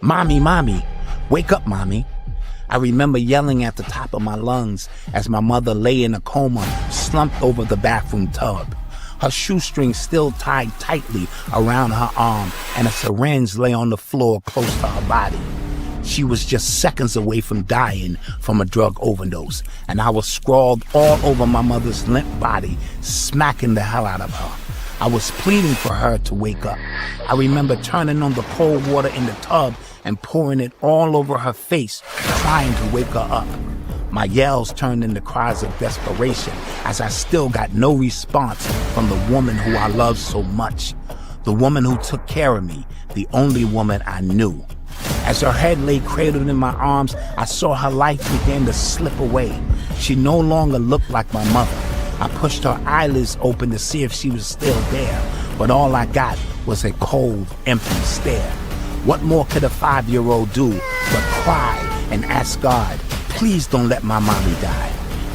"Mommy, mommy, wake up, mommy." I remember yelling at the top of my lungs as my mother lay in a coma, slumped over the bathroom tub. Her shoestring still tied tightly around her arm, and a syringe lay on the floor close to her body. She was just seconds away from dying from a drug overdose, and I was scrawled all over my mother's limp body, smacking the hell out of her. I was pleading for her to wake up. I remember turning on the cold water in the tub and pouring it all over her face, trying to wake her up. My yells turned into cries of desperation as I still got no response from the woman who I loved so much. The woman who took care of me, the only woman I knew. As her head lay cradled in my arms, I saw her life begin to slip away. She no longer looked like my mother. I pushed her eyelids open to see if she was still there, but all I got was a cold, empty stare. What more could a 5-year-old do but cry and ask God, "Please don't let my mommy die."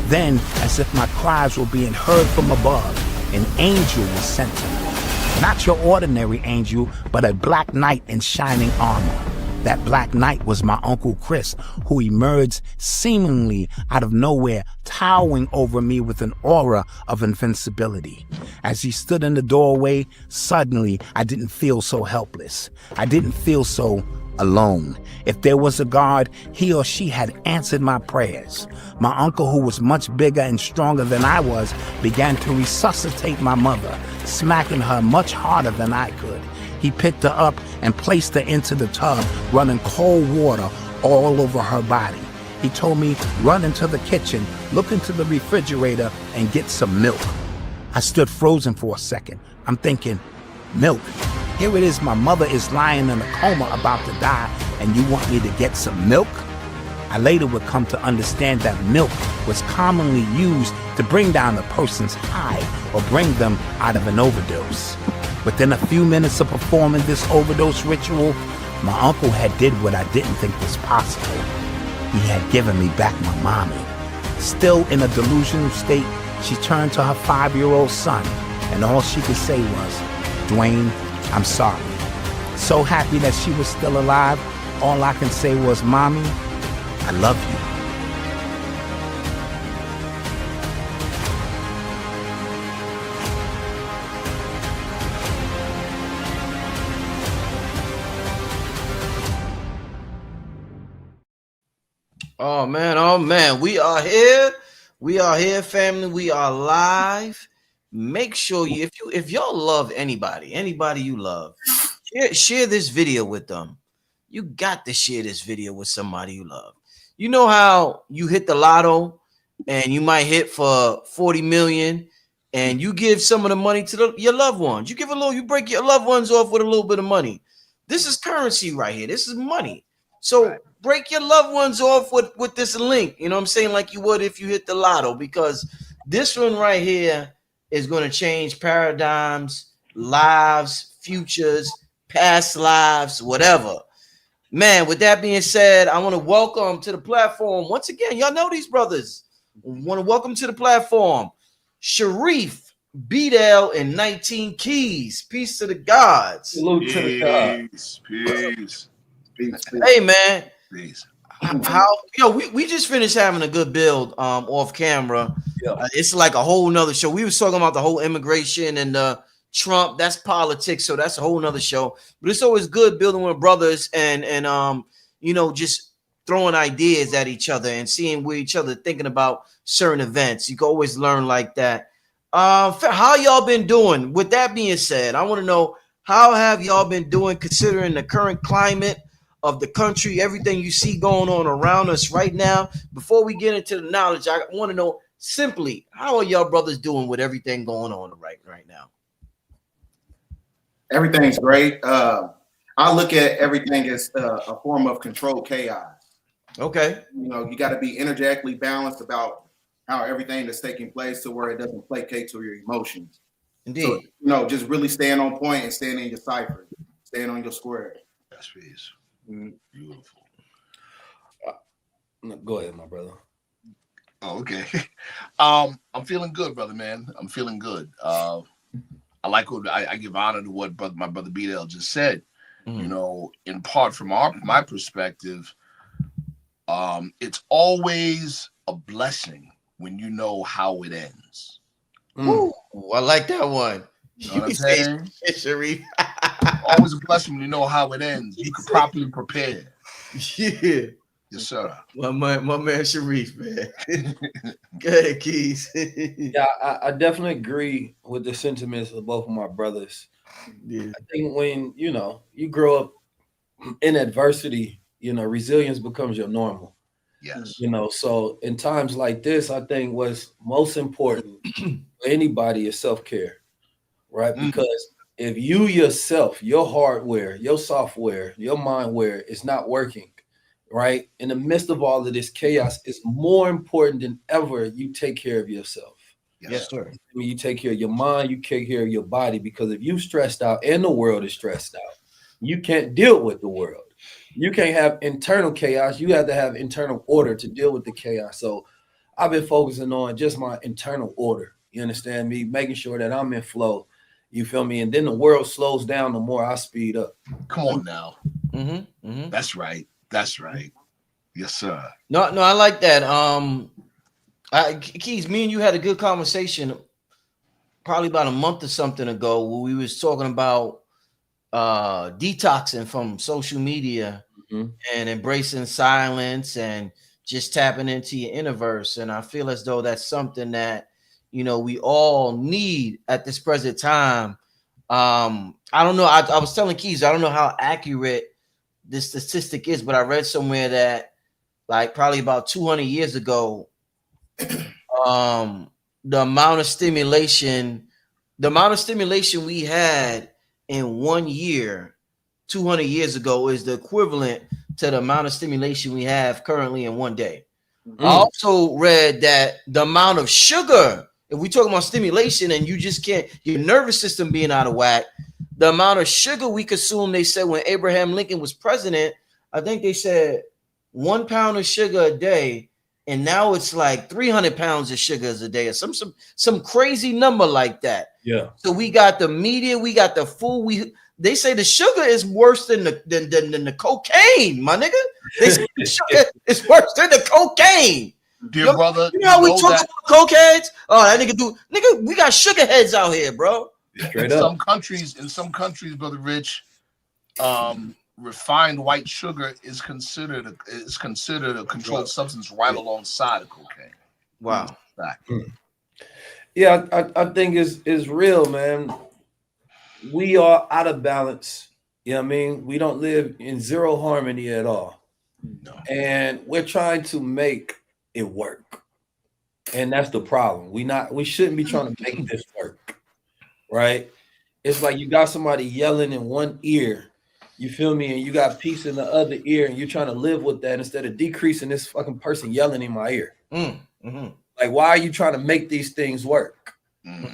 Then, as if my cries were being heard from above, an angel was sent to me. Not your ordinary angel, but a black knight in shining armor. That black knight was my Uncle Chris, who emerged seemingly out of nowhere, towering over me with an aura of invincibility. As he stood in the doorway, suddenly I didn't feel so helpless. I didn't feel so alone. If there was a God, he or she had answered my prayers. My uncle, who was much bigger and stronger than I was, began to resuscitate my mother, smacking her much harder than I could. He picked her up and placed her into the tub, running cold water all over her body. He told me, "Run into the kitchen, look into the refrigerator, and get some milk." I stood frozen for a second. I'm thinking, milk? Here it is, my mother is lying in a coma about to die, and you want me to get some milk? I later would come to understand that milk was commonly used to bring down a person's high or bring them out of an overdose. Within a few minutes of performing this overdose ritual, my uncle had did what I didn't think was possible. He had given me back my mommy. Still in a delusional state, she turned to her 5-year-old son, and all she could say was, "Dwayne, I'm sorry." So happy that she was still alive, all I can say was, "Mommy, I love you." Oh man, we are here. We are here, family. We are live. Make sure if y'all love anybody you love, share this video with them. You got to share this video with somebody you love. You know how you hit the lotto and you might hit for 40 million and you give some of the money to your loved ones. You break your loved ones off with a little bit of money. This is currency right here. This is money. So break your loved ones off with this link. You know what I'm saying? Like you would if you hit the lotto, because this one right here is going to change paradigms, lives, futures, past lives, whatever. Man, with that being said, I want to welcome to the platform once again. Y'all know these brothers. Want to welcome to the platform Sharif, Bdell1014 Keys. Peace to the gods. Salute to the gods. Peace. Hey man, Peace. how we just finished having a good build off camera. Yeah. It's like a whole nother show. We was talking about the whole immigration and Trump. That's politics, so that's a whole nother show. But it's always good building with brothers and just throwing ideas at each other and seeing where each other thinking about certain events. You can always learn like that. How y'all been doing? With that being said, I want to know, how have y'all been doing considering the current climate of the country, everything you see going on around us right now? Before we get into the knowledge, I want to know simply, how are y'all brothers doing with everything going on right now? Everything's great. I look at everything as a form of controlled chaos. Okay. You got to be energetically balanced about how everything is taking place to where it doesn't placate to your emotions. Indeed. So, just really staying on point and staying in your cipher, staying on your square. That's peace. Beautiful. Go ahead, my brother. Oh, okay. I'm feeling good, brother, man. I'm feeling good. I like what I give honor to what my brother Bdell just said. You know, in part from my perspective, it's always a blessing when you know how it ends. Ooh, I like that one. You know what I'm saying? Sharif. Always a blessing when you know how it ends. You can properly prepare. Yeah. Yes, sir. My man Sharif, man. Go ahead, Keys. Yeah, I definitely agree with the sentiments of both of my brothers. Yeah. I think when you grow up in adversity, resilience becomes your normal. Yes. So in times like this, I think what's most important for anybody is self-care, right? Because if you yourself, your hardware, your software, your mindware is not working, right? In the midst of all of this chaos, it's more important than ever you take care of yourself. Yes, sir. When you take care of your mind, you take care of your body, because if you stressed out and the world is stressed out, you can't deal with the world. You can't have internal chaos. You have to have internal order to deal with the chaos. So I've been focusing on just my internal order. You understand me? Making sure that I'm in flow. You feel me? And then the world slows down the more I speed up. Come on now. That's right. That's right. Yes, sir. No, I like that. Keys, me and you had a good conversation probably about a month or something ago where we was talking about detoxing from social media and embracing silence and just tapping into your innerverse. And I feel as though that's something that we all need at this present time. I don't know. I was telling Keys, I don't know how accurate this statistic is, but I read somewhere that like probably about 200 years ago, the amount of stimulation we had in 1 year 200 years ago is the equivalent to the amount of stimulation we have currently in 1 day. I also read that the amount of sugar, if we talk about stimulation and you just can't, your nervous system being out of whack, the amount of sugar we consume, they said when Abraham Lincoln was president, I think they said 1 pound of sugar a day, and now it's like 300 pounds of sugar a day, or some crazy number like that. Yeah. So we got the media, we got the food. They say the sugar is worse than the cocaine, my nigga. They say the sugar is worse than the cocaine. Dear brother, you know how we talk about cokeheads? Oh, that nigga, we got sugar heads out here, bro. Straight in up. some countries, Brother Rich, refined white sugar is considered a controlled substance right alongside of cocaine. Wow. Yeah, I think it's real, man. We are out of balance. You know what I mean? We don't live in zero harmony at all. No. And we're trying to make it work. And that's the problem. We shouldn't be trying to make this work. Right? It's like you got somebody yelling in one ear, you feel me, and you got peace in the other ear, and you're trying to live with that instead of decreasing this fucking person yelling in my ear. Like, why are you trying to make these things work?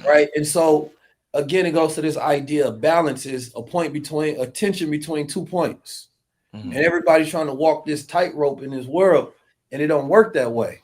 Right? And so again, it goes to this idea of balance is a tension between 2 points. And everybody's trying to walk this tightrope in this world, and it don't work that way.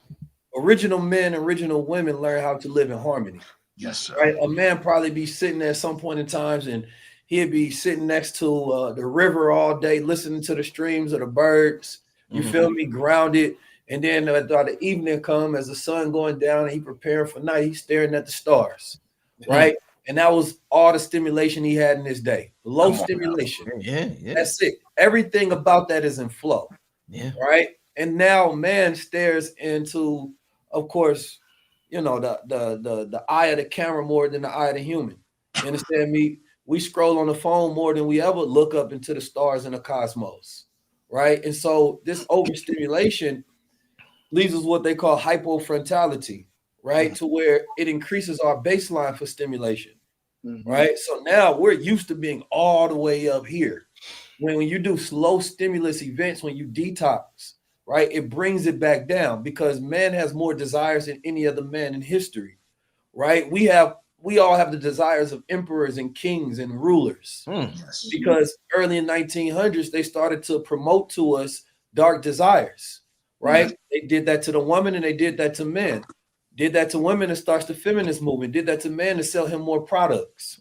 Original men, original women learn how to live in harmony. Yes, sir. Right? A man probably be sitting there at some point in times, and he'd be sitting next to the river all day, listening to the streams of the birds. You feel me? Grounded. And then the evening come as the sun going down, and he preparing for night. He's staring at the stars, right? And that was all the stimulation he had in his day. Low stimulation. Yeah. That's it. Everything about that is in flow. Yeah. Right. And now man stares into, of course, the eye of the camera more than the eye of the human. You understand me? We scroll on the phone more than we ever look up into the stars in the cosmos. Right. And so this overstimulation leaves us what they call hypofrontality, right? To where it increases our baseline for stimulation. Right. So now we're used to being all the way up here. When you do slow stimulus events, when you detox, right, it brings it back down because man has more desires than any other man in history. Right. We all have the desires of emperors and kings and rulers. Because early in 1900s, they started to promote to us dark desires. Right. They did that to the woman and they did that to men. Did that to women, it starts the feminist movement. Did that to men to sell him more products.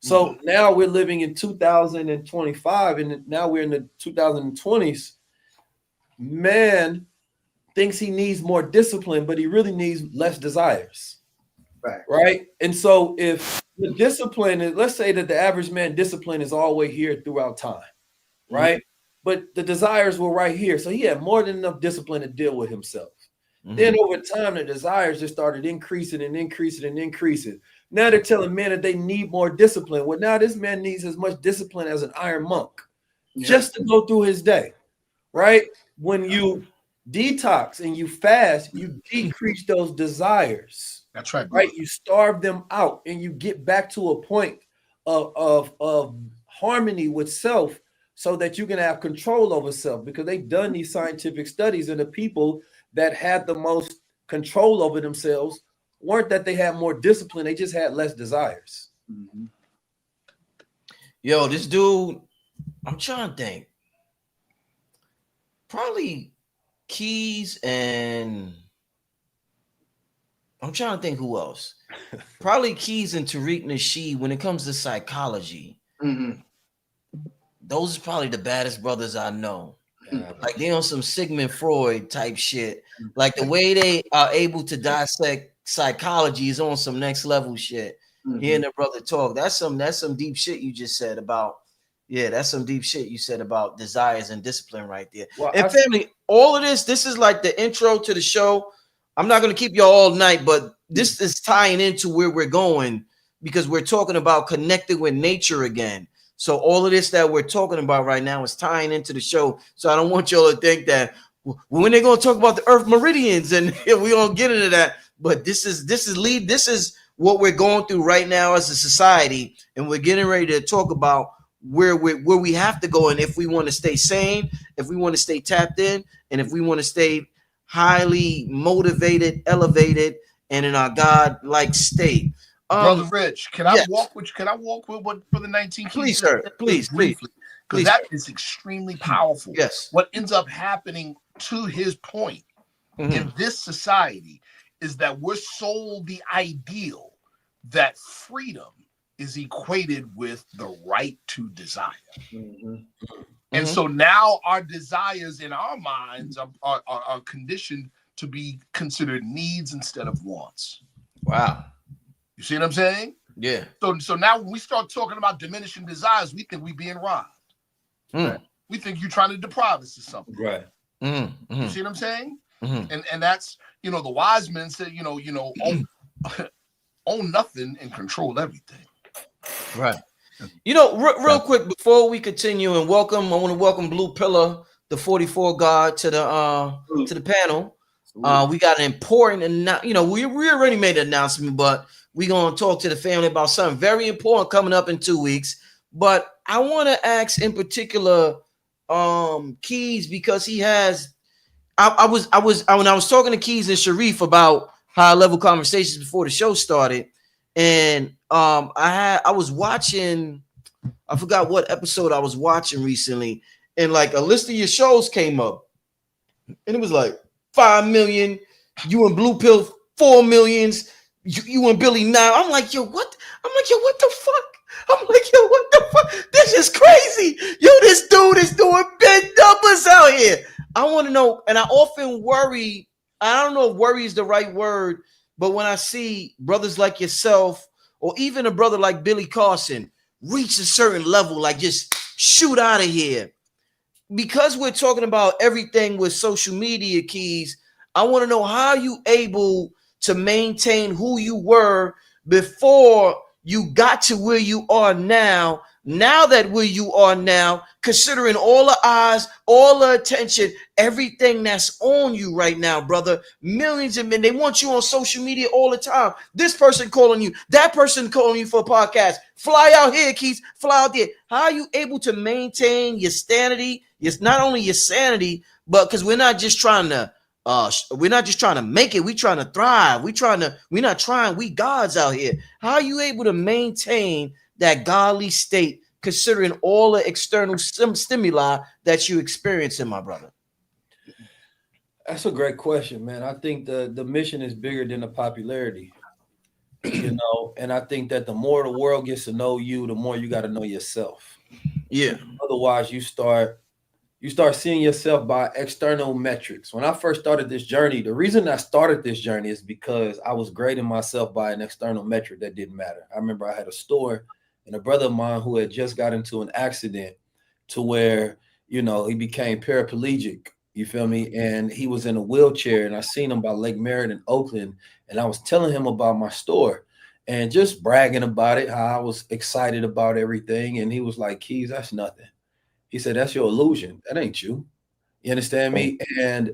So now we're living in 2025, and now we're in the 2020s. Man thinks he needs more discipline, but he really needs less desires. Right. And so if the discipline is, let's say that the average man discipline is always here throughout time, right? But the desires were right here. So he had more than enough discipline to deal with himself. Then over time, the desires just started increasing and increasing and increasing. Now they're telling men that they need more discipline. Well, now this man needs as much discipline as an iron monk just to go through his day, right? When you detox and you fast, you decrease those desires. That's right. Right. You starve them out and you get back to a point of harmony with self so that you can have control over self, because they've done these scientific studies, and the people that had the most control over themselves weren't that they had more discipline. They just had less desires. Yo, this dude, I'm trying to think. Probably Keys, and I'm trying to think who else. Probably Keys and Tariq Nasheed when it comes to psychology. Those are probably the baddest brothers I know. Like they on some Sigmund Freud type shit. Like the way they are able to dissect psychology is on some next level shit. Hearing the brother talk, that's some deep shit you just said about. Yeah, that's some deep shit you said about desires and discipline right there. Well, and family, all of this is like the intro to the show. I'm not going to keep y'all all night, but this is tying into where we're going, because we're talking about connecting with nature again. So all of this that we're talking about right now is tying into the show. So I don't want y'all to think that when they're going to talk about the Earth meridians and we don't get into that. But this is what we're going through right now as a society, and we're getting ready to talk about where we have to go, and if we want to stay sane, if we want to stay tapped in, and if we want to stay highly motivated, elevated, and in our God-like state. Brother Rich, can I walk with what for the 19 keys? Please, sir. Please, briefly, because that is extremely powerful. Yes. What ends up happening, to his point, in this society is that we're sold the ideal that freedom is equated with the right to desire. And so now our desires in our minds are conditioned to be considered needs instead of wants. Wow. You see what I'm saying? Yeah. So now when we start talking about diminishing desires, we think we're being robbed. Right? We think you're trying to deprive us of something. Right. You see what I'm saying? And that's, the wise men said, own nothing and control everything. Right. Real quick before we continue and welcome, I want to welcome Blue Pillar, the 44 God, to the panel. We got an important, and we already made an announcement, but we're gonna talk to the family about something very important coming up in 2 weeks. But I want to ask in particular, Keys, because he has. I was when I was talking to Keys and Sharif about high level conversations before the show started, and I was watching. I forgot what episode I was watching recently, and like a list of your shows came up, and it was like 5 million, you and Blue Pill 4 millions, you and Billy 9. I'm like, yo, what? I'm like, yo, what the fuck? I'm like, yo, what the fuck? This is crazy. Yo, this dude is doing big numbers out here. I want to know, and I often worry. I don't know if worry is the right word, but when I see brothers like yourself, or even a brother like Billy Carson, reach a certain level, like just shoot out of here. Because we're talking about everything with social media, Keys, I want to know how you able to maintain who you were before you got to where you are now. Now that where you are now, considering all the eyes, all the attention, everything that's on you right now, brother, millions of men, they want you on social media all the time. This person calling you, that person calling you for a podcast. Fly out here, Keith, fly out there. How are you able to maintain your sanity? It's not only your sanity, but because we're not just trying to make it. We're trying to thrive. We gods out here. How are you able to maintain that godly state, considering all the external stimuli that you experiencing, my brother? That's a great question, man. I think the mission is bigger than the popularity. you know, and I think that the more the world gets to know you, the more you got to know yourself. Yeah. Otherwise, you start seeing yourself by external metrics. When I first started this journey, the reason I started this journey is because I was grading myself by an external metric that didn't matter. I remember I had a store, and a brother of mine who had just got into an accident to where, you know, he became paraplegic. You feel me? And he was in a wheelchair, and I seen him by Lake Merritt in Oakland, and I was telling him about my store and just bragging about it, how I was excited about everything. And he was like, Keys, that's nothing. He said, that's your illusion. That ain't you. You understand me? And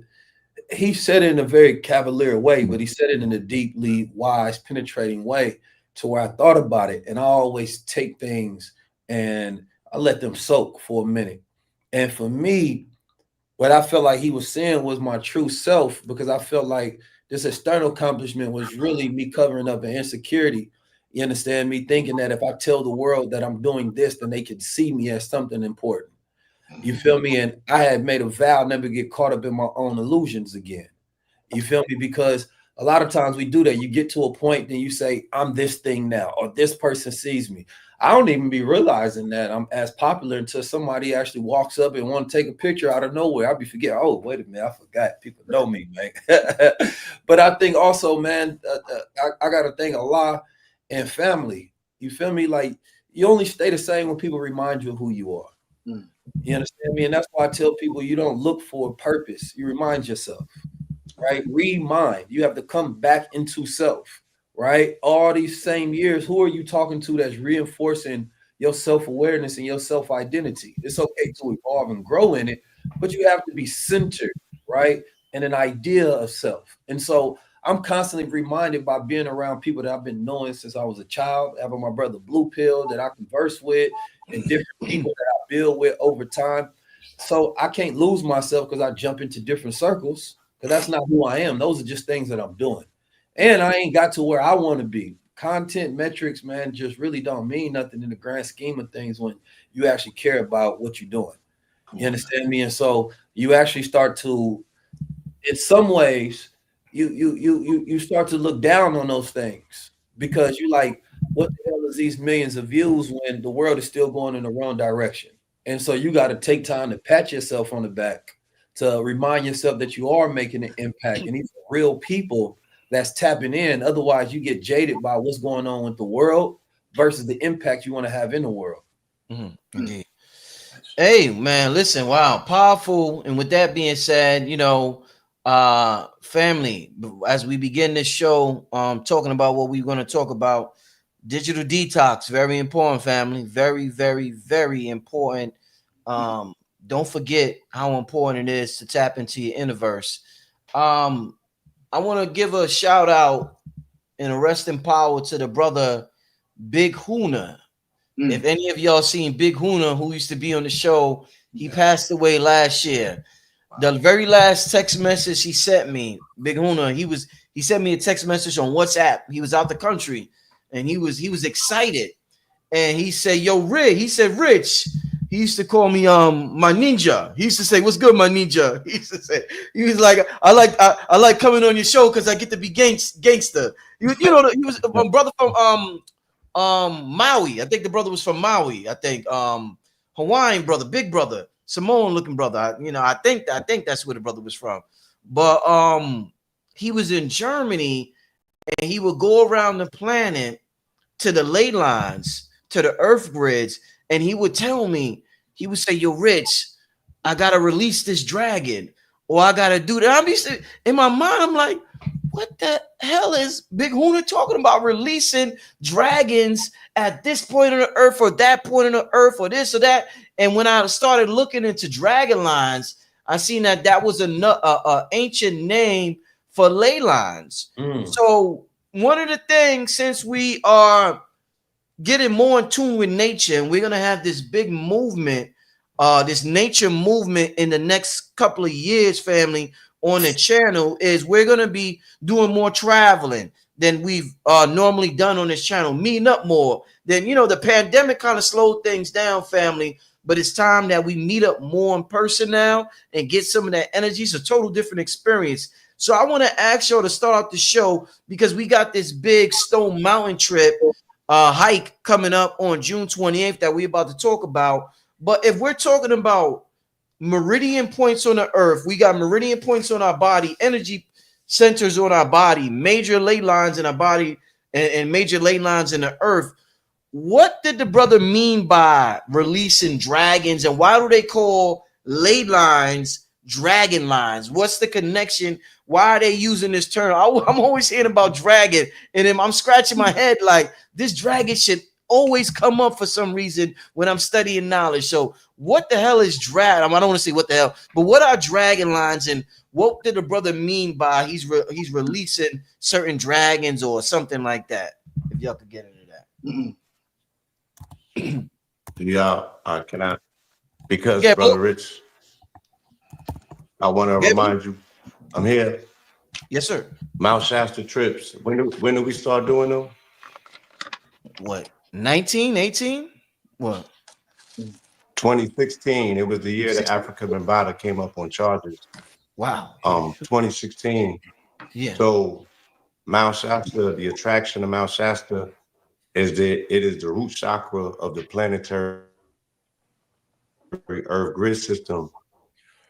he said it in a very cavalier way, but he said it in a deeply wise, penetrating way to where I thought about it. And I always take things and I let them soak for a minute. And for me, what I felt like he was saying was my true self, because I felt like this external accomplishment was really me covering up an insecurity. You understand me? Thinking that if I tell the world that I'm doing this, then they can see me as something important. You feel me? And I had made a vow never get caught up in my own illusions again. You feel me? Because a lot of times we do that. You get to a point, then you say, I'm this thing now, or this person sees me. I don't even be realizing that I'm as popular until somebody actually walks up and want to take a picture out of nowhere. I'll be forgetting, oh, wait a minute, I forgot. People know me, man. But I think also, man, I got to thank Allah and family. You feel me? Like, you only stay the same when people remind you of who you are. You understand me? And that's why I tell people you don't look for a purpose. You remind yourself, right? Remind. You have to come back into self, right? All these same years, who are you talking to that's reinforcing your self-awareness and your self-identity? It's okay to evolve and grow in it, but you have to be centered, right? And an idea of self. And so I'm constantly reminded by being around people that I've been knowing since I was a child, having my brother Blue Pill that I converse with, and different people that I build with over time. So I can't lose myself because I jump into different circles, because that's not who I am. Those are just things that I'm doing. And I ain't got to where I want to be. Content metrics, man, just really don't mean nothing in the grand scheme of things when you actually care about what you're doing. You understand me? And so you actually start to, in some ways, you start to look down on those things, because you like, what the hell is these millions of views when the world is still going in the wrong direction? And so you got to take time to pat yourself on the back to remind yourself that you are making an impact, and these are real people that's tapping in. Otherwise, you get jaded by what's going on with the world versus the impact you want to have in the world. Indeed. Hey, man, listen, wow, powerful. And with that being said, you know, family, as we begin this show, talking about what we're going to talk about, digital detox, very important, family, very, very, very important. Don't forget how important it is to tap into your universe. I want to give a shout out and a rest in power to the brother Big Huna. If any of y'all seen Big Huna, who used to be on the show, he passed away last year. The very last text message he sent me, Big Huna, he sent me a text message on WhatsApp. He was out the country and he was excited. And he said, yo, Rich. He said, Rich. He used to call me my ninja. He used to say, what's good, my ninja? He used to say, he was like, I like coming on your show because I get to be gangster. You know, he was a brother from Maui. I think the brother was from Maui. I think Hawaiian brother, big brother, Samoan looking brother. I think that's where the brother was from. But he was in Germany, and he would go around the planet to the ley lines, to the earth grids, and he would tell me, he would say, yo, Rich, I gotta release this dragon, or I gotta do that. I'm used to, in my mind, I'm like, what the hell is Big Huna talking about, releasing dragons at this point on the earth or that point on the earth or this or that? And when I started looking into dragon lines, I seen that was a ancient name for ley lines. So one of the things, since we are getting more in tune with nature, and we're going to have this big movement, this nature movement in the next couple of years, family, on the channel, is we're going to be doing more traveling than we've normally done on this channel, meeting up more. Then, the pandemic kind of slowed things down, family, but it's time that we meet up more in person now and get some of that energy. It's a total different experience. So I want to ask y'all to start out the show because we got this big Stone Mountain trip hike coming up on June 28th that we're about to talk about. But if we're talking about meridian points on the earth, we got meridian points on our body, energy centers on our body, major ley lines in our body, and major ley lines in the earth. What did the brother mean by releasing dragons, and why do they call ley lines dragon lines? What's the connection? Why are they using this term? I'm always hearing about dragon, and then I'm scratching my head like this dragon should always come up for some reason when I'm studying knowledge. So what the hell is dragon? I don't want to say what the hell, but what are dragon lines, and what did the brother mean by he's releasing certain dragons or something like that? If y'all could get into that. Yeah, can I? Because Yeah, Brother Rich, I want to remind you, I'm here. Yes, sir. Mount Shasta trips. When do we start doing them? What? 19, 18? What? 2016. It was the year that Africa Bambaataa came up on charges. Wow. 2016. Yeah. So Mount Shasta, the attraction of Mount Shasta is that it is the root chakra of the planetary Earth grid system.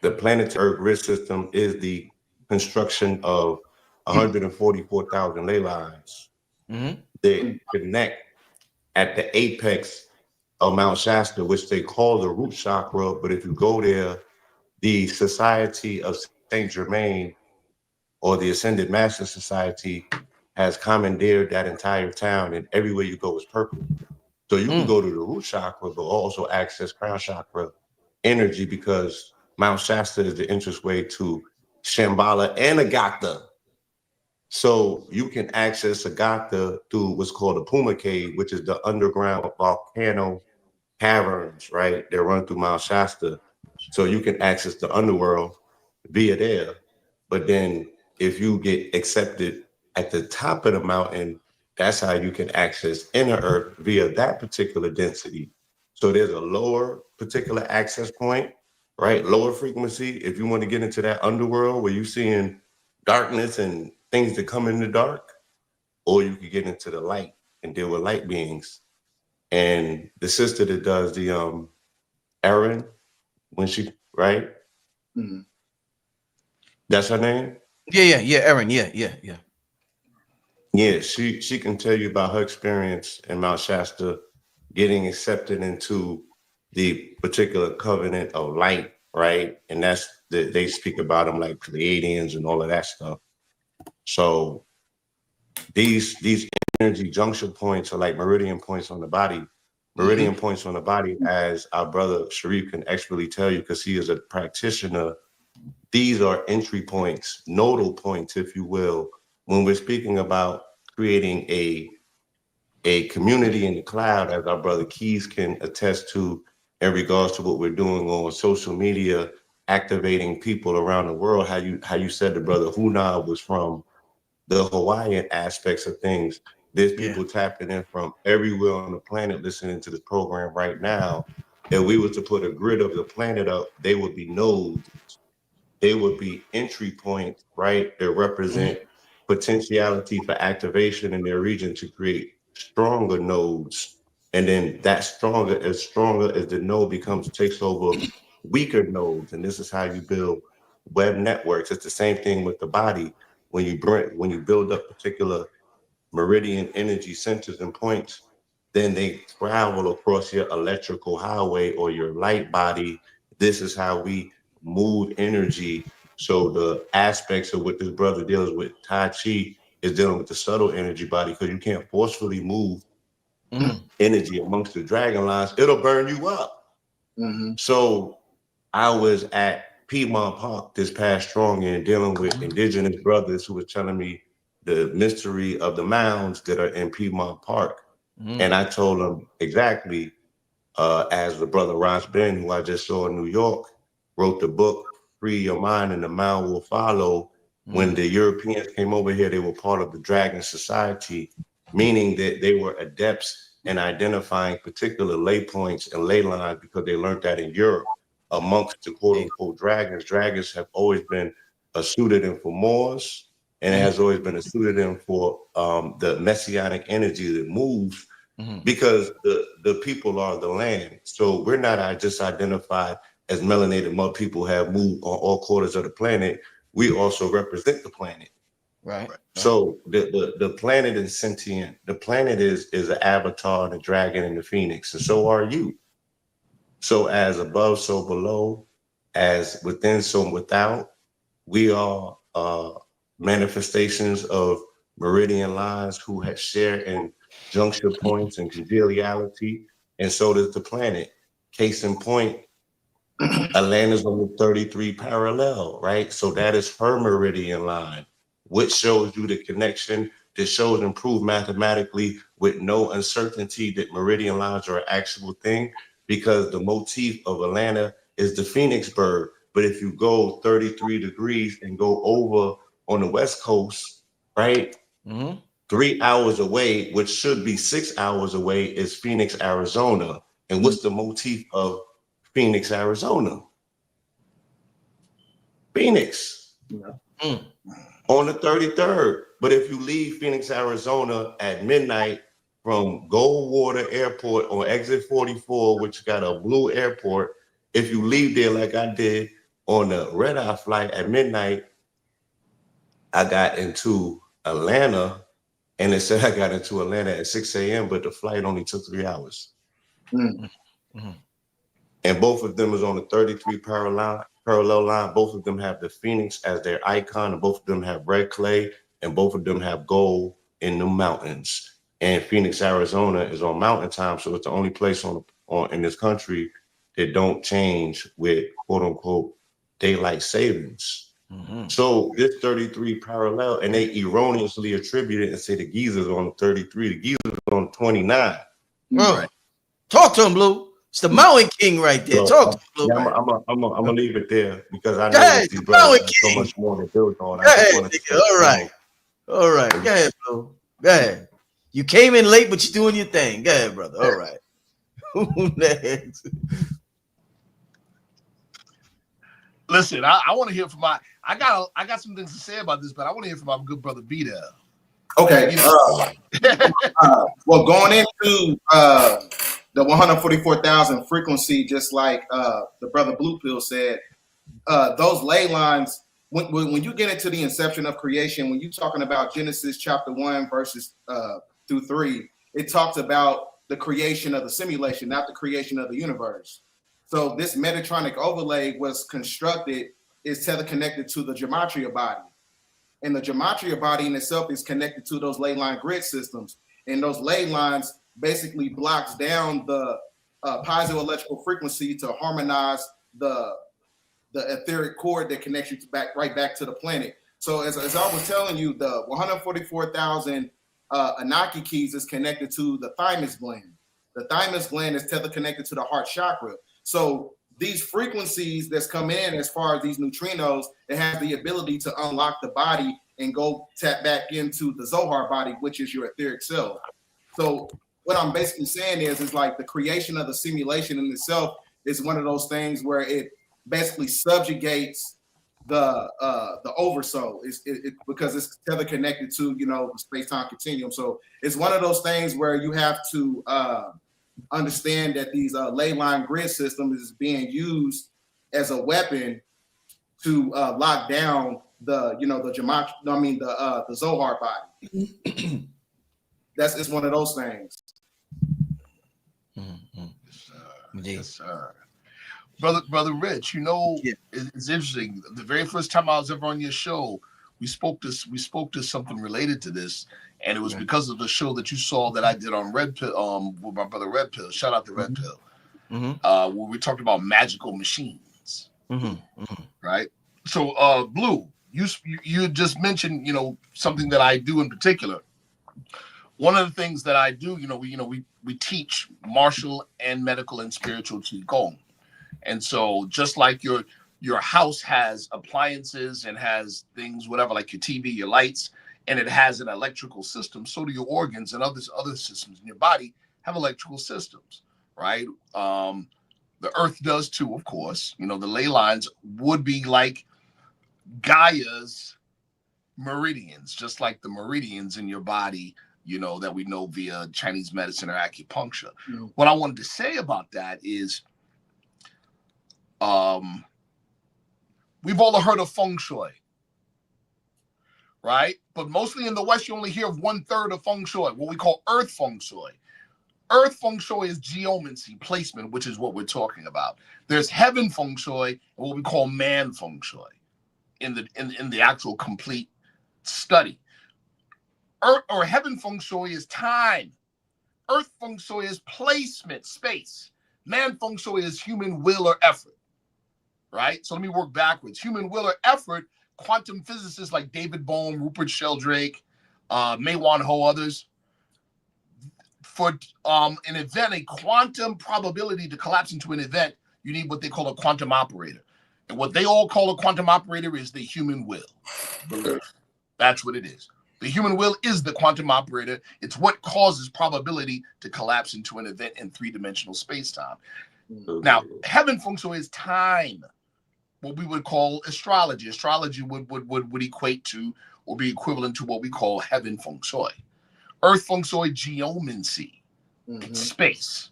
The planetary Earth grid system is the construction of 144,000 ley lines that connect at the apex of Mount Shasta, which they call the root chakra. But if you go there, the Society of Saint Germain or the Ascended Master Society has commandeered that entire town, and everywhere you go is purple. So you can go to the root chakra, but also access crown chakra energy, because Mount Shasta is the entranceway to Shambhala and Agatha. So you can access Agatha through what's called the Puma Cave, which is the underground volcano caverns, right? They run through Mount Shasta. So you can access the underworld via there. But then if you get accepted at the top of the mountain, that's how you can access inner earth via that particular density. So there's a lower particular access point, right? Lower frequency. If you want to get into that underworld where you're seeing darkness and things that come in the dark, or you could get into the light and deal with light beings. And the sister that does the Erin, when she, right? Mm-hmm. That's her name? Yeah, Erin. Yeah. Yeah, she can tell you about her experience in Mount Shasta, getting accepted into the particular covenant of light, right? And that's they speak about them like Pleiadians and all of that stuff. So these energy junction points are like meridian points on the body. Meridian points on the body, as our brother Sharif can expertly tell you, because he is a practitioner. These are entry points, nodal points, if you will, when we're speaking about creating a community in the cloud, as our brother Keys can attest to in regards to what we're doing on social media, activating people around the world. How you said the brother Huna was from the Hawaiian aspects of things. There's people tapping in from everywhere on the planet listening to this program right now. If we were to put a grid of the planet up, they would be nodes. They would be entry points, right? That represent potentiality for activation in their region to create stronger nodes. And then that stronger as the node takes over weaker nodes. And this is how you build web networks. It's the same thing with the body. When you build up particular meridian energy centers and points, then they travel across your electrical highway or your light body. This is how we move energy. So the aspects of what this brother deals with, Tai Chi, is dealing with the subtle energy body, because you can't forcefully move energy amongst the dragon lines. It'll burn you up. So I was at Piedmont Park this past strong year dealing with indigenous brothers who was telling me the mystery of the mounds that are in Piedmont Park. And I told them exactly, as the brother Ross Ben, who I just saw in New York, wrote the book, Free Your Mind and the Mound Will Follow. When the Europeans came over here, they were part of the Dragon Society, meaning that they were adepts and identifying particular ley points and ley lines because they learned that in Europe amongst the quote unquote dragons. Dragons have always been a pseudonym for Moors, and it has always been a pseudonym for the messianic energy that moves because the people are the land. So we're not just identified as melanated mud people have moved on all quarters of the planet. We also represent the planet. Right. So the planet is sentient. The planet is an avatar, the dragon, and the phoenix, and so are you. So as above, so below, as within, so without. We are manifestations of meridian lines who have share in juncture points and congeniality, and so does the planet. Case in point, Atlanta's on the 33 parallel, right? So that is her meridian line, which shows you the connection that shows improved mathematically with no uncertainty that meridian lines are an actual thing, because the motif of Atlanta is the Phoenix bird. But if you go 33 degrees and go over on the West Coast, right? 3 hours away, which should be 6 hours away, is Phoenix, Arizona. And what's the motif of Phoenix, Arizona? Phoenix on the 33rd. But if you leave Phoenix, Arizona at midnight from Goldwater Airport on exit 44, which got a blue airport, if you leave there like I did on the red-eye flight at midnight, I got into Atlanta, and it said I got into Atlanta at 6 a.m., but the flight only took 3 hours. And both of them is on the 33 parallel line. Both of them have the Phoenix as their icon, and both of them have red clay, and both of them have gold in the mountains. And Phoenix, Arizona is on mountain time, so it's the only place on in this country that don't change with quote unquote daylight savings. So this 33 parallel, and they erroneously attribute it and say the Giza's on the 33, the Giza's on 29. Right. Talk to him, Blue. It's the Mountain King right there. So, Talk to him, Blue. yeah, I'm gonna leave it there because I know Hey, these the brothers Mountain have so King. much more to build on. Go ahead, nigga. All right. Go ahead, Blue. Go ahead. You came in late, but you're doing your thing. Go ahead, brother. All right. Who next? Listen, I want to hear from I got some things to say about this, but I want to hear from my good brother Bdell. Okay. Well, going into the 144,000 frequency, just like the brother Blue Pill said, those ley lines, when you get into the inception of creation, when you're talking about Genesis chapter 1, verses through 3, it talks about the creation of the simulation, not the creation of the universe. So this Metatronic overlay was constructed, is teleconnected to the gematria body. And the gematria body in itself is connected to those ley line grid systems. And those ley lines basically blocks down the piezoelectrical frequency to harmonize the etheric cord that connects you right back to the planet. So as I was telling you, the 144,000 Anaki keys is connected to the thymus gland. The thymus gland is teleconnected to the heart chakra. So these frequencies that's come in as far as these neutrinos, it has the ability to unlock the body and go tap back into the Zohar body, which is your etheric self. So what I'm basically saying is like the creation of the simulation in itself is one of those things where it basically subjugates the oversoul. Because it's teleconnected to, the space-time continuum. So it's one of those things where you have to understand that these ley line grid systems is being used as a weapon to lock down the the Zohar body. It's one of those things. Yes, sir. Brother Rich, it's interesting. The very first time I was ever on your show, we spoke to something related to this, and it was because of the show that you saw that I did on Red Pill, with my brother Red Pill. Shout out to Red Pill. Where we talked about magical machines, right? So, Blue, you just mentioned, something that I do in particular. One of the things that I do, we teach martial and medical and spiritual qigong, and so just like your house has appliances and has things, whatever, like your TV, your lights, and it has an electrical system, so do your organs and other systems in your body have electrical systems, right? The Earth does too, of course. You know, the ley lines would be like Gaia's meridians, just like the meridians in your body, you know, that we know via Chinese medicine or acupuncture. Mm-hmm. What I wanted to say about that is, we've all heard of feng shui, right? But mostly in the West, you only hear of 1/3 of feng shui, what we call earth feng shui. Earth feng shui is geomancy, placement, which is what we're talking about. There's heaven feng shui and what we call man feng shui in the actual complete study. Earth or heaven feng shui is time. Earth feng shui is placement, space. Man feng shui is human will or effort, right? So let me work backwards. Human will or effort, quantum physicists like David Bohm, Rupert Sheldrake, May-Wan Ho, others, for an event, a quantum probability to collapse into an event, you need what they call a quantum operator. And what they all call a quantum operator is the human will. Belief. That's what it is. The human will is the quantum operator. It's what causes probability to collapse into an event in three-dimensional space-time. Now, heaven feng shui is time, what we would call astrology. Astrology would equate to or be equivalent to what we call heaven feng shui. Earth feng shui, geomancy, space.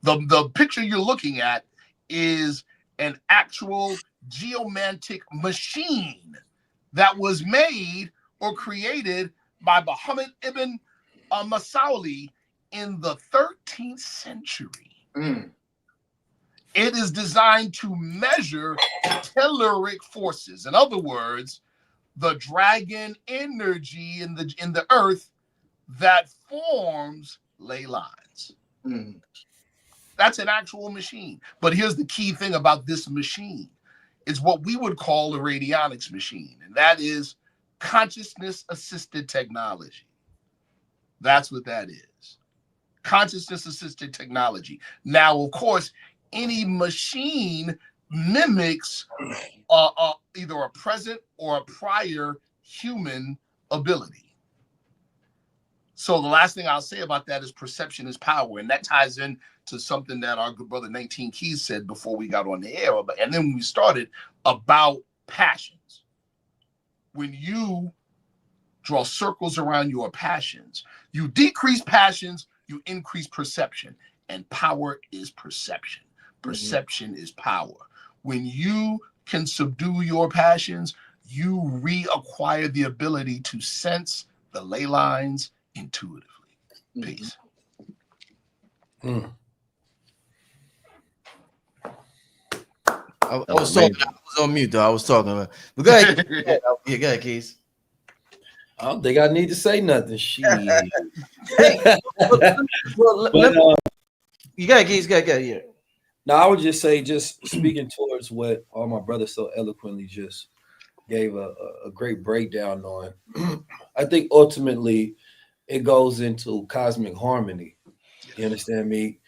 The picture you're looking at is an actual geomantic machine that was made or created by Muhammad ibn Masawli in the 13th century. It is designed to measure telluric forces. In other words, the dragon energy in the earth that forms ley lines. That's an actual machine. But here's the key thing about this machine. It's what we would call a radionics machine, and that is consciousness-assisted technology. That's what that is. Consciousness-assisted technology. Now, of course, any machine mimics either a present or a prior human ability. So the last thing I'll say about that is perception is power, and that ties in to something that our good brother 19 Keys said before we got on the air, and then when we started, about passions. When you draw circles around your passions, you decrease passions, you increase perception, and power is perception. Perception is power. When you can subdue your passions, you reacquire the ability to sense the ley lines intuitively. Peace. I was talking. I was on mute though. I was talking about. But go ahead. Yeah, go ahead, Keys. I don't think I need to say nothing. Shit. You got Keys. Got yeah. No, I would just say, just speaking towards what all my brothers so eloquently just gave a great breakdown on. I think ultimately it goes into cosmic harmony. You understand me?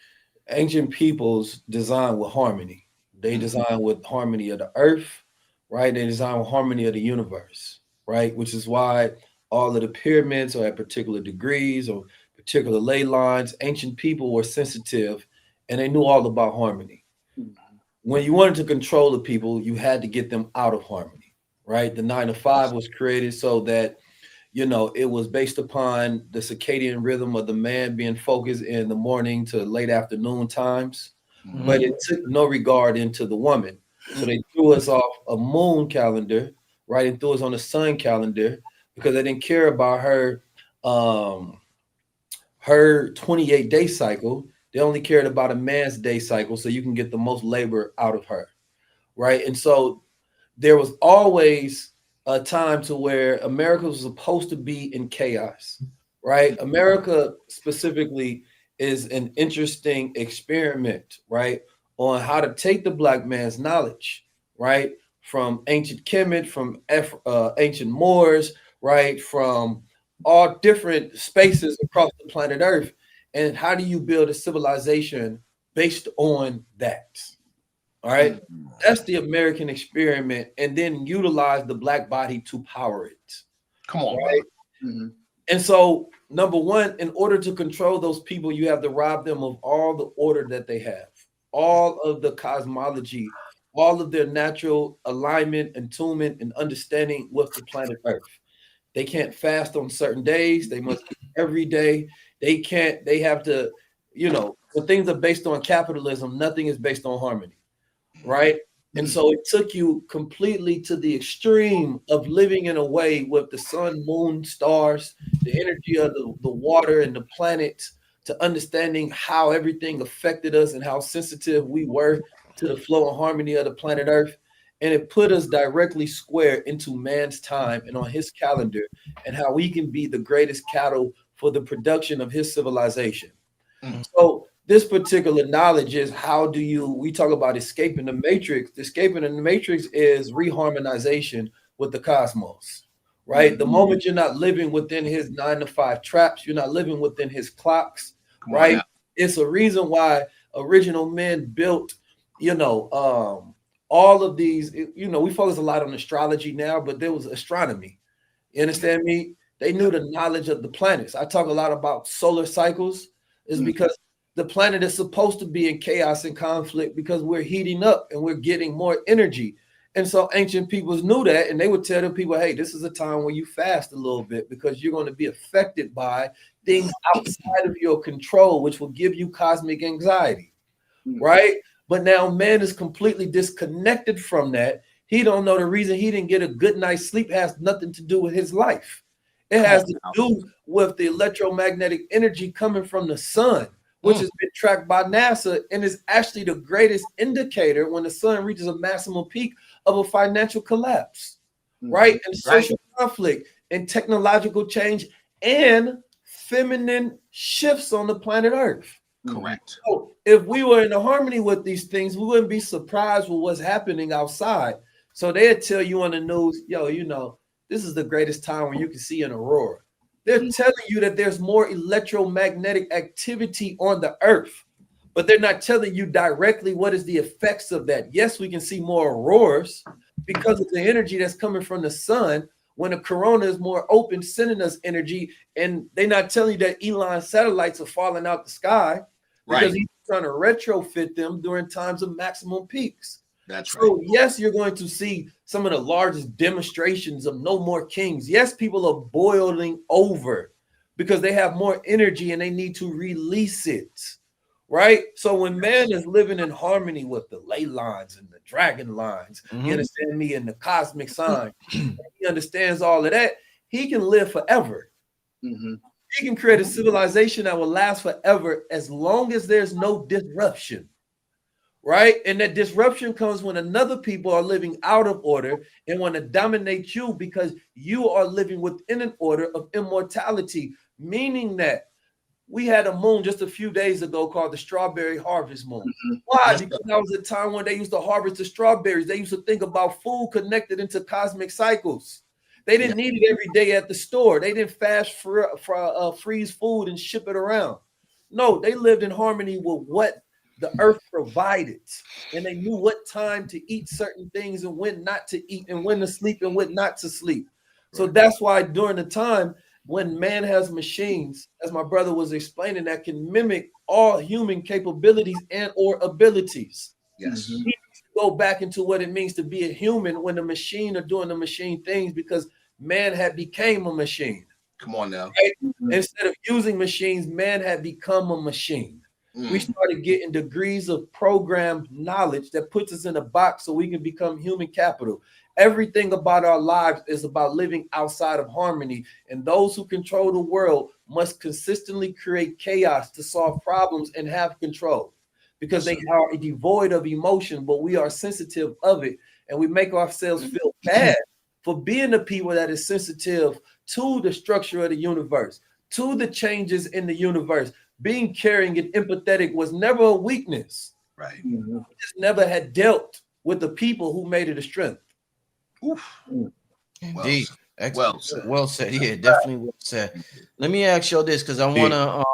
Ancient peoples design with harmony. They design with harmony of the earth, right? They design with harmony of the universe, right? Which is why all of the pyramids are at particular degrees or particular ley lines. Ancient people were sensitive and they knew all about harmony. When you wanted to control the people, you had to get them out of harmony, right? The 9 to 5 was created so that, you know, it was based upon the circadian rhythm of the man being focused in the morning to late afternoon times, but it took no regard into the woman. So they threw us off a moon calendar, right, and threw us on a sun calendar because they didn't care about her 28-day cycle. They only cared about a man's day cycle so you can get the most labor out of her, right? And so there was always a time to where America was supposed to be in chaos, right? America specifically is an interesting experiment, right, on how to take the Black man's knowledge, right, from ancient Kemet, from ancient Moors, right, from all different spaces across the planet Earth. And how do you build a civilization based on that? All right. That's the American experiment. And then utilize the Black body to power it. Come on, right? And so, number one, in order to control those people, you have to rob them of all the order that they have, all of the cosmology, all of their natural alignment, attunement, and understanding with the planet Earth. They can't fast on certain days. They must eat every day. They have to, when things are based on capitalism, nothing is based on harmony, right? And so it took you completely to the extreme of living in a way with the sun, moon, stars, the energy of the water and the planets, to understanding how everything affected us and how sensitive we were to the flow and harmony of the planet Earth. And it put us directly square into man's time and on his calendar, and how we can be the greatest cattle for the production of his civilization. So this particular knowledge is we talk about escaping the matrix. Escaping the matrix is reharmonization with the cosmos, right? The moment you're not living within his 9-to-5 traps, you're not living within his clocks, right? It's a reason why original men built, all of these, we focus a lot on astrology now, but there was astronomy. You understand me? They knew the knowledge of the planets. I talk a lot about solar cycles, is because the planet is supposed to be in chaos and conflict because we're heating up and we're getting more energy. And so ancient peoples knew that, and they would tell the people, hey, this is a time where you fast a little bit because you're going to be affected by things outside of your control, which will give you cosmic anxiety, right? But now man is completely disconnected from that. He don't know the reason he didn't get a good night's sleep has nothing to do with his life. It has to do with the electromagnetic energy coming from the sun, which has been tracked by NASA and is actually the greatest indicator when the sun reaches a maximum peak of a financial collapse, right? And social conflict and technological change and feminine shifts on the planet Earth. Correct. So if we were in harmony with these things, we wouldn't be surprised with what's happening outside. So they'd tell you on the news, this is the greatest time when you can see an aurora. They're telling you that there's more electromagnetic activity on the earth, but they're not telling you directly what is the effects of that. Yes, we can see more auroras because of the energy that's coming from the sun when the corona is more open, sending us energy, and they're not telling you that Elon's satellites are falling out the sky because he's trying to retrofit them during times of maximum peaks. That's right. So yes, you're going to see some of the largest demonstrations of no more kings. Yes, people are boiling over because they have more energy and they need to release it, right? So when man is living in harmony with the ley lines and the dragon lines, you understand me, and the cosmic sign, he understands all of that, he can live forever. He can create a civilization that will last forever as long as there's no disruption. Right? And that disruption comes when another people are living out of order and want to dominate you because you are living within an order of immortality, meaning that we had a moon just a few days ago called the strawberry harvest moon. Why? Because that was a time when they used to harvest the strawberries. They used to think about food connected into cosmic cycles. They didn't need it every day at the store. They didn't freeze food and ship it around. No, they lived in harmony with what the earth provided, and they knew what time to eat certain things and when not to eat, and when to sleep and when not to sleep. So that's why during the time when man has machines, as my brother was explaining, that can mimic all human capabilities and or abilities. Yes. He needs to go back into what it means to be a human when the machine are doing the machine things, because man had became a machine. Come on now. Right? Instead of using machines, man had become a machine. We started getting degrees of programmed knowledge that puts us in a box so we can become human capital. Everything about our lives is about living outside of harmony. And those who control the world must consistently create chaos to solve problems and have control, because they are devoid of emotion, but we are sensitive of it. And we make ourselves feel bad for being the people that is sensitive to the structure of the universe, to the changes in the universe. Being caring and empathetic was never a weakness. Right. We just never had dealt with the people who made it a strength. Indeed. Well said. Yeah, definitely well said. Let me ask y'all this, because I want to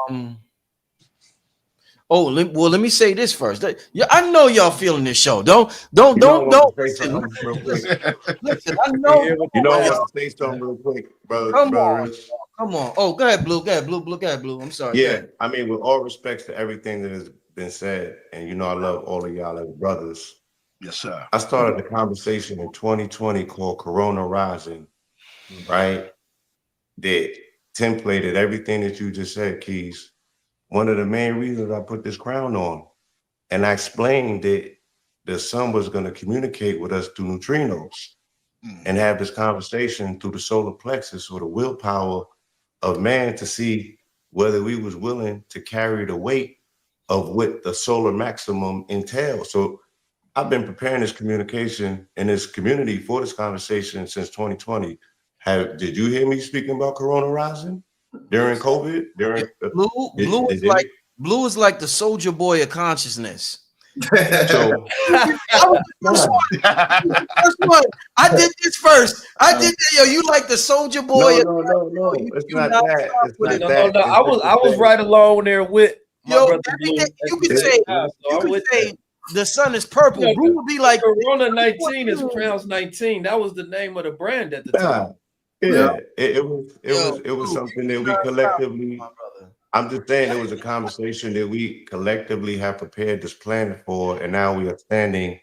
let me say this first. I know y'all feeling this show. Don't. Listen, I know. You know, I want to say something real quick, brother. Come on. Come on. Oh, go ahead, Blue. Go ahead, Blue. Go ahead, Blue. I'm sorry. Yeah, I mean, with all respects to everything that has been said, and I love all of y'all as brothers. Yes, sir. I started a conversation in 2020 called Corona Rising, right? That templated everything that you just said, Keys. One of the main reasons I put this crown on, and I explained that the sun was going to communicate with us through neutrinos and have this conversation through the solar plexus or the willpower of man to see whether we was willing to carry the weight of what the solar maximum entails. So I've been preparing this communication in this community for this conversation since 2020. Did you hear me speaking about Corona Rising during COVID? Blue is like the soldier boy of consciousness. So First one. I did this first. I did that. Yo, you like the soldier boy? No. It's not that. It's not that. No. I was right along there with my brother Blue. You could say the sun is purple. Blue would be like Corona 19 is Crowns 19. That was the name of the brand at the time. Yeah, it was something that we collectively. I'm just saying it was a conversation that we collectively have prepared this planet for, and now we are standing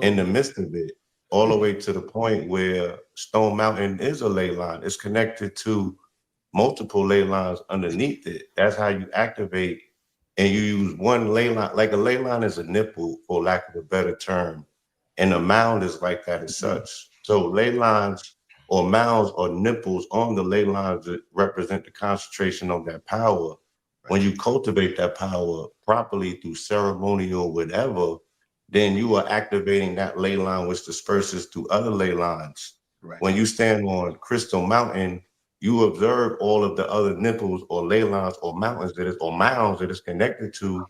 in the midst of it, all the way to the point where Stone Mountain is a ley line. It's connected to multiple ley lines underneath it. That's how you activate, and you use one ley line. Like a ley line is a nipple, for lack of a better term, and a mound is like that as such. So ley lines or mounds or nipples on the ley lines that represent the concentration of that power. When you cultivate that power properly through ceremonial whatever, then you are activating that ley line, which disperses to other ley lines. Right. When you stand on Crystal Mountain, you observe all of the other nipples or ley lines or mountains or mounds that is connected to.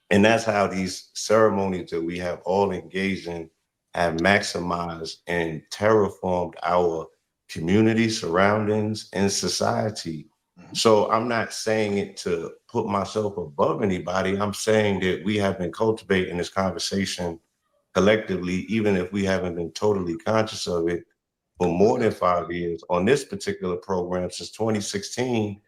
And that's how these ceremonies that we have all engaged in have maximized and terraformed our community, surroundings, and society. So I'm not saying it to put myself above anybody. I'm saying that we have been cultivating this conversation collectively, even if we haven't been totally conscious of it, for more than 5 years. On this particular program, since 2016,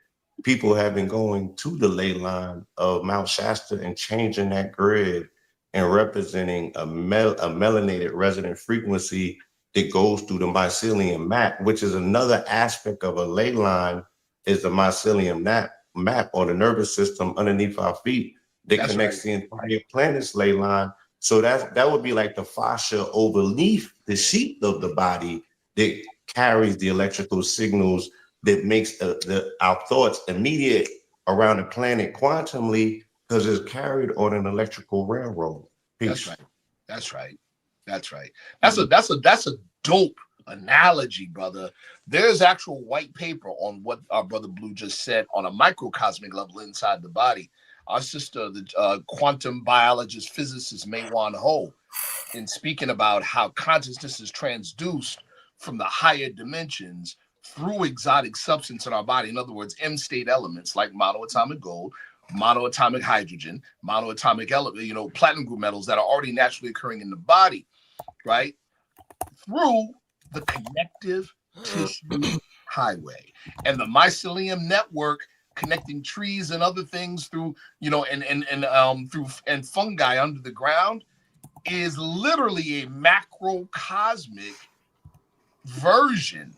people have been going to the ley line of Mount Shasta and changing that grid and representing a melanated resonant frequency that goes through the mycelium map, which is another aspect of a ley line, is the mycelium map or the nervous system underneath our feet that connects the entire planet's ley line. So that would be like the fascia overneath the sheath of the body that carries the electrical signals that makes our thoughts immediate around the planet quantumly, because it's carried on an electrical railroad. Peace. That's right. That's a dope analogy, brother. There's actual white paper on what our brother Blue just said on a microcosmic level inside the body. Our sister, the quantum biologist, physicist Maywan Ho, in speaking about how consciousness is transduced from the higher dimensions through exotic substance in our body. In other words, M-state elements like monoatomic gold, monoatomic hydrogen, monoatomic element, platinum group metals that are already naturally occurring in the body, right? Through the connective tissue highway and the mycelium network connecting trees and other things through, and fungi under the ground is literally a macrocosmic version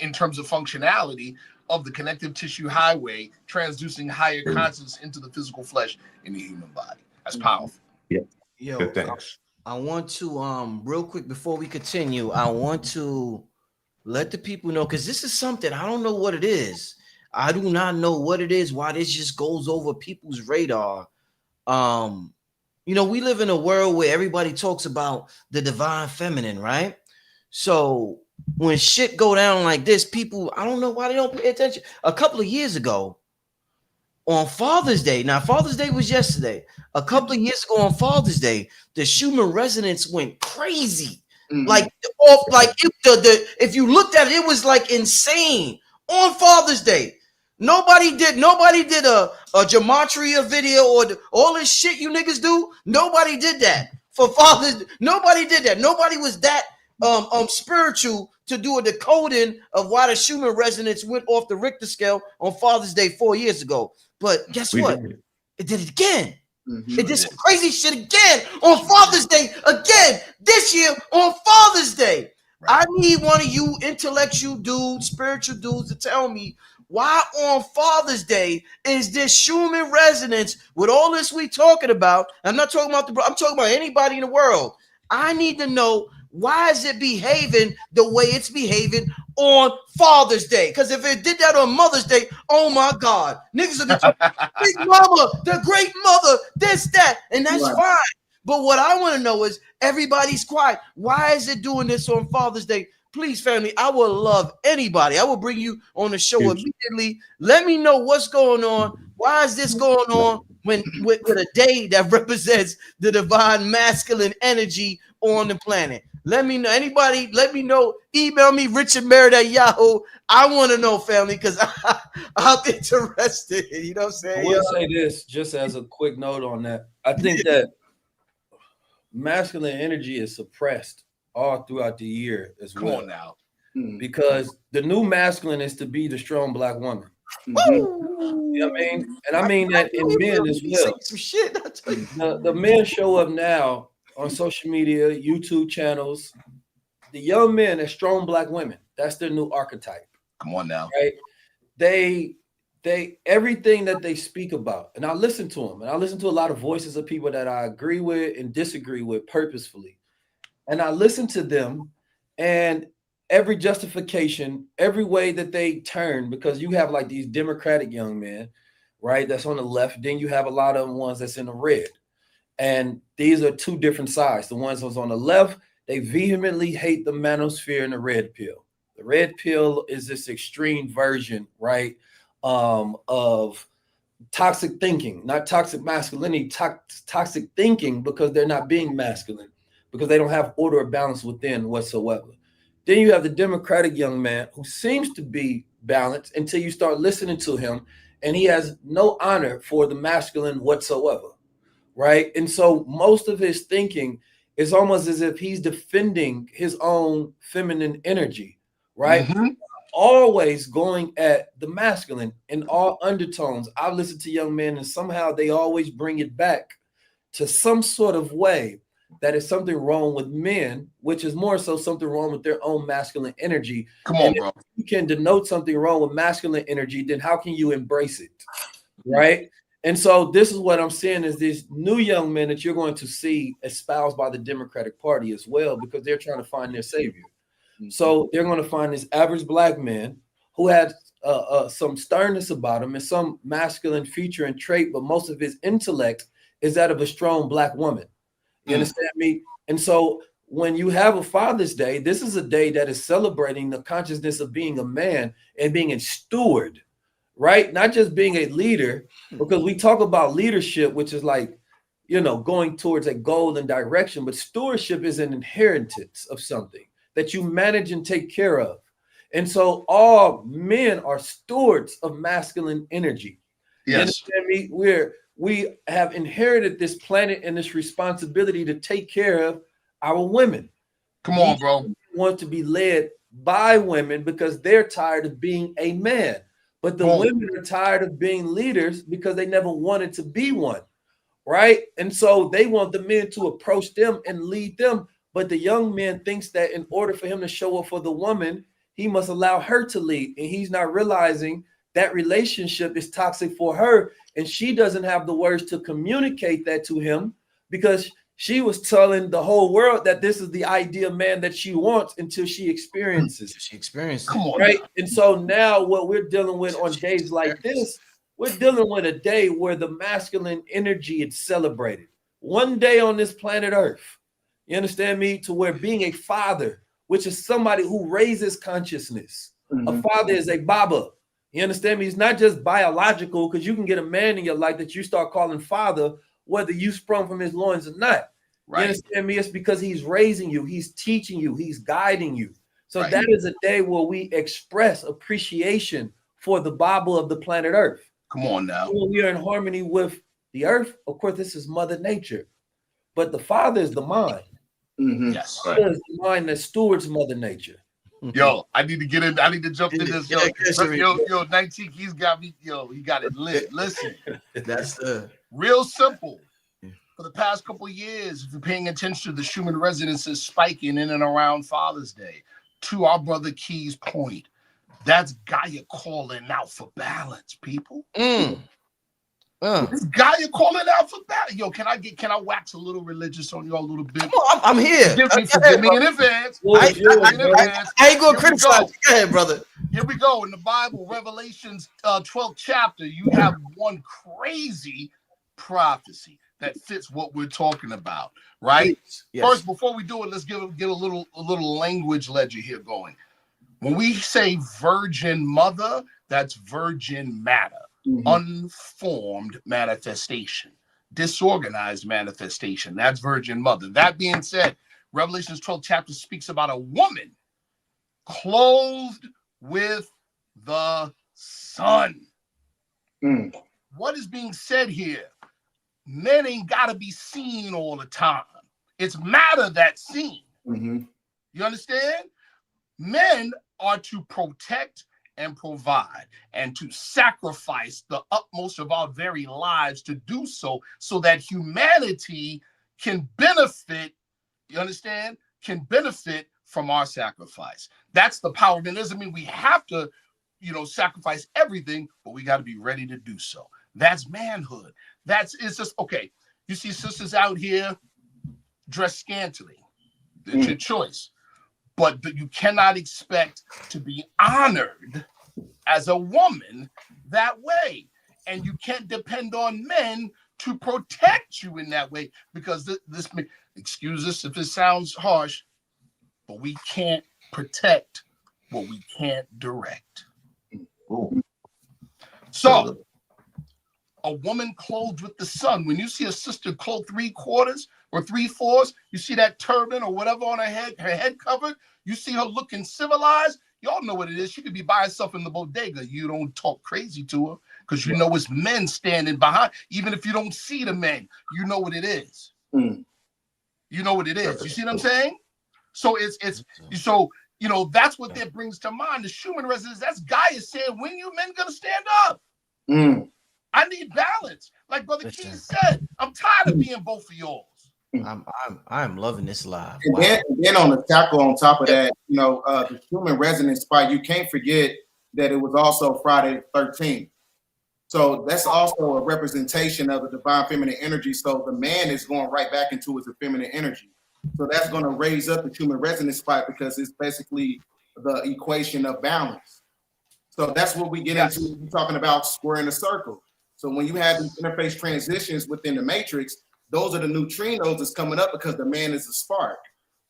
in terms of functionality of the connective tissue highway, transducing higher consciousness into the physical flesh in the human body. That's powerful. Yeah. Yo, good, thanks. I want to real quick before we continue, I want to let the people know, because this is something I don't know what it is. I do not know what it is, why this just goes over people's radar. We live in a world where everybody talks about the divine feminine, right? So when shit go down like this, people, I don't know why they don't pay attention. A couple of years ago on Father's Day, now Father's Day was yesterday. A couple of years ago on Father's Day, the Schumann resonance went crazy. Like if you looked at it, it was like insane on Father's Day. Nobody did a gematria video or all this shit you niggas do. Nobody did that for Father's. Nobody did that. Nobody was that spiritual to do a decoding of why the Schumann resonance went off the Richter scale on Father's Day 4 years ago. But guess what? It did it again. It did some crazy shit again on Father's Day again this year on Father's Day. I need one of you intellectual dudes, spiritual dudes to tell me why on Father's Day is this Schumann resonance with all this we talking about. I'm not talking about I'm talking about anybody in the world. I need to know why is it behaving the way it's behaving on Father's Day? Because if it did that on Mother's Day, oh my God, niggas are the big mama, the great mother, this, that, and that's fine. But what I want to know is everybody's quiet. Why is it doing this on Father's Day? Please, family, I would love anybody. I will bring you on the show immediately. Let me know what's going on. Why is this going on when with a day that represents the divine masculine energy on the planet? Let me know. Anybody, let me know. Email me, richardmerritt@yahoo. I want to know, family, because I'm interested. You know what I'm saying? I will say this, just as a quick note on that. I think that masculine energy is suppressed all throughout the year as well. Come on now. Because the new masculine is to be the strong black woman. You know what I mean? And I mean that in men as well. Some shit. The men show up now on social media, YouTube channels. The young men are strong black women. That's their new archetype. Come on now. Right? They everything that they speak about, and I listen to them, and I listen to a lot of voices of people that I agree with and disagree with purposefully. And I listen to them, and every justification, every way that they turn, because you have like these Democratic young men, right? That's on the left. Then you have a lot of ones that's in the red. And these are two different sides. The ones that's on the left, they vehemently hate the manosphere and the red pill. The red pill is this extreme version, right? Of toxic thinking, not toxic masculinity, toxic thinking, because they're not being masculine, because they don't have order or balance within whatsoever. Then you have the Democratic young man who seems to be balanced until you start listening to him, and he has no honor for the masculine whatsoever, right? And so most of his thinking is almost as if he's defending his own feminine energy, right? Always going at the masculine in all undertones. I've listened to young men, and somehow they always bring it back to some sort of way that is something wrong with men, which is more so something wrong with their own masculine energy. Come on, bro. If you can denote something wrong with masculine energy, then how can you embrace it, right? And so this is what I'm saying is these new young men that you're going to see espoused by the Democratic Party as well, because they're trying to find their savior. So they're going to find this average black man who had some sternness about him and some masculine feature and trait, but most of his intellect is that of a strong black woman. You understand me? And so when you have a Father's Day, this is a day that is celebrating the consciousness of being a man and being a steward, right? Not just being a leader, because we talk about leadership, which is like, you know, going towards a goal and direction, but stewardship is an inheritance of something that you manage and take care of. And so all men are stewards of masculine energy. Yes. You understand me? We have inherited this planet and this responsibility to take care of our women. Come on, bro. We want to be led by women because they're tired of being a man. But the women are tired of being leaders because they never wanted to be one, right? And so they want the men to approach them and lead them. But the young man thinks that in order for him to show up for the woman, he must allow her to lead. And he's not realizing that relationship is toxic for her. And she doesn't have the words to communicate that to him because she was telling the whole world that this is the ideal man that she wants until she experiences. Come on, right? And so now what we're dealing with on days like this, we're dealing with a day where the masculine energy is celebrated. One day on this planet Earth. You understand me? To where being a father, which is somebody who raises consciousness. A father is a baba. You understand me? It's not just biological, because you can get a man in your life that you start calling father, whether you sprung from his loins or not. Right. You understand me? It's because he's raising you, he's teaching you, he's guiding you. So that is a day where we express appreciation for the baba of the planet Earth. Come on now. When we are in harmony with the earth, of course, this is Mother Nature. But the father is the mind. Yes. Right. Is the mind that stewards Mother Nature. Yo, I need to get in. I need to jump in this. Yo, Yeah, yo, 19, he's got me. Yo, he got it lit. Listen, that's real simple. For the past couple of years, if you're paying attention to the Schumann resonances spiking in and around Father's Day, to our brother Key's point, that's Gaia calling out for balance, people. This Gaia calling out for balance. Yo, can I wax a little religious on y'all a little bit? I'm here. Forgive me in advance. I ain't gonna criticize you. Go ahead, brother. Here we go. In the Bible, Revelation's 12th chapter, you have one crazy prophecy that fits what we're talking about, right? Yes. First, before we do it, let's get a little language ledger here going. When we say virgin mother, that's virgin matter, unformed manifestation, disorganized manifestation. That's virgin mother. That being said, Revelation's 12th chapter speaks about a woman clothed with the sun. What is being said here? Men ain't got to be seen all the time. It's matter that's seen. You understand? Men are to protect and provide and to sacrifice the utmost of our very lives to do so that humanity can benefit, you understand, can benefit from our sacrifice. That's the power. It doesn't mean we have to, sacrifice everything, but we got to be ready to do so. That's manhood. It's just, okay, you see sisters out here dressed scantily. It's your choice. But you cannot expect to be honored as a woman that way. And you can't depend on men to protect you in that way, because this excuse us if it sounds harsh, but we can't protect what we can't direct. So, a woman clothed with the sun, when you see a sister clothed 3/4 or 3/4, you see that turban or whatever on her head covered, you see her looking civilized, y'all know what it is. She could be by herself in the bodega. You don't talk crazy to her because you know it's men standing behind. Even if you don't see the men, you know what it is. You know what it is. You see what I'm saying? So that's what that brings to mind. The Schumann resonance, that's Gaia saying, when you men gonna stand up? I need balance. Like Brother Keys said, I'm tired of being both of y'all. I'm loving this live. Wow. And then on the tackle on top of that, the Schumann resonance spike, you can't forget that it was also Friday the 13th. So that's also a representation of the divine feminine energy. So the man is going right back into his feminine energy. So that's going to raise up the Schumann resonance spike because it's basically the equation of balance. So that's what we get into. We're talking about squaring a circle. So when you have these interface transitions within the matrix, those are the neutrinos that's coming up because the man is a spark.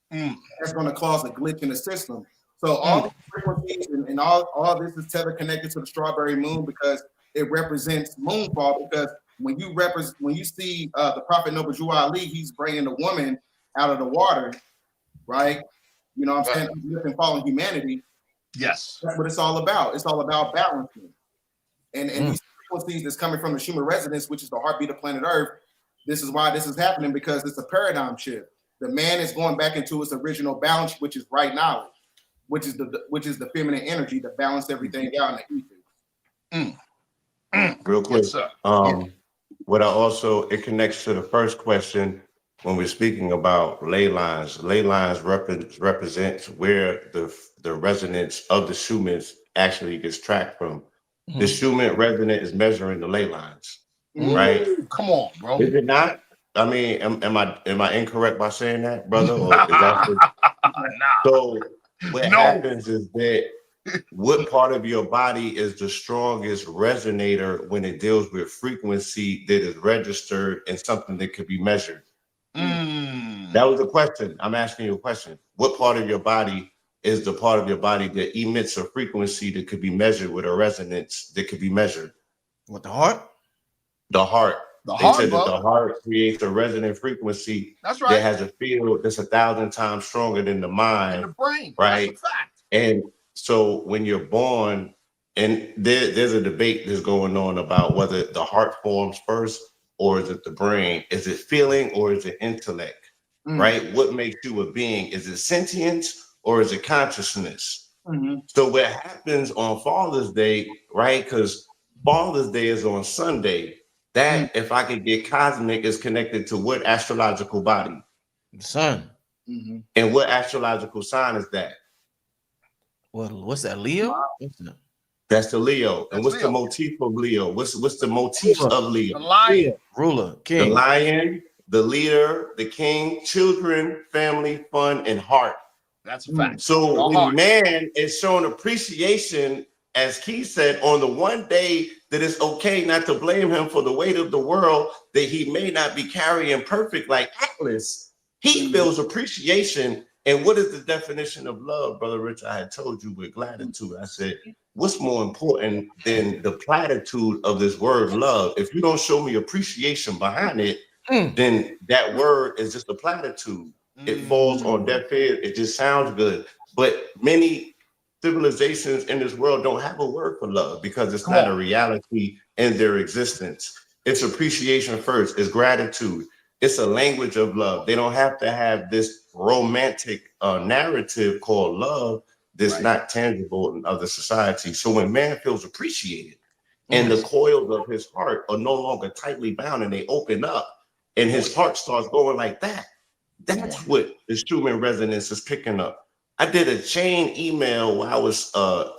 That's going to cause a glitch in the system. So all these frequencies and all this is tether connected to the strawberry moon because it represents moonfall. Because when you see the Prophet Noble Drew Ali, he's bringing the woman out of the water, right? You know what I'm saying? Lifting fallen humanity. Yes. That's what it's all about. It's all about balancing. And these frequencies that's coming from the Schumann resonance, which is the heartbeat of planet Earth, this is why this is happening, because it's a paradigm shift. The man is going back into his original balance, which is right knowledge, which is the feminine energy that balanced everything out in the ether. Real quick, Yes, what it connects to the first question when we're speaking about ley lines. Ley lines represents where the resonance of the Schumann's actually gets tracked from. The Schumann resonance is measuring the ley lines, right? Come on, bro. Is it not? I mean, am I incorrect by saying that, brother? Or is that So what happens is that what part of your body is the strongest resonator when it deals with frequency that is registered and something that could be measured? That was a question. I'm asking you a question. What part of your body is the part of your body that emits a frequency that could be measured with a resonance that could be measured? What, the heart? The heart. The They heart, said bro. that the heart creates a resonant frequency That's right. that has a field that's 1,000 times stronger than the mind. In the brain. Right. That's a fact. And so when you're born, and there's a debate that's going on about whether the heart forms first or is it the brain? Is it feeling or is it intellect? Right? What makes you a being? Is it sentience or is it consciousness? So what happens on Father's Day, right? Because Father's Day is on Sunday. That, if I could get cosmic, is connected to what astrological body? The sun. And what astrological sign is that? What's that? Leo? What's that? That's the Leo. And what's the motif of Leo? What's the motifs of Leo? The lion. Ruler, king. The lion, the leader, the king, children, family, fun, and heart. That's a fact. So when man is showing appreciation, as Keith said, on the one day that it's okay not to blame him for the weight of the world that he may not be carrying perfect like Atlas, he feels appreciation. And what is the definition of love, Brother Rich? I had told you with gratitude. I said, what's more important than the platitude of this word love? If you don't show me appreciation behind it, then that word is just a platitude. It falls on deaf ears. It just sounds good. But many civilizations in this world don't have a word for love because it's not a reality in their existence. It's appreciation first. It's gratitude. It's a language of love. They don't have to have this romantic narrative called love that's not tangible in other societies. So when man feels appreciated and the coils of his heart are no longer tightly bound and they open up and his heart starts going like that, that's what the Schumann resonance is picking up. I did a chain email while I was while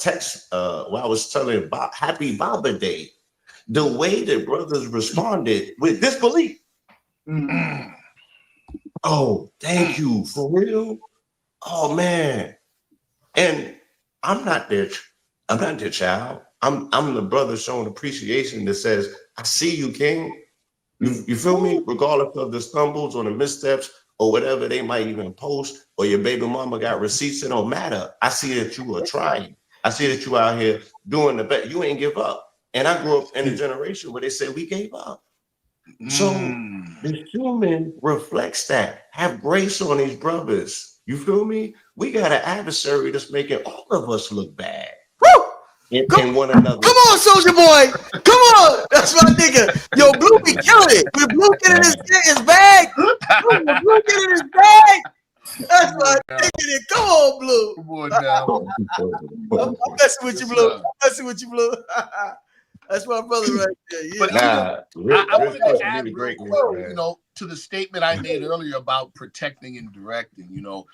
I was telling Happy Baba Day. The way that brothers responded with disbelief. Oh, thank you, for real. Oh man, and I'm not their child. I'm the brother showing appreciation that says, I see you, King. You feel me? Regardless of the stumbles or the missteps or whatever they might even post, or your baby mama got receipts, it don't matter. I see that you are trying. I see that you out here doing the best. You ain't give up. And I grew up in a generation where they said we gave up. So the human reflects that. Have grace on these brothers. You feel me? We got an adversary that's making all of us look bad. In one another. Come on, Soldier Boy. Come on. That's my nigga. Yo, Blue be killing it. With Blue getting his bag. Blue getting his bag. That's my nigga. Come on, Blue. Come on now. I'm messing with you, Blue. I'm messing with you, Blue. That's my brother right there. Yeah. But I wanted to add real quick, to the statement I made earlier about protecting and directing.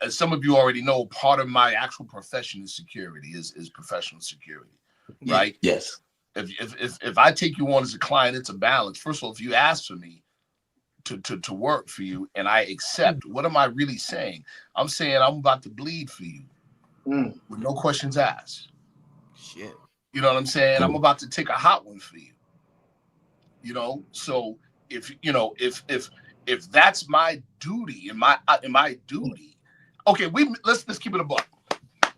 As some of you already know, part of my actual profession is security, is professional security, right? Yes. If I take you on as a client, it's a balance. First of all, if you ask for me to work for you and I accept, what am I really saying? I'm saying I'm about to bleed for you with no questions asked. Shit. You know what I'm saying? I'm about to take a hot one for you. So if that's my duty and my duty, okay, let's keep it a buck.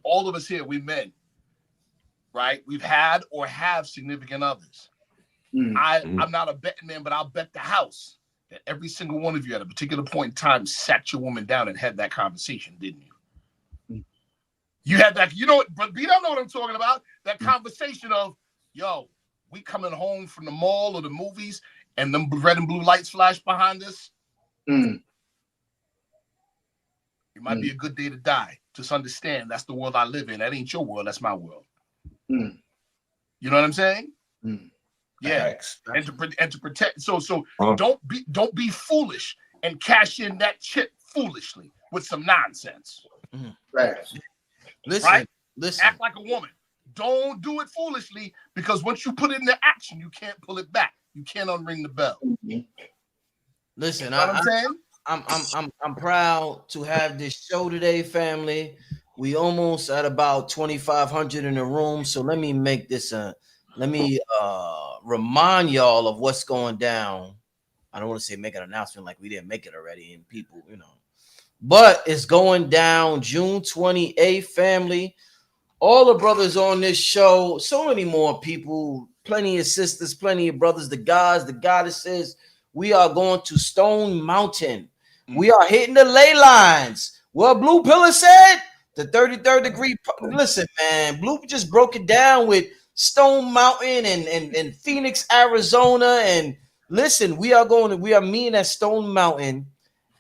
All of us here, we men, right? We've had or have significant others. I'm not a betting man, but I'll bet the house that every single one of you at a particular point in time sat your woman down and had that conversation, didn't you? You had that, but you don't know what I'm talking about. That conversation of, yo, we coming home from the mall or the movies and them red and blue lights flash behind us. It might be a good day to die. Just understand that's the world I live in. That ain't your world. That's my world. You know what I'm saying? Yeah. And to protect. So don't be foolish and cash in that chip foolishly with some nonsense. Right. Listen. Act like a woman. Don't do it foolishly, because once you put it into action, you can't pull it back. You can't unring the bell. Listen, you know what I'm saying? I'm proud to have this show today, family. We almost at about 2,500 in the room. So let me make this remind y'all of what's going down. I don't want to say make an announcement like we didn't make it already, and people, but it's going down June 28th, family. All the brothers on this show, so many more people, plenty of sisters, plenty of brothers, the gods, the goddesses. We are going to Stone Mountain. We are hitting the ley lines. Well, Blue Pillar said the 33rd degree. Listen, man, Blue just broke it down with Stone Mountain and Phoenix, Arizona. And listen, we are meeting at Stone Mountain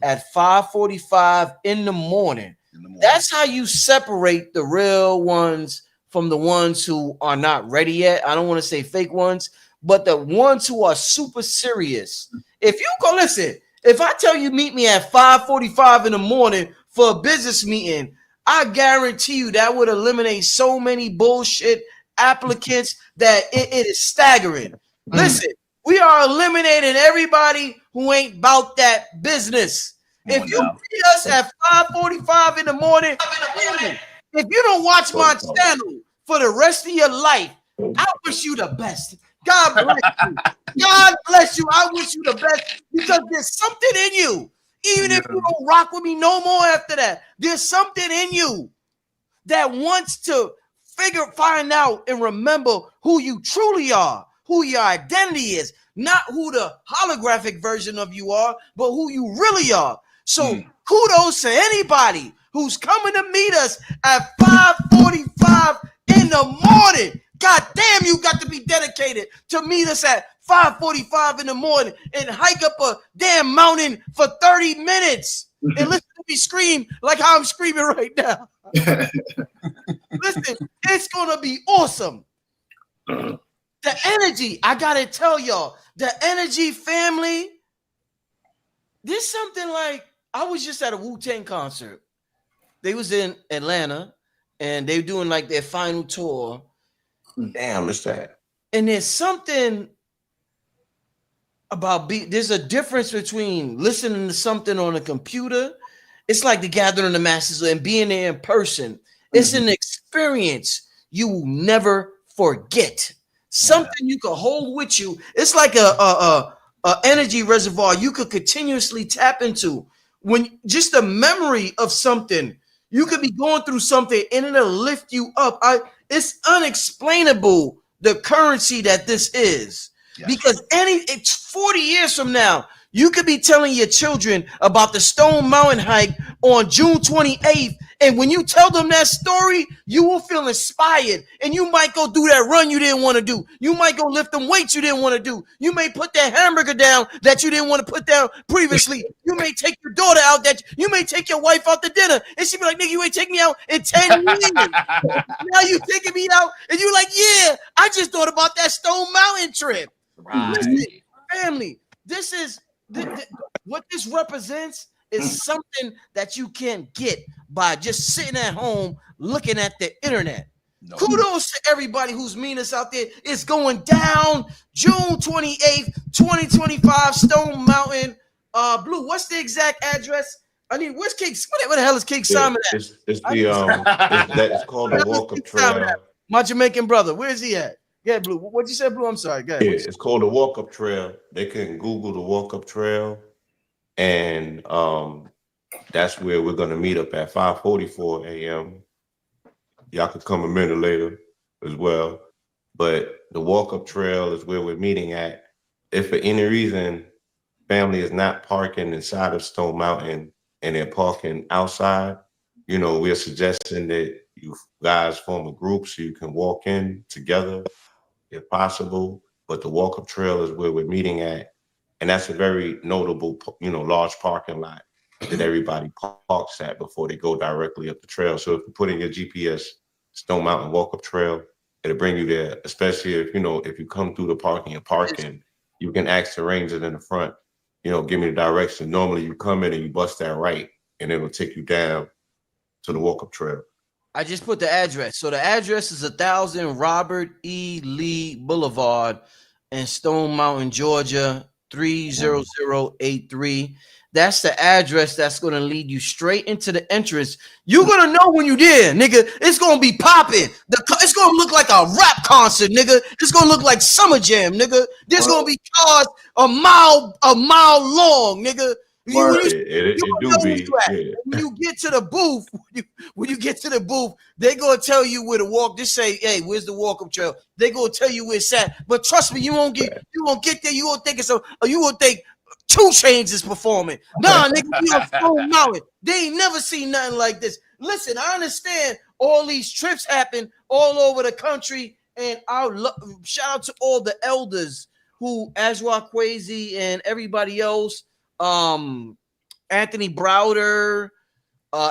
at 5:45 in the morning. in the morning. That's how you separate the real ones from the ones who are not ready yet. I don't want to say fake ones, but the ones who are super serious. If you go listen, if I tell you meet me at 5:45 in the morning for a business meeting, I guarantee you that would eliminate so many bullshit applicants that it is staggering. Listen, we are eliminating everybody who ain't about that business. If you meet us at 5:45 in the morning, if you don't watch my channel for the rest of your life, I wish you the best. God bless you. God bless you. I wish you the best because there's something in you. Even if you don't rock with me no more after that, there's something in you that wants to find out and remember who you truly are, who your identity is, not who the holographic version of you are, but who you really are. So kudos to anybody who's coming to meet us at 5:45 in the morning. God damn, you got to be dedicated to meet us at 5:45 in the morning and hike up a damn mountain for 30 minutes and listen to me scream like how I'm screaming right now. Listen, it's gonna be awesome. The energy, I gotta tell y'all, the energy, family. There's something like I was just at a Wu-Tang concert. They was in Atlanta and they were doing like their final tour. Damn, it's that. And there's something about there's a difference between listening to something on a computer. It's like the gathering of the masses and being there in person. It's an experience you will never forget. Something you can hold with you. It's like a energy reservoir you could continuously tap into. When just the memory of something, you could be going through something and it'll lift you up. It's unexplainable the currency that this is. Because it's 40 years from now, you could be telling your children about the Stone Mountain hike on June 28th. And when you tell them that story, you will feel inspired. And you might go do that run you didn't want to do. You might go lift them weights you didn't want to do. You may put that hamburger down that you didn't want to put down previously. You may take your daughter out, you may take your wife out to dinner. And she be like, nigga, you ain't take me out in 10 years. Now you taking me out. And you like, yeah, I just thought about that Stone Mountain trip. Right. Listen, family, this is what this represents is something that you can't get by just sitting at home looking at the internet. Kudos to everybody who's meeting us out there. It's going down June 28th, 2025, Stone Mountain. Blue, what's the exact address? I need where's King? What the hell is King Simon at? It's called the Walk Up Trail. My Jamaican brother, where's he at? Yeah, Blue. What'd you say, Blue? I'm sorry. Go ahead. Yeah, it's called the Walk Up Trail. They can Google the Walk Up Trail, and that's where we're gonna meet up at 5:44 a.m. Y'all could come a minute later as well, but the Walk Up Trail is where we're meeting at. If for any reason family is not parking inside of Stone Mountain and they're parking outside, we're suggesting that you guys form a group so you can walk in together if possible. But the Walk Up Trail is where we're meeting at. And that's a very notable, large parking lot that everybody parks at before they go directly up the trail. So if you put in your GPS, Stone Mountain Walk Up Trail, it'll bring you there, especially if you come through the parking, you can ask the ranger in the front, give me the direction. Normally you come in and you bust that right and it'll take you down to the Walk Up Trail. I just put the address. So the address is 1000 Robert E. Lee Boulevard in Stone Mountain, Georgia, 30083. That's the address that's going to lead you straight into the entrance. You're going to know when you're there, nigga. It's going to be popping. It's going to look like a rap concert, nigga. It's going to look like Summer Jam, nigga. There's going to be cars a mile long, nigga. When you get to the booth, they gonna tell you where to walk. Just say, "Hey, where's the walk-up trail?" They gonna tell you where it's at. But trust me, you won't get there. You won't think you won't think 2 Chainz is performing. Nah, nigga, we on Stone Mountain. They ain't never seen nothing like this. Listen, I understand all these trips happen all over the country, and shout out to all the elders who, Azwa Kwesi and everybody else. Anthony Browder,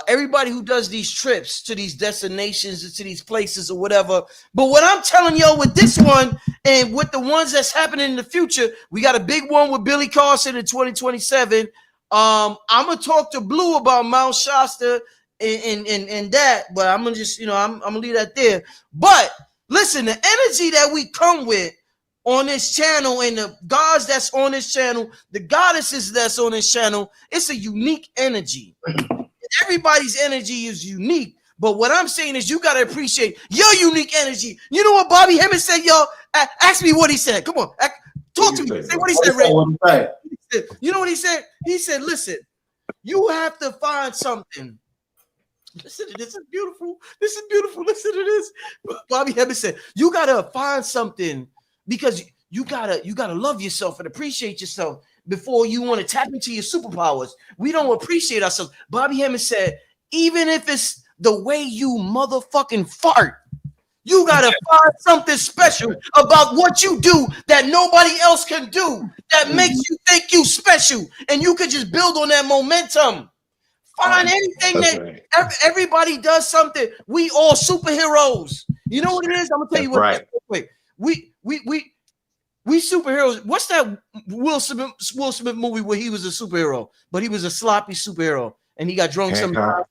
everybody who does these trips to these destinations and to these places or whatever. But what I'm telling y'all with this one and with the ones that's happening in the future, we got a big one with Billy Carson in 2027. I'm gonna talk to Blue about Mount Shasta and that, but I'm gonna just, I'm gonna leave that there. But listen, the energy that we come with on this channel and the gods that's on this channel, the goddesses that's on this channel, it's a unique energy. Everybody's energy is unique, but what I'm saying is you got to appreciate your unique energy. You know what Bobby Hemmings said, y'all? Ask me what he said. Come on, talk to me. Say what he said, Ray. You know what he said? He said, listen, you have to find something. Listen to this. This is beautiful. This is beautiful. Listen to this. Bobby Hemmings said, you got to find something because you gotta love yourself and appreciate yourself before you want to tap into your superpowers. We don't appreciate ourselves. Bobby Hemmings said, even if it's the way you motherfucking fart, you gotta find something special about what you do that nobody else can do that makes you think you special, and you could just build on that momentum. Find anything that everybody does something. We all superheroes. You know what it is? I'm gonna tell you what. Right. Wait, we superheroes. What's that Will Smith movie where he was a superhero, but he was a sloppy superhero and he got drunk sometimes?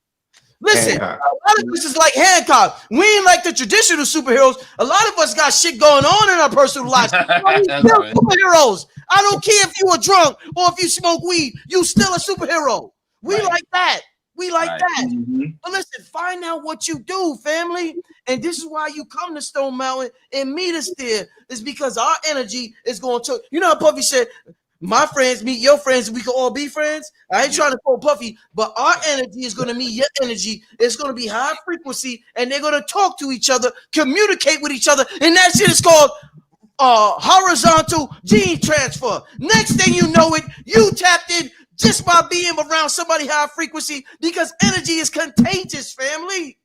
Listen, a lot of this is like Hancock. We ain't like the traditional superheroes. A lot of us got shit going on in our personal lives. We still superheroes. I don't care if you were drunk or if you smoke weed. You still a superhero. We like that. We like that. But listen, find out what you do, family. And this is why you come to Stone Mountain and meet us there. Is because our energy is going to, you know how Puffy said, my friends meet your friends and we can all be friends. I ain't trying to quote Puffy, but our energy is going to meet your energy. It's going to be high frequency and they're going to talk to each other, communicate with each other. And that shit is called horizontal gene transfer. Next thing you know it, you tapped in just by being around somebody high frequency because energy is contagious, family.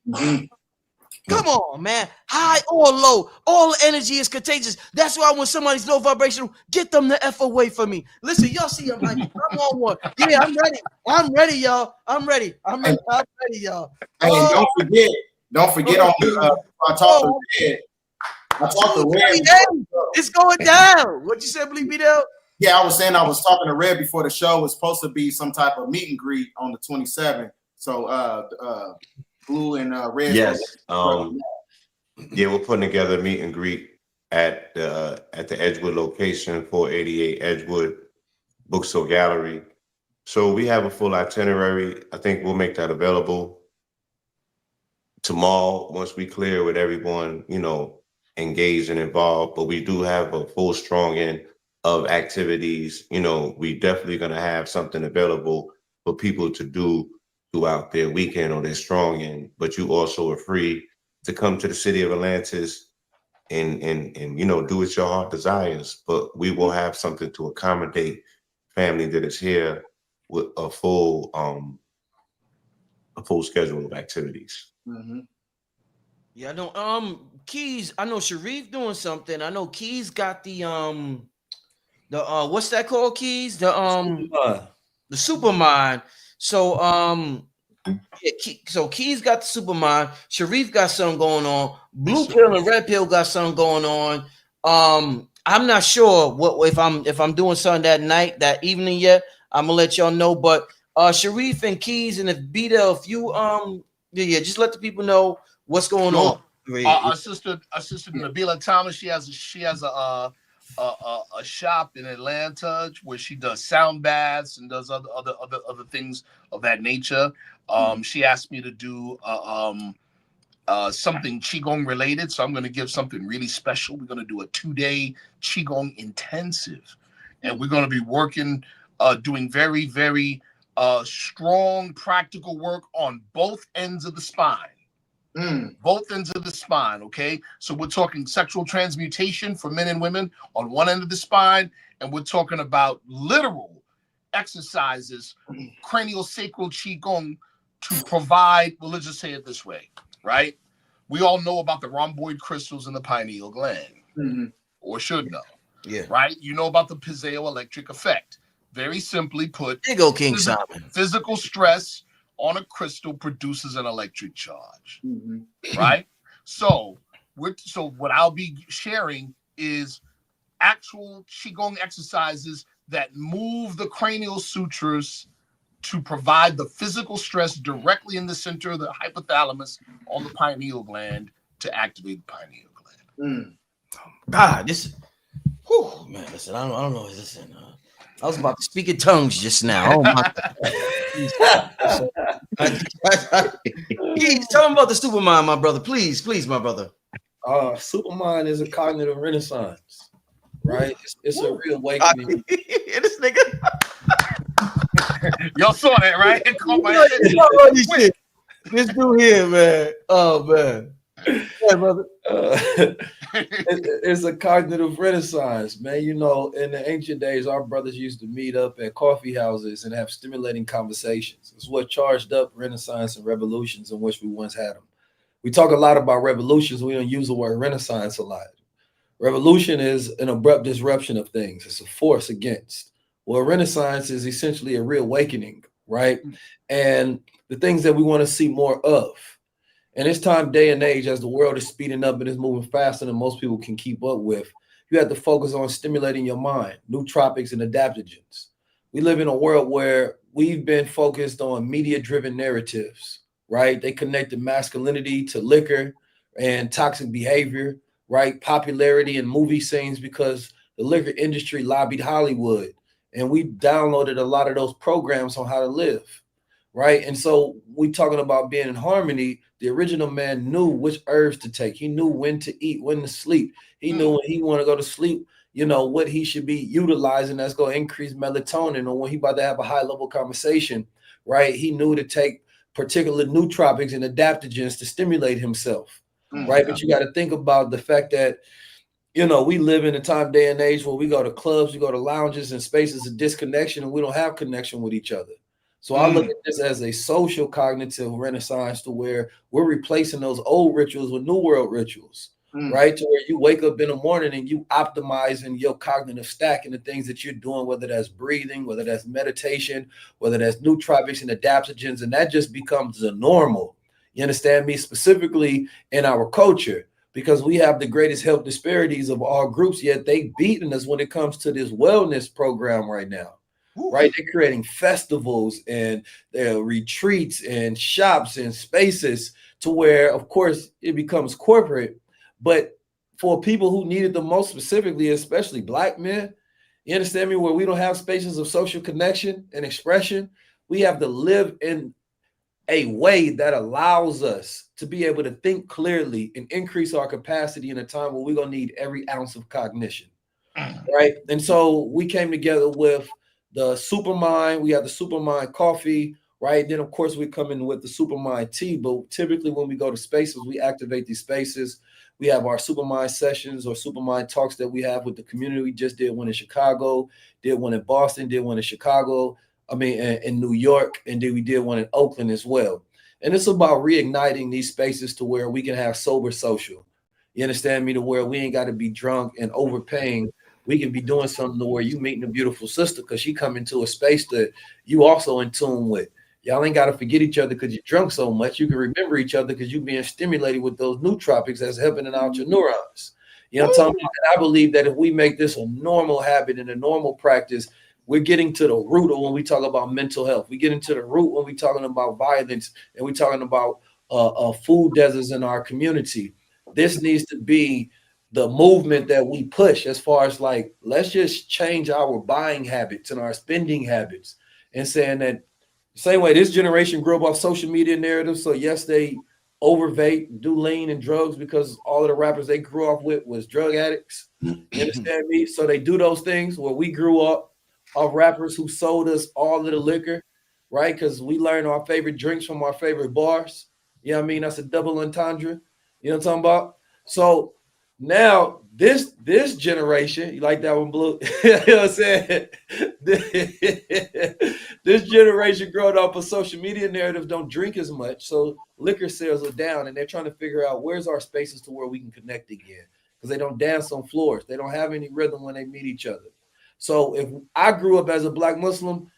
Come on, man. High or low, all energy is contagious. That's why when somebody's low vibrational, get them the F away from me. Listen, y'all see, I'm on one. Yeah, I'm ready. I'm ready, y'all. I'm ready, y'all. And don't forget on I talked to Red. It's going down. What you said, Bdell? Yeah, I was saying I was talking to Red before the show. It was supposed to be some type of meet and greet on the 27th. So Blue and Red. Yes. Yeah, we're putting together a meet and greet at the Edgewood location, 488 Edgewood Bookstore Gallery. So we have a full itinerary. I think we'll make that available tomorrow once we clear with everyone, engaged and involved. But we do have a full strong end of activities. We definitely going to have something available for people to do throughout their weekend or their strong end. But you also are free to come to the city of Atlantis and do what your heart desires. But we will have something to accommodate family that is here with a full schedule of activities. Yeah, I know. Keys. I know Sharif doing something. I know Keys got the what's that called, Keys? The Supermind. So so Keys got the Supermind. Sharif got something going on. Blue Pill and Red Pill got something going on. I'm not sure if I'm doing something that evening yet. I'm gonna let y'all know. But Sharif and Keys and if Bdell, if you just let the people know what's going on. Our sister Nabila Thomas, she has a shop in Atlanta where she does sound baths and does other things of that nature. She asked me to do something Qigong related, so I'm going to give something really special. We're going to do a 2-day Qigong intensive, and we're going to be working, doing very, very strong practical work on both ends of the spine. Both ends of the spine, okay? So we're talking sexual transmutation for men and women on one end of the spine, and we're talking about literal exercises, cranial sacral Qigong to provide, well, let's just say it this way, right? We all know about the rhomboid crystals in the pineal gland, or should know, right? You know about the piezoelectric effect. Very simply put, there you go, King Simon. Physical stress on a crystal produces an electric charge, right? So what I'll be sharing is actual qigong exercises that move the cranial sutures to provide the physical stress directly in the center of the hypothalamus on the pineal gland to activate the pineal gland. God, this, whew, man, listen, I don't know what this is. I was about to speak in tongues just now. Oh my God. Please tell me about the supermind, my brother. Please, my brother. Supermind is a cognitive renaissance, right? It's a reawakening. This nigga. Y'all saw that, right? It caught my attention. This dude here, man. Oh man. Yeah, brother. It's a cognitive renaissance, man. You know, in the ancient days, our brothers used to meet up at coffee houses and have stimulating conversations. It's what charged up renaissance and revolutions in which we once had them. We talk a lot about revolutions. We don't use the word renaissance a lot. Revolution is an abrupt disruption of things. It's a force against. Well, renaissance is essentially a reawakening, right? And the things that we want to see more of. And this time, day and age, as the world is speeding up and is moving faster than most people can keep up with, you have to focus on stimulating your mind, nootropics and adaptogens. We live in a world where we've been focused on media-driven narratives, right? They connected masculinity to liquor and toxic behavior, right? Popularity in movie scenes because the liquor industry lobbied Hollywood. And we downloaded a lot of those programs on how to live, right? And so we talking about being in harmony. The original man knew which herbs to take. He knew when to eat, when to sleep. He knew when he want to go to sleep, you know, what he should be utilizing that's going to increase melatonin, or when he about to have a high level conversation, right? He knew to take particular nootropics and adaptogens to stimulate himself, right? But you got to think about the fact that, you know, we live in a time, day and age where we go to clubs, we go to lounges and spaces of disconnection, and we don't have connection with each other. So I look at this as a social cognitive renaissance to where we're replacing those old rituals with new world rituals, right? To where you wake up in the morning and you optimizing your cognitive stack and the things that you're doing, whether that's breathing, whether that's meditation, whether that's nootropics and adaptogens, and that just becomes the normal. You understand me? Specifically in our culture, because we have the greatest health disparities of all groups, yet they beating us when it comes to this wellness program right now. Right, they're creating festivals and retreats and shops and spaces to where, of course, it becomes corporate. But for people who need it the most, specifically, especially Black men, you understand me, where we don't have spaces of social connection and expression, we have to live in a way that allows us to be able to think clearly and increase our capacity in a time where we're going to need every ounce of cognition. Right, and so we came together with the Supermind. We have the Supermind coffee, right? Then, of course, we come in with the Supermind tea. But typically when we go to spaces, we activate these spaces. We have our Supermind sessions or Supermind talks that we have with the community. We just did one in Chicago, did one in Boston, did one in Chicago, in New York, and then we did one in Oakland as well. And it's about reigniting these spaces to where we can have sober social. You understand me? To where we ain't got to be drunk and overpaying. We can be doing something to where you meeting a beautiful sister because she come into a space that you also in tune with. Y'all ain't got to forget each other because you're drunk so much. You can remember each other because you're being stimulated with those nootropics that's helping out your neurons. You know what I'm talking about? And I believe that if we make this a normal habit and a normal practice, we're getting to the root of when we talk about mental health. We get into the root when we're talking about violence and we're talking about food deserts in our community. This needs to be the movement that we push as far as like, let's just change our buying habits and our spending habits, and saying that the same way this generation grew up off social media narratives. So yes, they overvape, do lean and drugs because all of the rappers they grew up with was drug addicts. You understand me? So they do those things where we grew up of rappers who sold us all of the liquor, right? Because we learned our favorite drinks from our favorite bars. You know what I mean? That's a double entendre. You know what I'm talking about? So now this generation, you like that one, Blue? You know what I'm saying? This generation growing up with social media narratives don't drink as much, so liquor sales are down, and they're trying to figure out where's our spaces to where we can connect again, because they don't dance on floors. They don't have any rhythm when they meet each other. So if I grew up as a Black Muslim,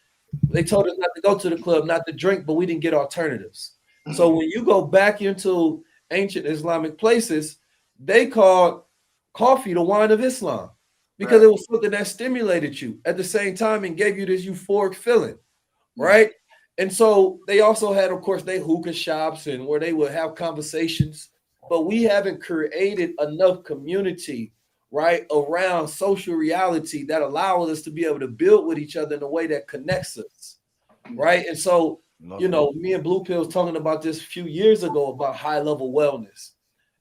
They told us not to go to the club, not to drink, but we didn't get alternatives. So when you go back into ancient Islamic places, they called coffee the wine of Islam because it was something that stimulated you at the same time and gave you this euphoric feeling, right? And so they also had, of course, they hookah shops and where they would have conversations, but we haven't created enough community, right, around social reality that allows us to be able to build with each other in a way that connects us, right? And so, you know, me and Blue Pill was talking about this a few years ago about high level wellness.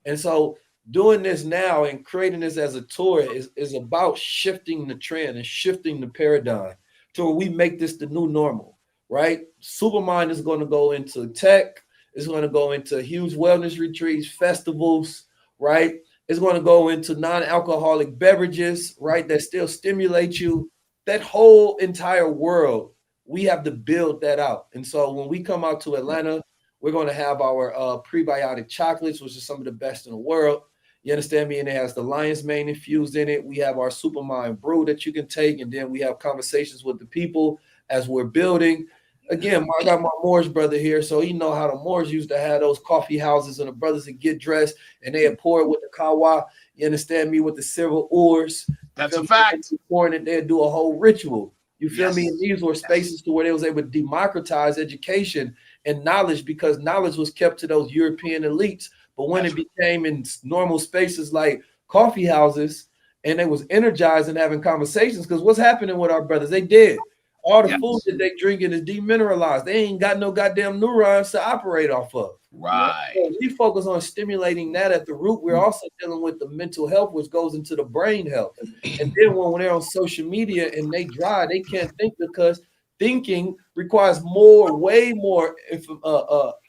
And so doing this now and creating this as a tour is about shifting the trend and shifting the paradigm to where we make this the new normal, right? Supermind is going to go into tech. It's going to go into huge wellness retreats, festivals, right? It's going to go into non-alcoholic beverages, right, that still stimulate you. That whole entire world, we have to build that out. And so when we come out to Atlanta, we're going to have our prebiotic chocolates, which is some of the best in the world. You understand me? And it has the lion's mane infused in it. We have our Supermind brew that you can take. And then we have conversations with the people as we're building. Again, I got my Moorish brother here, so he know how the Moors used to have those coffee houses and the brothers would get dressed and they would pour it with the kawa. You understand me? With the silver oars. That's a fact. Pouring it, they'd do a whole ritual. You feel me? And these were spaces to where they was able to democratize education and knowledge because knowledge was kept to those European elites. But when it became in normal spaces like coffee houses and they was energized and having conversations, because what's happening with our brothers? They dead. All the food that they drinking is demineralized. They ain't got no goddamn neurons to operate off of. Right. So we focus on stimulating that at the root. We're also dealing with the mental health, which goes into the brain health. And then when they're on social media and they dry, they can't think because thinking requires way more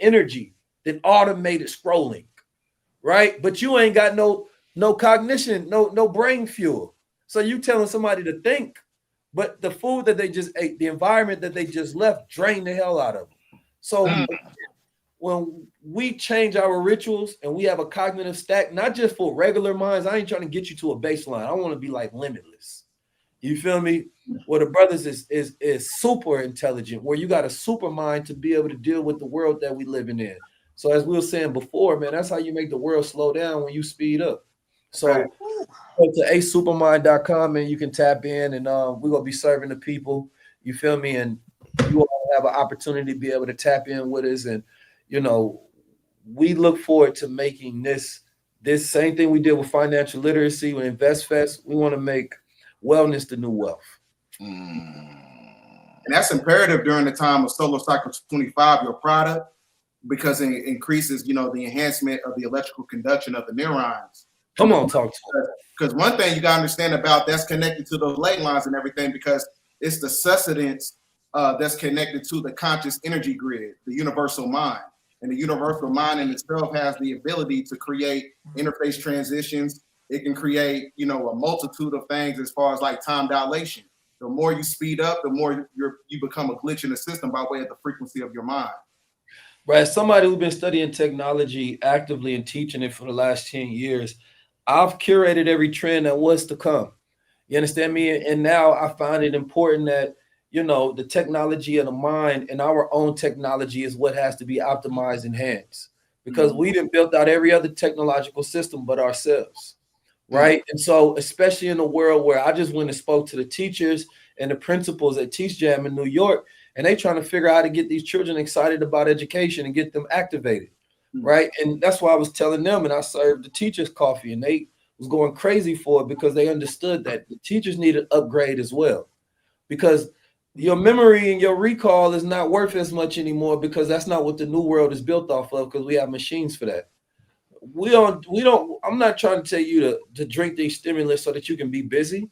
energy than automated scrolling, right? But you ain't got no cognition, no brain fuel. So you telling somebody to think, but the food that they just ate, the environment that they just left, drained the hell out of them. So when we change our rituals and we have a cognitive stack, not just for regular minds, I ain't trying to get you to a baseline. I want to be like limitless. You feel me? Where the brothers is super intelligent, where you got a super mind to be able to deal with the world that we living in. So as we were saying before, man, that's how you make the world slow down when you speed up. So go to acesupermind.com and you can tap in and we're going to be serving the people. You feel me? And you all have an opportunity to be able to tap in with us. And, you know, we look forward to making this same thing we did with financial literacy with InvestFest. We want to make wellness the new wealth. And that's imperative during the time of solar cycle 25, your product, because it increases, you know, the enhancement of the electrical conduction of the neurons. Come on, talk to us. Because one thing you got to understand about that's connected to those ley lines and everything, because it's the sustenance that's connected to the conscious energy grid, the universal mind. And the universal mind in itself has the ability to create interface transitions. It can create, you know, a multitude of things as far as like time dilation. The more you speed up, the more you become a glitch in the system by way of the frequency of your mind. Right. As somebody who's been studying technology actively and teaching it for the last 10 years, I've curated every trend that was to come. You understand me? And now I find it important that, you know, the technology of the mind and our own technology is what has to be optimized, enhanced, because we done built out every other technological system but ourselves. Right. And so, especially in a world where I just went and spoke to the teachers and the principals at Teach Jam in New York, and they trying to figure out how to get these children excited about education and get them activated. Right. And that's why I was telling them, and I served the teachers coffee, and they was going crazy for it because they understood that the teachers need an upgrade as well, because your memory and your recall is not worth as much anymore, because that's not what the new world is built off of, because we have machines for that. We don't, I'm not trying to tell you to drink these stimulants so that you can be busy.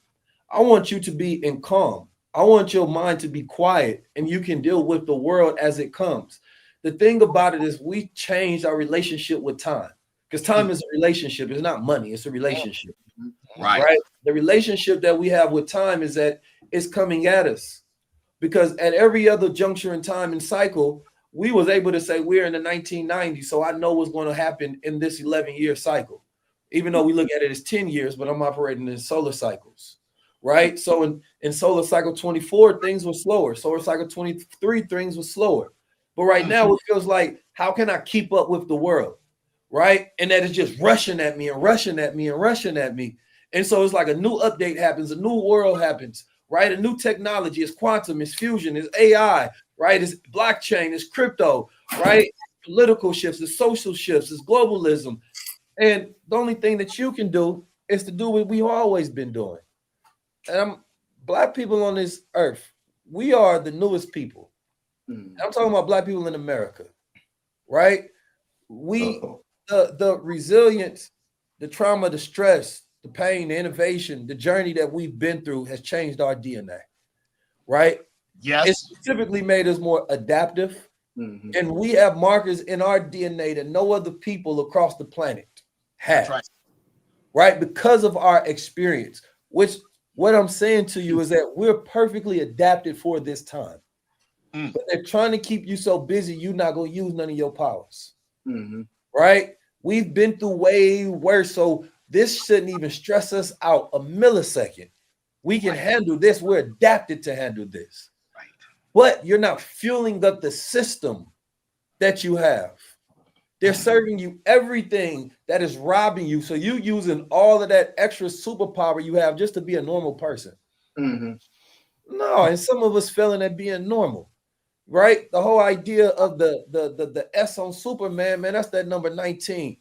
I want you to be in calm. I want your mind to be quiet and you can deal with the world as it comes. The thing about it is we changed our relationship with time, because time is a relationship. It's not money. It's a relationship. Right. The relationship that we have with time is that it's coming at us, because at every other juncture in time and cycle, we was able to say we're in the 1990s. So I know what's going to happen in this 11-year cycle, even though we look at it as 10 years, but I'm operating in solar cycles. right? So in solar cycle 24, things were slower. Solar cycle 23, things were slower. But right now, it feels like, how can I keep up with the world, right? And that is just rushing at me and rushing at me and rushing at me. And so it's like a new update happens, a new world happens, right? A new technology is quantum, it's fusion, it's AI, right? It's blockchain, it's crypto, right? Political shifts, it's social shifts, it's globalism. And the only thing that you can do is to do what we've always been doing. And Black people on this earth, we are the newest people. I'm talking about Black people in America, right? The resilience, the trauma, the stress, the pain, the innovation, the journey that we've been through has changed our DNA, right? Yes. It's specifically made us more adaptive. And we have markers in our DNA that no other people across the planet have, right? Because of our experience, which what I'm saying to you is that we're perfectly adapted for this time. But they're trying to keep you so busy, you're not going to use none of your powers, right? We've been through way worse, so this shouldn't even stress us out a millisecond. We can handle this. We're adapted to handle this. But you're not fueling up the system that you have. They're serving you everything that is robbing you. So you using all of that extra superpower you have just to be a normal person. No, and some of us failing at being normal, right? The whole idea of the S on Superman, man, that's that number 19.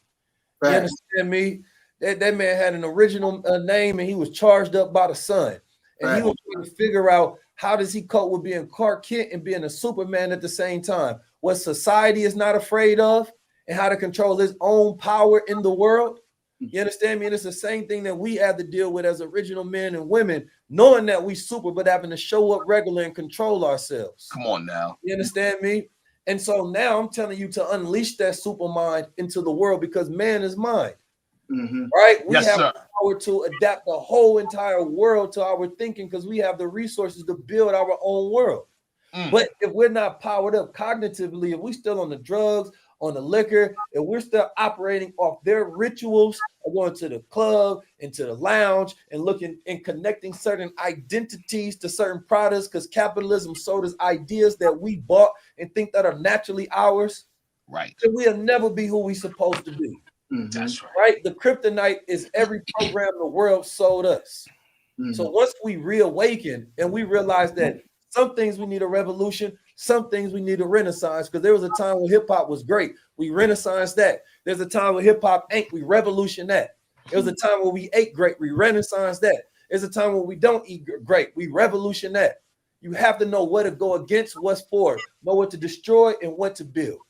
You understand me? That man had an original name and he was charged up by the sun. And he was trying to figure out, how does he cope with being Clark Kent and being a Superman at the same time? What society is not afraid of and how to control his own power in the world. You understand me? And it's the same thing that we have to deal with as original men and women, knowing that we super, but having to show up regular and control ourselves. Come on now. You understand me? And so now I'm telling you to unleash that super mind into the world because man is mind. Right? We have the power to adapt the whole entire world to our thinking because we have the resources to build our own world. But if we're not powered up cognitively, if we're still on the drugs, on the liquor, if we're still operating off their rituals of going to the club and to the lounge and looking and connecting certain identities to certain products because capitalism sold us ideas that we bought and think that are naturally ours, right? Then we'll never be who we're supposed to be. That's right. Right? The kryptonite is every program the world sold us. So once we reawaken and we realize that some things we need a revolution, some things we need a renaissance, because there was a time when hip hop was great. We renaissance that. There's a time when hip hop ain't. We revolution that. There was a time when we ate great. We renaissance that. There's a time when we don't eat great. We revolution that. You have to know what to go against, what's for, know what to destroy and what to build.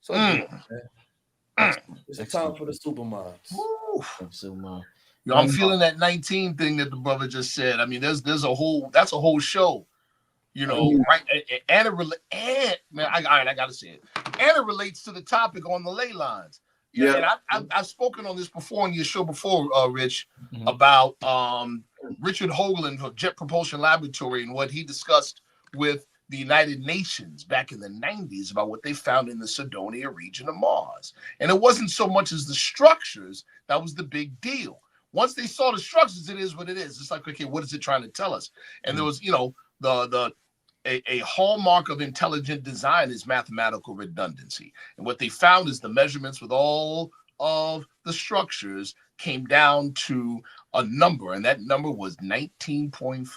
So man. It's a time for the superminds. Yo, I'm feeling that 19 thing that the brother just said. I mean, that's a whole show, you know, right? And I gotta say it. And it relates to the topic on the ley lines. And I've spoken on this before on your show before, Rich, about Richard Hoagland of Jet Propulsion Laboratory and what he discussed with the United Nations back in the 90s about what they found in the Cydonia region of Mars. And it wasn't so much as the structures that was the big deal. Once they saw the structures, it is what it is. It's like, okay, what is it trying to tell us? And there was, you know, a hallmark of intelligent design is mathematical redundancy. And what they found is the measurements with all of the structures came down to a number, and that number was 19.5.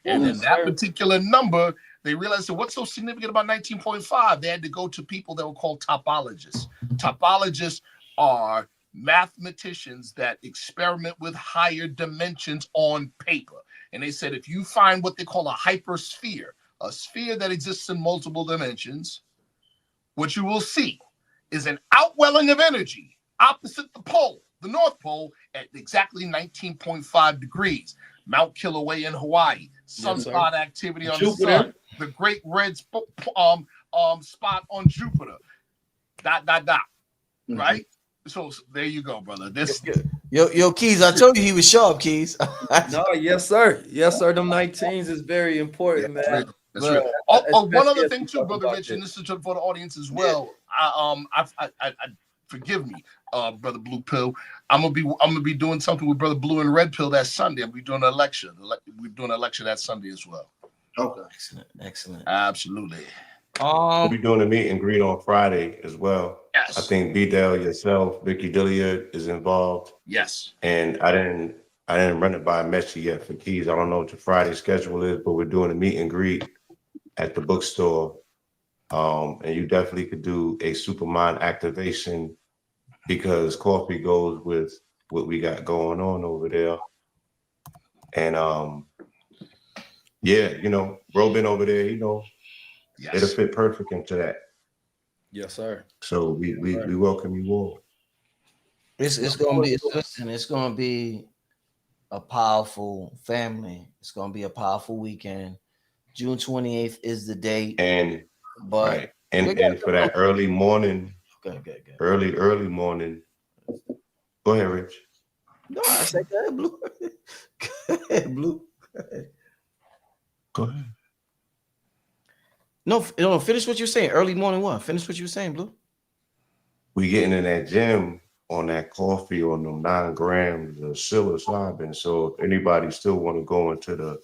And then that particular number, they realized that what's so significant about 19.5? They had to go to people that were called topologists. Topologists are mathematicians that experiment with higher dimensions on paper. And they said, if you find what they call a hypersphere, a sphere that exists in multiple dimensions, what you will see is an outwelling of energy opposite the pole, the North Pole, at exactly 19.5 degrees. Mount Kilauea in Hawaii, sunspot activity on Jupiter. the sun, the great red spot on Jupiter, ... Right? So there you go, brother. This Yo, Keys, I told you he was sharp, Keys. No, yes, sir. Yes, sir. Them 19s is very important, man. That's right. One other thing too, brother Rich, and this is for the audience as well. forgive me, Brother Blue Pill. I'm gonna be doing something with Brother Blue and Red Pill that Sunday. We're doing an election. We're doing an election that Sunday as well. Okay. Excellent. Absolutely. We'll be doing a meet and greet on Friday as well. Yes. I think Bdell, yourself, Vicky Dilliard is involved. Yes. And I didn't run it by Messi yet for keys. I don't know what your Friday schedule is, but we're doing a meet and greet at the bookstore. And you definitely could do a Supermind activation because coffee goes with what we got going on over there. And yeah, you know, Robin over there, you know, it'll fit perfect into that. Yes, sir. So we welcome you all. It's gonna be a powerful family. It's gonna be a powerful weekend. June 28th is the date. And but right. And for that early morning, okay. early morning. Go ahead, Rich. No, I said go ahead, Blue. Go ahead, Blue. Go ahead. No, finish what you're saying. Early morning what? Finish what you were saying, Blue. We getting in that gym on that coffee on them 9 grams of psilocybin. So if anybody still want to go into the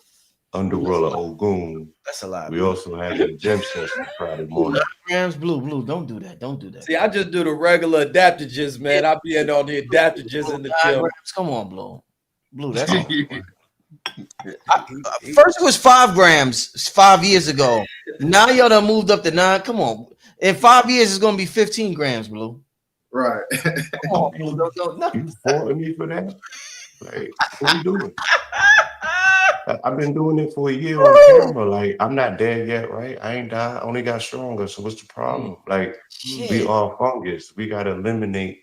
underworld of Ogun, that's a lot. We also have a gym session Friday morning. 9 grams, Blue. Don't do that. See, I just do the regular adaptogens, man. I be in on the adaptogens in the gym. Grams. Come on, Blue. That's all. First it was 5 grams 5 years ago. Now y'all done moved up to 9. Come on. In 5 years, it's gonna be 15 grams, Blue. Right. Come on, Blue. No. You faulting me for that? Like, what we doing? I've been doing it for a year on camera. Like, I'm not dead yet, right? I ain't died. I only got stronger. So what's the problem? Like, we are fungus. We gotta eliminate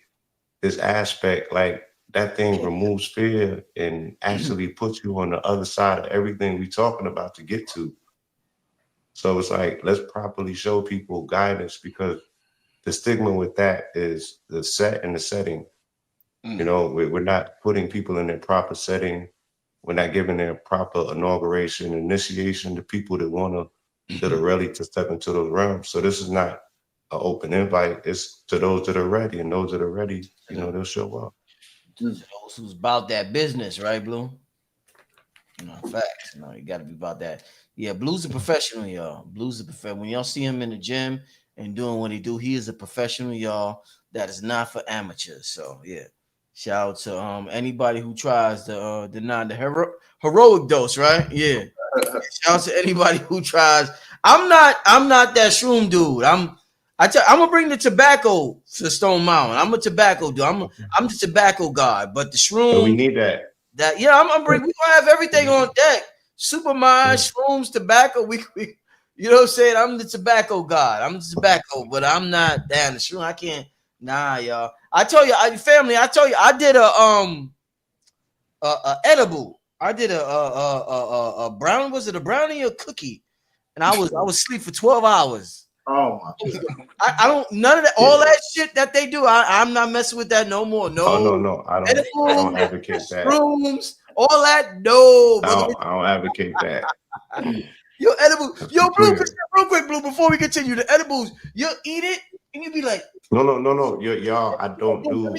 this aspect. Like, that thing removes fear and actually puts you on the other side of everything we talking about to get to. So it's like, let's properly show people guidance, because the stigma with that is the set and the setting. You know, we're not putting people in their proper setting. We're not giving their proper inauguration, initiation to people that want that are ready to step into those realms. So this is not an open invite. It's to those that are ready, and those that are ready, you know, they'll show up. To those who's about that business, right, Blue? No, facts. No, you got to be about that. Yeah, Blue's a professional, y'all. Blue's a professional. When y'all see him in the gym and doing what he do, he is a professional, y'all. That is not for amateurs. So yeah, shout out to anybody who tries to deny the heroic dose, right? Yeah. Shout out to anybody who tries. I'm not that shroom dude. I'm gonna bring the tobacco to Stone Mountain. I'm a tobacco dude. I'm the tobacco god. But the shroom, so we need that. I'm gonna bring. We gonna have everything on deck. Supermind, shrooms, tobacco. We you know what I'm saying? I'm the tobacco god. I'm the tobacco, but I'm not down the shroom. I can't. Nah, y'all. I tell you, family. I tell you, I did a edible. I did a brown. Was it a brownie or cookie? And I was asleep for 12 hours. Oh my God. I don't none of that, all that shit that they do. I'm not messing with that no more. No, no, I don't advocate that. Rooms, all that. No, I don't advocate that. Yo, edible. Yo, Blue, real quick, Blue. Before we continue, the edibles, you'll eat it and you'll be like, no, y'all. I don't do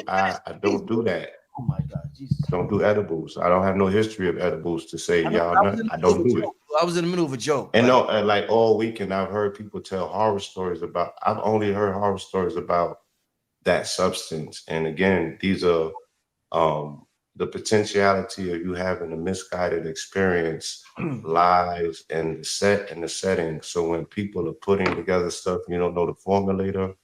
that. oh my God, Jesus. I don't do edibles. I don't have no history of edibles to say y'all. I don't do it. I was in the middle of a joke. And no, like all weekend, I've heard people tell horror stories about. I've only heard horror stories about that substance. And again, these are the potentiality of you having a misguided experience lies in the set and the setting. So when people are putting together stuff, you don't know the formulator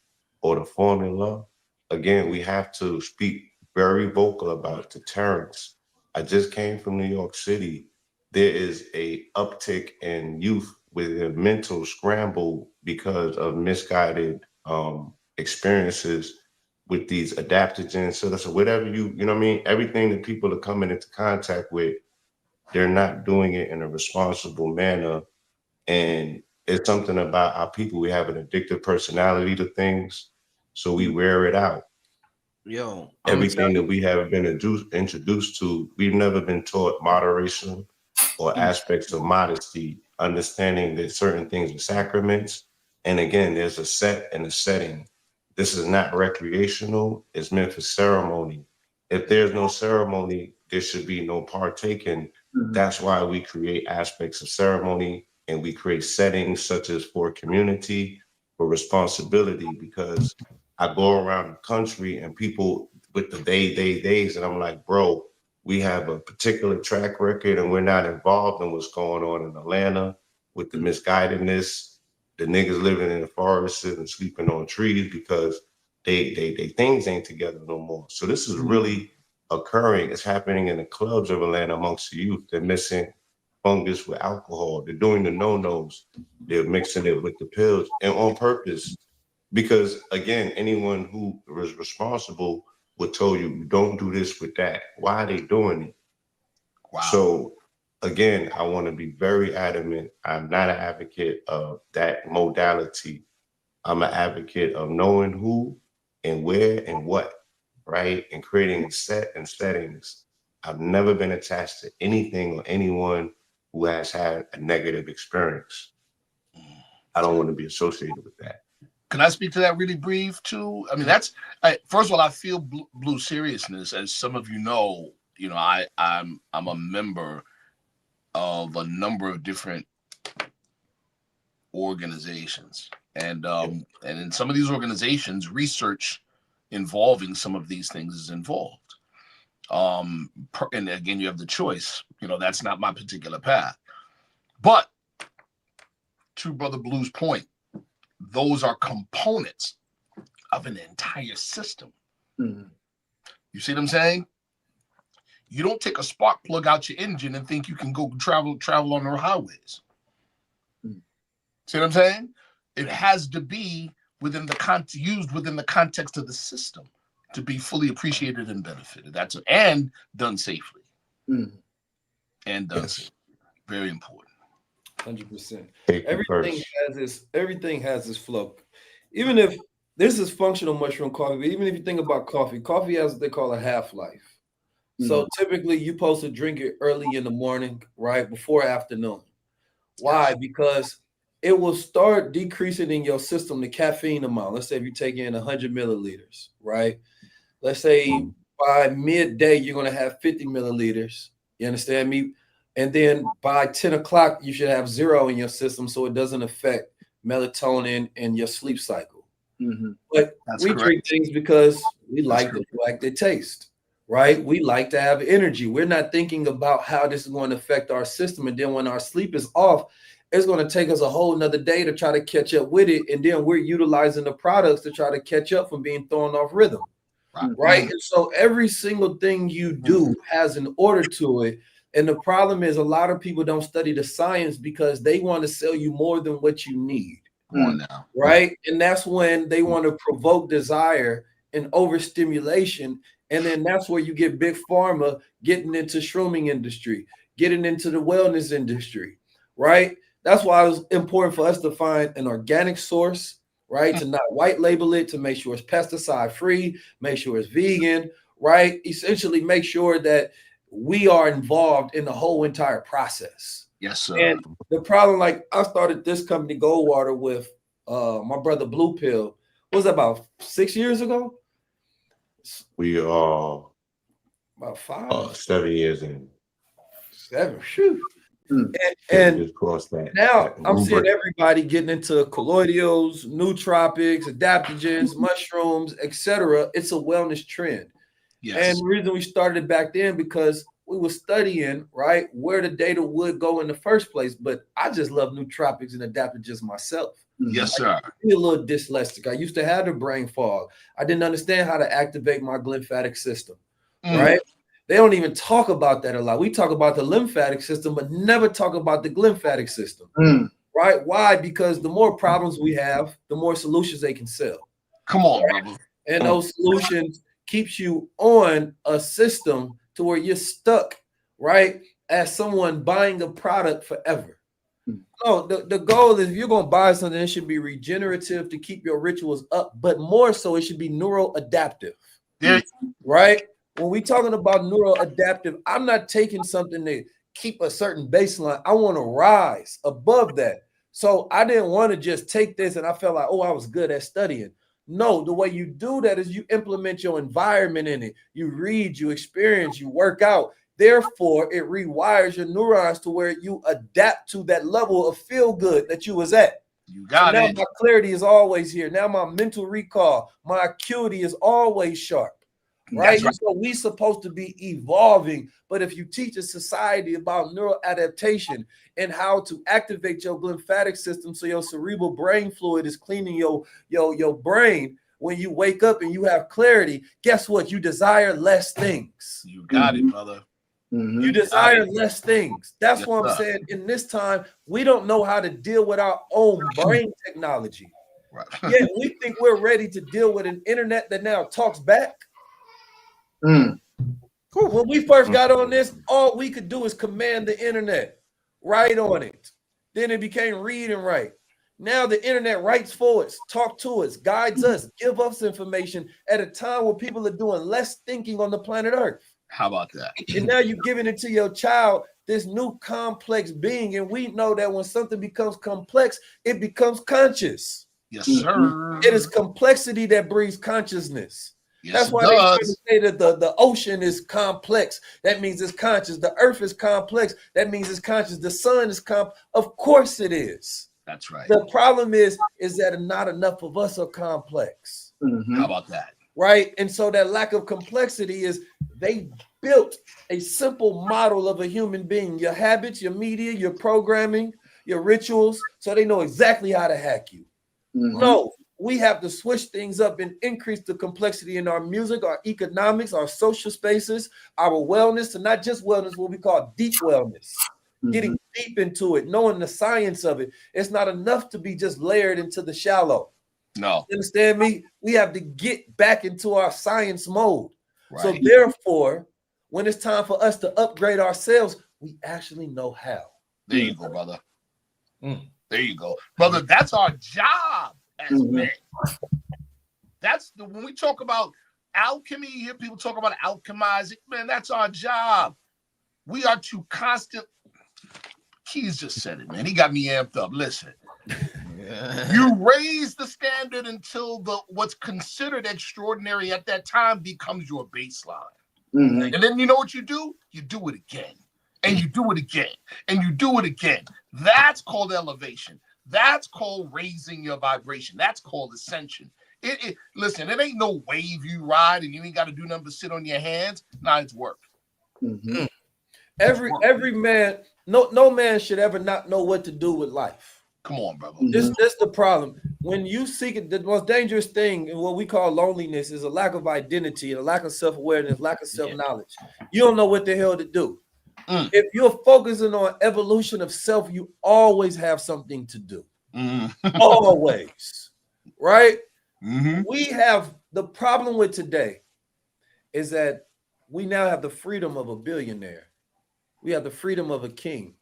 or the formula. Again, we have to speak very vocal about deterrence. I just came from New York City. There is a uptick in youth with a mental scramble because of misguided experiences with these adaptogens. So that's whatever you know what I mean? Everything that people are coming into contact with, they're not doing it in a responsible manner. And it's something about our people. We have an addictive personality to things. So we wear it out. Yo, everything that we have been introduced to, we've never been taught moderation or aspects of modesty, understanding that certain things are sacraments. And again, there's a set and a setting. This is not recreational. It's meant for ceremony. If there's no ceremony, there should be no partaking. That's why we create aspects of ceremony and we create settings such as for community, for responsibility, because I go around the country and people with the days, and I'm like, bro, we have a particular track record and we're not involved in what's going on in Atlanta with the misguidedness, the niggas living in the forests and sleeping on trees because they things ain't together no more. So this is really occurring. It's happening in the clubs of Atlanta amongst the youth. They're mixing fungus with alcohol. They're doing the no-nos. They're mixing it with the pills and on purpose. Because again, anyone who is responsible would tell you, don't do this with that. Why are they doing it? Wow. So again, I want to be very adamant. I'm not an advocate of that modality. I'm an advocate of knowing who and where and what, right? And creating a set and settings. I've never been attached to anything or anyone who has had a negative experience. I don't want to be associated with that. Can I speak to that really brief too? I mean, first of all, I feel blue seriousness. As some of you know, I'm a member of a number of different organizations, and in some of these organizations, research involving some of these things is involved. And again, you have the choice. That's not my particular path, but to Brother Blue's point, those are components of an entire system. You see what I'm saying? You don't take a spark plug out your engine and think you can go travel on the highways. See what I'm saying? It has to be used within the context of the system to be fully appreciated and benefited. And done safely. And done safely. Very important. 100%. Everything has this flow. Even if this is functional mushroom coffee, but even if you think about coffee has what they call a half-life. So typically you're supposed to drink it early in the morning, right? Before afternoon. Why? Because it will start decreasing in your system the caffeine amount. Let's say if you take in 100 milliliters, right? Let's say by midday, you're going to have 50 milliliters. You understand me? And then by 10 o'clock, you should have 0 in your system so it doesn't affect melatonin and your sleep cycle. But we drink things because we like the taste, right? We like to have energy. We're not thinking about how this is going to affect our system. And then when our sleep is off, it's going to take us a whole nother day to try to catch up with it. And then we're utilizing the products to try to catch up from being thrown off rhythm, right? And so every single thing you do has an order to it. And the problem is a lot of people don't study the science because they want to sell you more than what you need. Come on now. Right? And that's when they want to provoke desire and overstimulation. And then that's where you get big pharma getting into shrooming industry, getting into the wellness industry, right? That's why it's important for us to find an organic source, right? To not white label it, to make sure it's pesticide free, make sure it's vegan, right? Essentially make sure that we are involved in the whole entire process. Yes, sir. And the problem, like I started this company Goldwater with my brother Blue Pill. What was that, about 6 years ago? We are about 7 years in. 7, shoot. And just crossed that. Now I'm seeing everybody getting into colloidals, nootropics, adaptogens, mushrooms, etc. It's a wellness trend. Yes. And the reason we started back then because we were studying, right, where the data would go in the first place. But I just love nootropics and adaptogens myself. Yes, sir. I used to be a little dyslexic. I used to have the brain fog. I didn't understand how to activate my lymphatic system, right? They don't even talk about that a lot. We talk about the lymphatic system, but never talk about the glymphatic system, right? Why? Because the more problems we have, the more solutions they can sell. Come on, brother. And those solutions keeps you on a system to where you're stuck, right? As someone buying a product forever. No, the goal is if you're going to buy something, it should be regenerative to keep your rituals up, but more so it should be neuroadaptive, right? When we're talking about neuroadaptive, I'm not taking something to keep a certain baseline. I want to rise above that. So I didn't want to just take this and I felt like, oh, I was good at studying. No, the way you do that is you implement your environment in it. You read, you experience, you work out. Therefore, it rewires your neurons to where you adapt to that level of feel good that you was at. You got so now it. my clarity is always here. Now my mental recall, my acuity is always sharp. Right? Right. So we supposed to be evolving. But if you teach a society about neural adaptation and how to activate your lymphatic system so your cerebral brain fluid is cleaning your brain, when you wake up and you have clarity, guess what? You desire less things. You got it, brother. You desire less things. That's what I'm saying. In this time, we don't know how to deal with our own brain technology. Right. Yet we think we're ready to deal with an internet that now talks back. When we first got on this, all we could do is command the internet, write on it. Then it became read and write. Now the internet writes for us, talk to us, guides us, give us information at a time where people are doing less thinking on the planet Earth. How about that? And now you're giving it to your child, this new complex being. And we know that when something becomes complex, it becomes conscious. Yes, sir. It is complexity that breeds consciousness. Yes, that's why they try to say that the ocean is complex. That means it's conscious. The earth is complex. That means it's conscious. The sun is complex. Of course it is. That's right. The problem is that not enough of us are complex. How about that? Right? And so that lack of complexity is they built a simple model of a human being, your habits, your media, your programming, your rituals, so they know exactly how to hack you. No, we have to switch things up and increase the complexity in our music, our economics, our social spaces, our wellness, and not just wellness, what we call deep wellness. Getting deep into it, knowing the science of it. It's not enough to be just layered into the shallow. No. You understand me? We have to get back into our science mode. Right. So therefore, when it's time for us to upgrade ourselves, we actually know how. There you go, brother. There you go. Brother, that's our job as men. That's when we talk about alchemy, you hear people talk about alchemizing. Man, that's our job. We are to constant. Keys just said it, man. He got me amped up. Listen. You raise the standard until what's considered extraordinary at that time becomes your baseline. And then you know what you do? You do it again. And you do it again. And you do it again. That's called elevation. That's called raising your vibration. That's called ascension. Listen, it ain't no wave you ride and you ain't got to do nothing but sit on your hands. Nah, it's work. Every man, no man should ever not know what to do with life. Come on, brother. That's the problem. When you seek it, the most dangerous thing in what we call loneliness is a lack of identity, and a lack of self-awareness, lack of self-knowledge. You don't know what the hell to do. If you're focusing on evolution of self, you always have something to do. Always. Right? We have the problem with today is that we now have the freedom of a billionaire. We have the freedom of a king.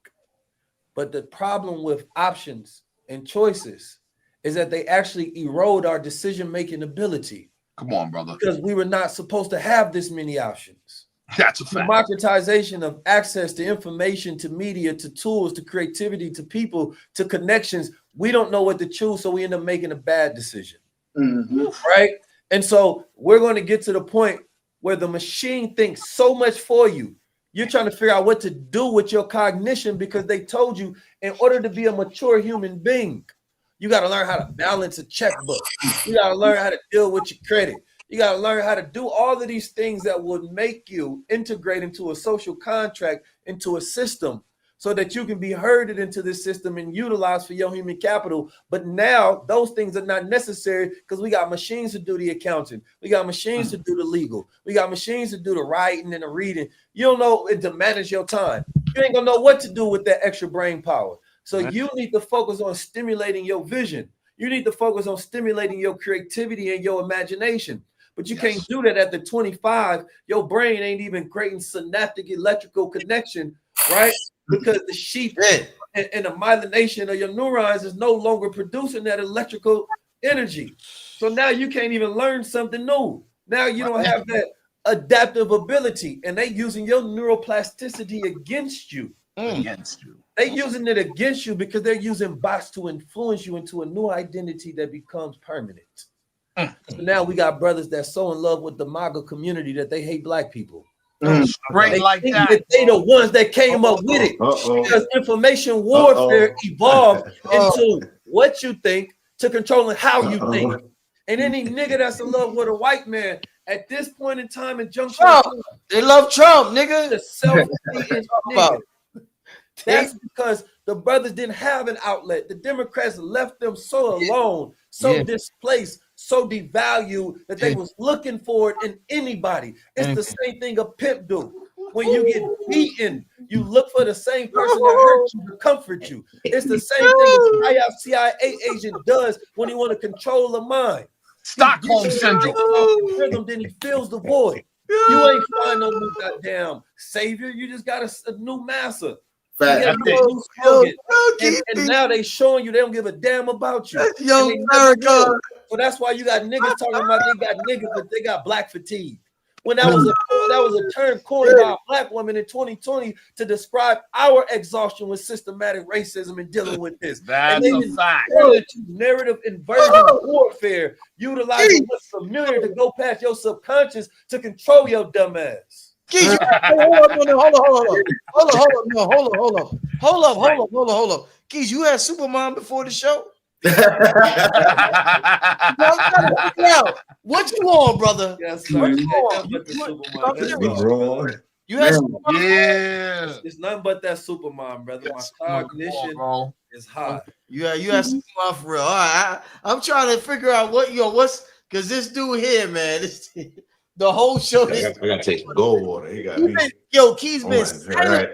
But the problem with options and choices is that they actually erode our decision-making ability. Come on, brother. Because we were not supposed to have this many options. That's a fact. Democratization of access to information, to media, to tools, to creativity, to people, to connections. We don't know what to choose, so we end up making a bad decision. Right? And so we're going to get to the point where the machine thinks so much for you. You're trying to figure out what to do with your cognition because they told you in order to be a mature human being, you got to learn how to balance a checkbook. You got to learn how to deal with your credit. You got to learn how to do all of these things that would make you integrate into a social contract, into a system, so that you can be herded into this system and utilized for your human capital. But now those things are not necessary because we got machines to do the accounting. We got machines to do the legal. We got machines to do the writing and the reading. You don't know it to manage your time. You ain't gonna know what to do with that extra brain power. So you need to focus on stimulating your vision. You need to focus on stimulating your creativity and your imagination. But you can't do that at the 25. Your brain ain't even creating synaptic electrical connection, right? Because the sheath and the myelination of your neurons is no longer producing that electrical energy. So now you can't even learn something new. Now you don't have that adaptive ability, and they using your neuroplasticity against you. They using it against you because they're using bots to influence you into a new identity that becomes permanent. So now we got brothers that's so in love with the MAGA community that they hate black people. Straight They like think that. they the ones that came up with it because information warfare evolved into what you think to controlling how you think. And any nigga that's in love with a white man at this point in time in junction, they love Trump, nigga. The self-hating nigga. That's because the brothers didn't have an outlet. The Democrats left them so alone, so displaced, so devalued that they was looking for it in anybody. It's the same thing a pimp do. When you get beaten, you look for the same person that hurt you to comfort you. It's the same thing as CIA agent does when he want to control the mind. Stockholm syndrome. Rhythm, then he fills the void. You ain't find no new goddamn savior. You just got a new master. And now they showing you they don't give a damn about you. So that's why you got niggas talking about they got niggas, but they got black fatigue. When that was a term coined by a black woman in 2020 to describe our exhaustion with systematic racism and dealing with this. That's a fact. Narrative inversion warfare, utilizing what's familiar to go past your subconscious to control your dumb ass. Hold up. Keys, you had Superman before the show? What you on, brother? Yes, sir. You had Superman? Yeah. It's nothing but that Superman, brother. My cognition is high. You had Superman for real. All right, I'm trying to figure out what's because this dude here, man. The whole show. I gotta take gold water. He got me. Yo, Keys been silently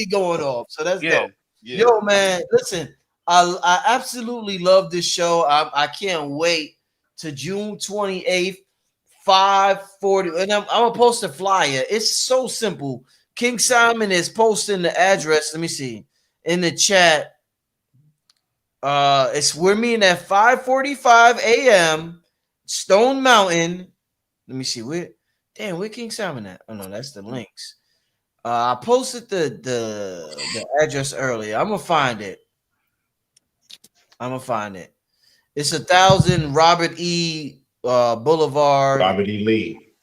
going off. So that's dope. Yeah. Yo, man, listen, I absolutely love this show. I can't wait to June 28th, 5:40. And I'm gonna post a flyer. It's so simple. King Simon is posting the address. Let me see in the chat. We're meeting at 5:45 a.m. Stone Mountain. Let me see where King Simon at? Oh no, that's the links. I posted the address earlier. I'm gonna find it. It's 1000 Robert E. Boulevard. Robert E. Lee.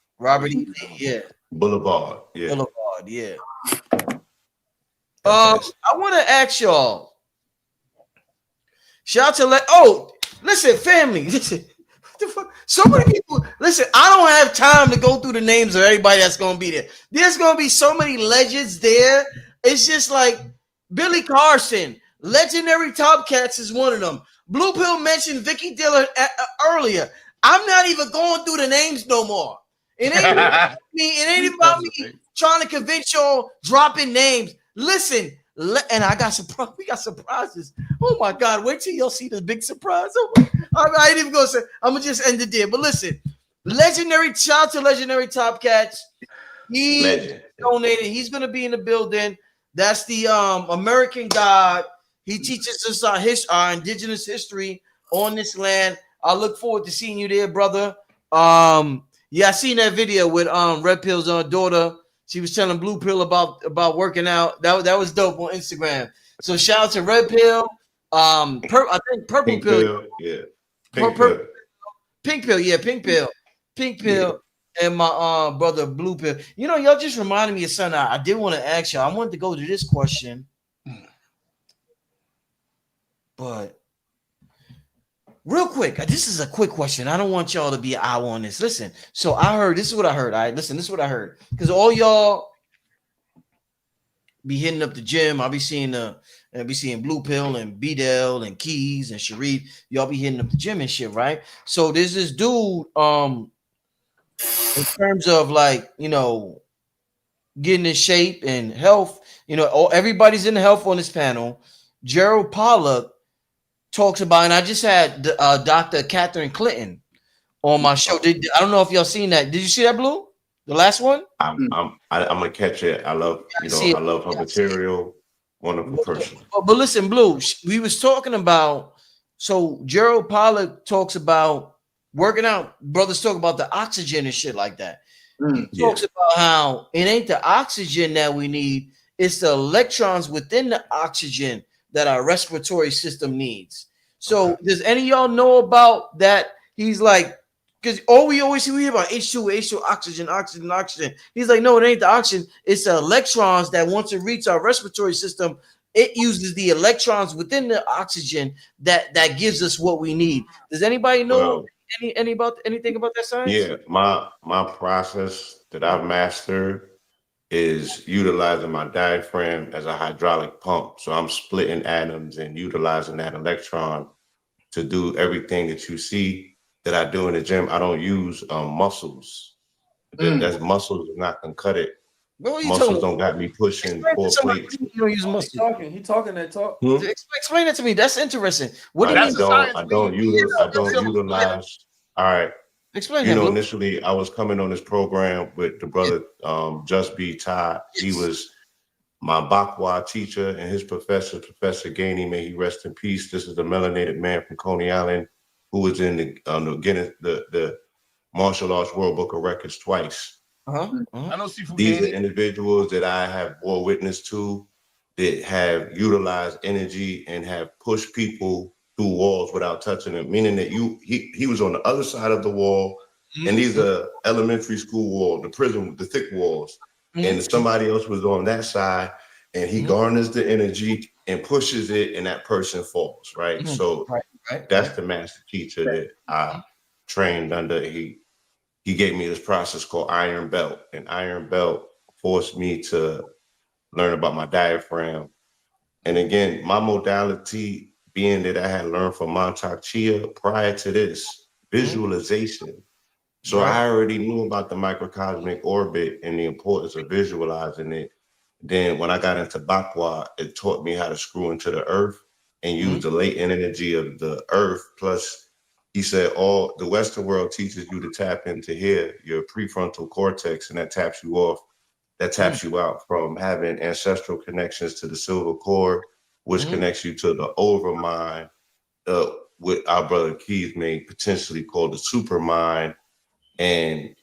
Yeah. Boulevard. Yeah. I want to ask y'all. Shout out to listen, family. Listen. So many people. Listen, I don't have time to go through the names of everybody that's gonna be there. There's gonna be so many legends there. It's just like Billy Carson, Legendary Top Cats is one of them. Blue Pill mentioned Vicky Diller earlier. I'm not even going through the names no more. It ain't about me trying to convince y'all dropping names. Listen, and we got surprises. Oh my God! Wait till y'all see the big surprise. I ain't even gonna say. I'm gonna just end it there. But listen, shout out to Legendary Top Cats. He donated. He's gonna be in the building. That's the American God. He teaches us our indigenous history on this land. I look forward to seeing you there, brother. I seen that video with Red Pill's daughter. She was telling Blue Pill about working out. That was dope on Instagram. So shout out to Red Pill. I think Purple Pill. Yeah. Pink Pill. And my brother Blue Pill. You know, y'all just reminded me of something I did want to ask y'all. I wanted to go to this question. But real quick, this is a quick question. I don't want y'all to be an hour on this. Listen, so this is what I heard. All right, listen, this is what I heard. Because all y'all be hitting up the gym. I'll be seeing Blue Pill and Bdell and Keys and Sharif. Y'all be hitting up the gym and shit, right? So there's this dude, in terms of like, getting in shape and health, everybody's in health on this panel. Gerald Pollack talks about, and I just had Dr. Catherine Clinton on my show. I don't know if y'all seen that. Did you see that, Blue? The last one? I'm gonna catch it. I love her material. Wonderful person. But listen, Blue, we was talking about. So Gerald Pollack talks about working out. Brothers talk about the oxygen and shit like that. He talks about how it ain't the oxygen that we need; it's the electrons within the oxygen that our respiratory system needs. So does any of y'all know about that? He's like, because all we always hear about H2, oxygen, oxygen, oxygen. He's like, no, it ain't the oxygen. It's the electrons that once it reaches our respiratory system, it uses the electrons within the oxygen that gives us what we need. Does anybody know anything about that science? Yeah, my process that I've mastered is utilizing my diaphragm as a hydraulic pump. So I'm splitting atoms and utilizing that electron to do everything that you see that I do in the gym. I don't use muscles. That's muscles is not gonna cut it. What are you Muscles talking don't got me pushing about? 4 plates. You don't use muscle. He talking that talk. Explain that to me. That's interesting. What do you I mean? That's the science I don't utilize. All right. Explain You that, know, Blue. initially I was coming on this program with the brother Just Be Todd. He was my Bakwa teacher and his professor, Professor Gainey, may he rest in peace. This is the melanated man from Coney Island who was in the Martial Arts World Book of Records twice. I know These are individuals that I have bore witness to that have utilized energy and have pushed people through walls without touching them, meaning that he was on the other side of the wall, and these are elementary school walls, the prison, the thick walls, and somebody else was on that side, and he garners the energy and pushes it, and that person falls, right? So that's the master teacher that I trained under. He gave me this process called Iron Belt, and Iron Belt forced me to learn about my diaphragm. And again, my modality being that I had learned from Montauk Chia prior to this, visualization. So I already knew about the microcosmic orbit and the importance of visualizing it. Then when I got into Bakwa, it taught me how to screw into the earth and use the latent energy of the earth. Plus, he said all the Western world teaches you to tap into here, your prefrontal cortex, and that taps you off. That taps you out from having ancestral connections to the silver cord, which connects you to the overmind, what our brother Keith may potentially call the supermind. And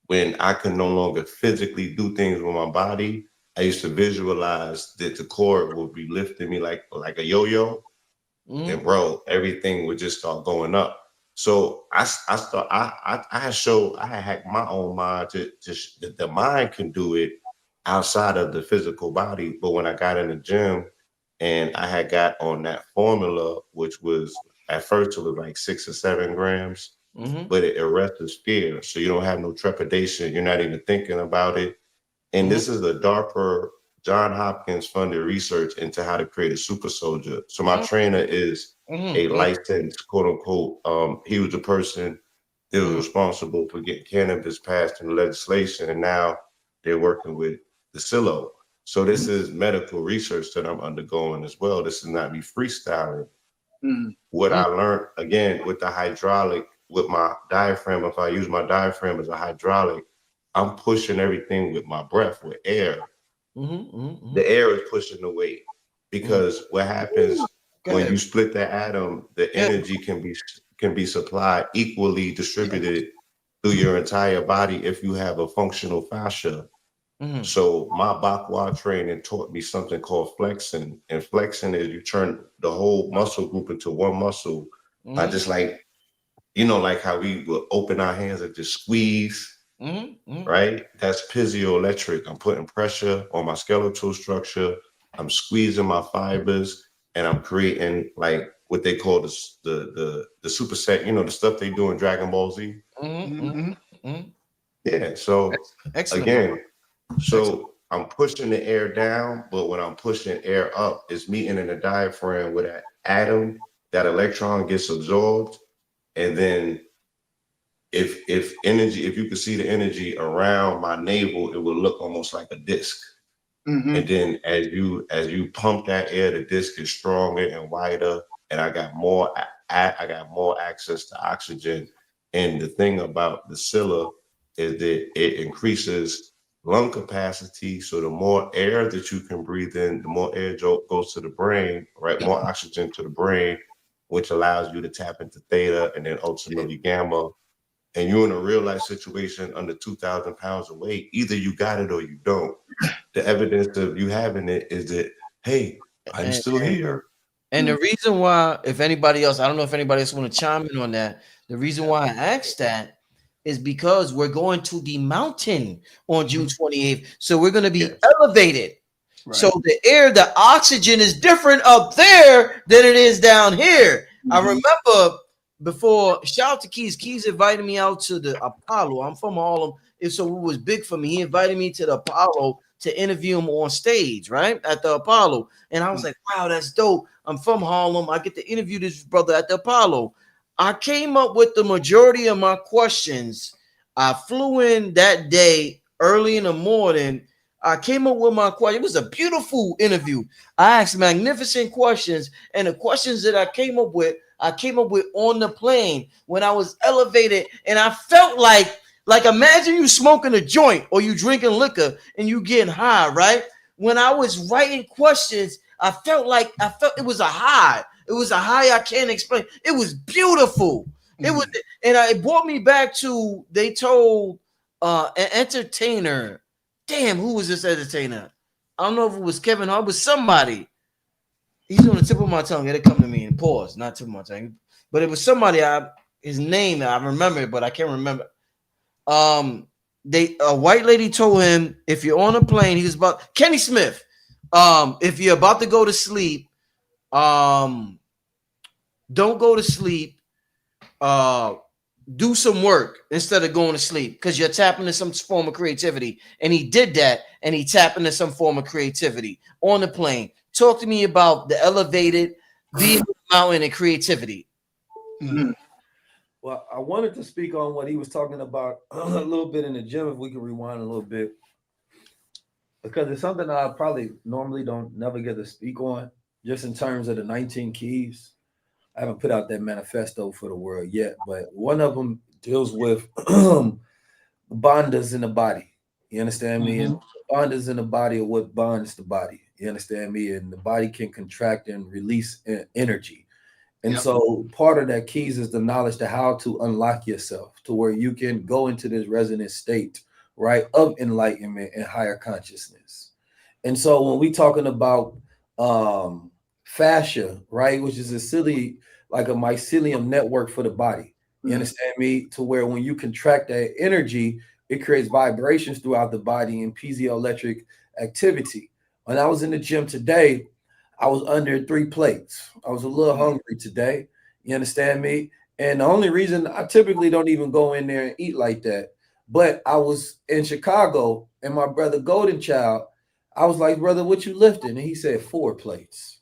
when I can no longer physically do things with my body, I used to visualize that the cord would be lifting me like a yo-yo, and bro, everything would just start going up. So I had hacked my own mind to just that the mind can do it outside of the physical body. But when I got in the gym and I had got on that formula, which was at first it was like 6 or 7 grams, but it arrests fear. So you don't have no trepidation. You're not even thinking about it. And this is a DARPA, John Hopkins funded research into how to create a super soldier. So my trainer is a licensed, quote unquote, he was the person that was responsible for getting cannabis passed in legislation. And now they're working with the silo. So this is medical research that I'm undergoing as well. This is not me freestyling. What I learned, again, with the hydraulic, with my diaphragm, if I use my diaphragm as a hydraulic, I'm pushing everything with my breath, with air. The air is pushing the weight, because what happens when you split the atom, the energy can be supplied equally distributed through your entire body if you have a functional fascia. So my Bakwa training taught me something called flexing, and flexing is you turn the whole muscle group into one muscle. I just like how we will open our hands and just squeeze. Right? That's piezoelectric. I'm putting pressure on my skeletal structure. I'm squeezing my fibers, and I'm creating like what they call the superset. The stuff they do in Dragon Ball Z. Yeah. So again, I'm pushing the air down, but when I'm pushing air up, it's meeting in the diaphragm where that atom, that electron gets absorbed, and then if you could see the energy around my navel, it would look almost like a disc. And then as you pump that air, the disc is stronger and wider, and I got more access to oxygen. And the thing about the Scylla is that it increases lung capacity. So the more air that you can breathe in, the more air goes to the brain, right? More oxygen to the brain, which allows you to tap into theta and then ultimately gamma. And you're in a real life situation under 2,000 pounds of weight, either you got it or you don't. The evidence of you having it is that, hey, I'm still here. And the reason why, if anybody else, I don't know if anybody else want to chime in on that. The reason why I asked that is because we're going to the mountain on June 28th. So we're going to be elevated. Right. So the air, the oxygen is different up there than it is down here. I remember before, shout out to Keys. Keys invited me out to the Apollo. I'm from Harlem. So it was big for me. He invited me to the Apollo to interview him on stage, right? At the Apollo. And I was like, wow, that's dope. I'm from Harlem. I get to interview this brother at the Apollo. I came up with the majority of my questions. I flew in that day early in the morning. I came up with my question. It was a beautiful interview. I asked magnificent questions, and the questions that I came up with on the plane when I was elevated, and I felt like imagine you smoking a joint or you drinking liquor and you getting high, right? When I was writing questions, I felt it was a high. It was a high I can't explain. It was beautiful. It was, and it brought me back to, they told an entertainer. Damn, who was this entertainer? I don't know if it was Kevin Hart, but somebody. He's on the tip of my tongue. It'll come to me and pause, not tip of my tongue. But it was somebody, his name, I remember it, but I can't remember. A white lady told him, if you're on a plane, he was about Kenny Smith. If you're about to go to sleep, don't go to sleep. Do some work instead of going to sleep because you're tapping into some form of creativity. And he did that, and he tapped into some form of creativity on the plane. Talk to me about the elevated, being on the mountain, and creativity. Well, I wanted to speak on what he was talking about a little bit in the gym, if we can rewind a little bit, because it's something I probably normally never get to speak on, just in terms of the 19 keys. I haven't put out that manifesto for the world yet, but one of them deals with bonders in the body. You understand me? And bonders in the body are what bonds the body. You understand me? And the body can contract and release energy. And so part of that keys is the knowledge to how to unlock yourself to where you can go into this resonant state, right, of enlightenment and higher consciousness. And so when we talking about fascia, right, which is like a mycelium network for the body. You understand me? To where when you contract that energy, it creates vibrations throughout the body and piezoelectric activity. When I was in the gym today, I was under 3 plates. I was a little hungry today. You understand me? And the only reason I typically don't even go in there and eat like that, but I was in Chicago and my brother Golden Child, I was like, brother, what you lifting? And he said 4 plates.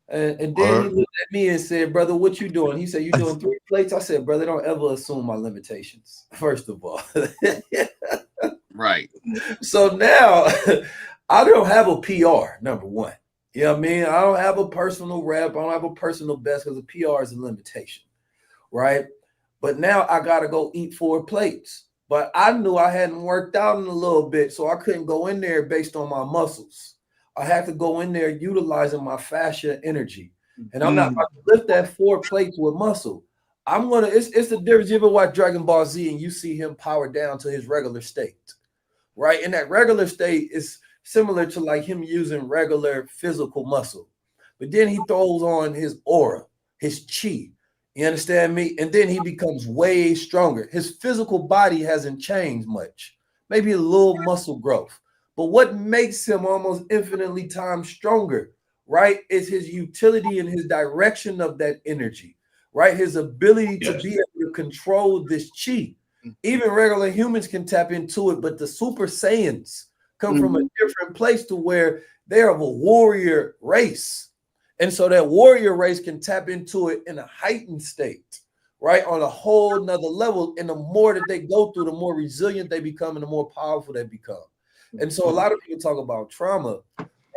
And then he looked at me and said, brother, what you doing? He said, you doing 3 plates? I said, brother, don't ever assume my limitations, first of all. Right. So now I don't have a PR, number one. You know what I mean? I don't have a personal rep. I don't have a personal best because a PR is a limitation, right? But now I got to go eat 4 plates. But I knew I hadn't worked out in a little bit, so I couldn't go in there based on my muscles. I had to go in there utilizing my fascia energy. And I'm not about to lift that 4 plates with muscle. It's the difference. You ever watch Dragon Ball Z and you see him power down to his regular state, right? And that regular state is similar to like him using regular physical muscle. But then he throws on his aura, his chi. You understand me? And then he becomes way stronger. His physical body hasn't changed much, maybe a little muscle growth. But what makes him almost infinitely times stronger, right, is his utility and his direction of that energy, right? His ability to be able to control this chi. Even regular humans can tap into it, but the Super Saiyans come from a different place to where they're of a warrior race. And so that warrior race can tap into it in a heightened state, right, on a whole nother level. And the more that they go through, the more resilient they become and the more powerful they become. And so a lot of people talk about trauma,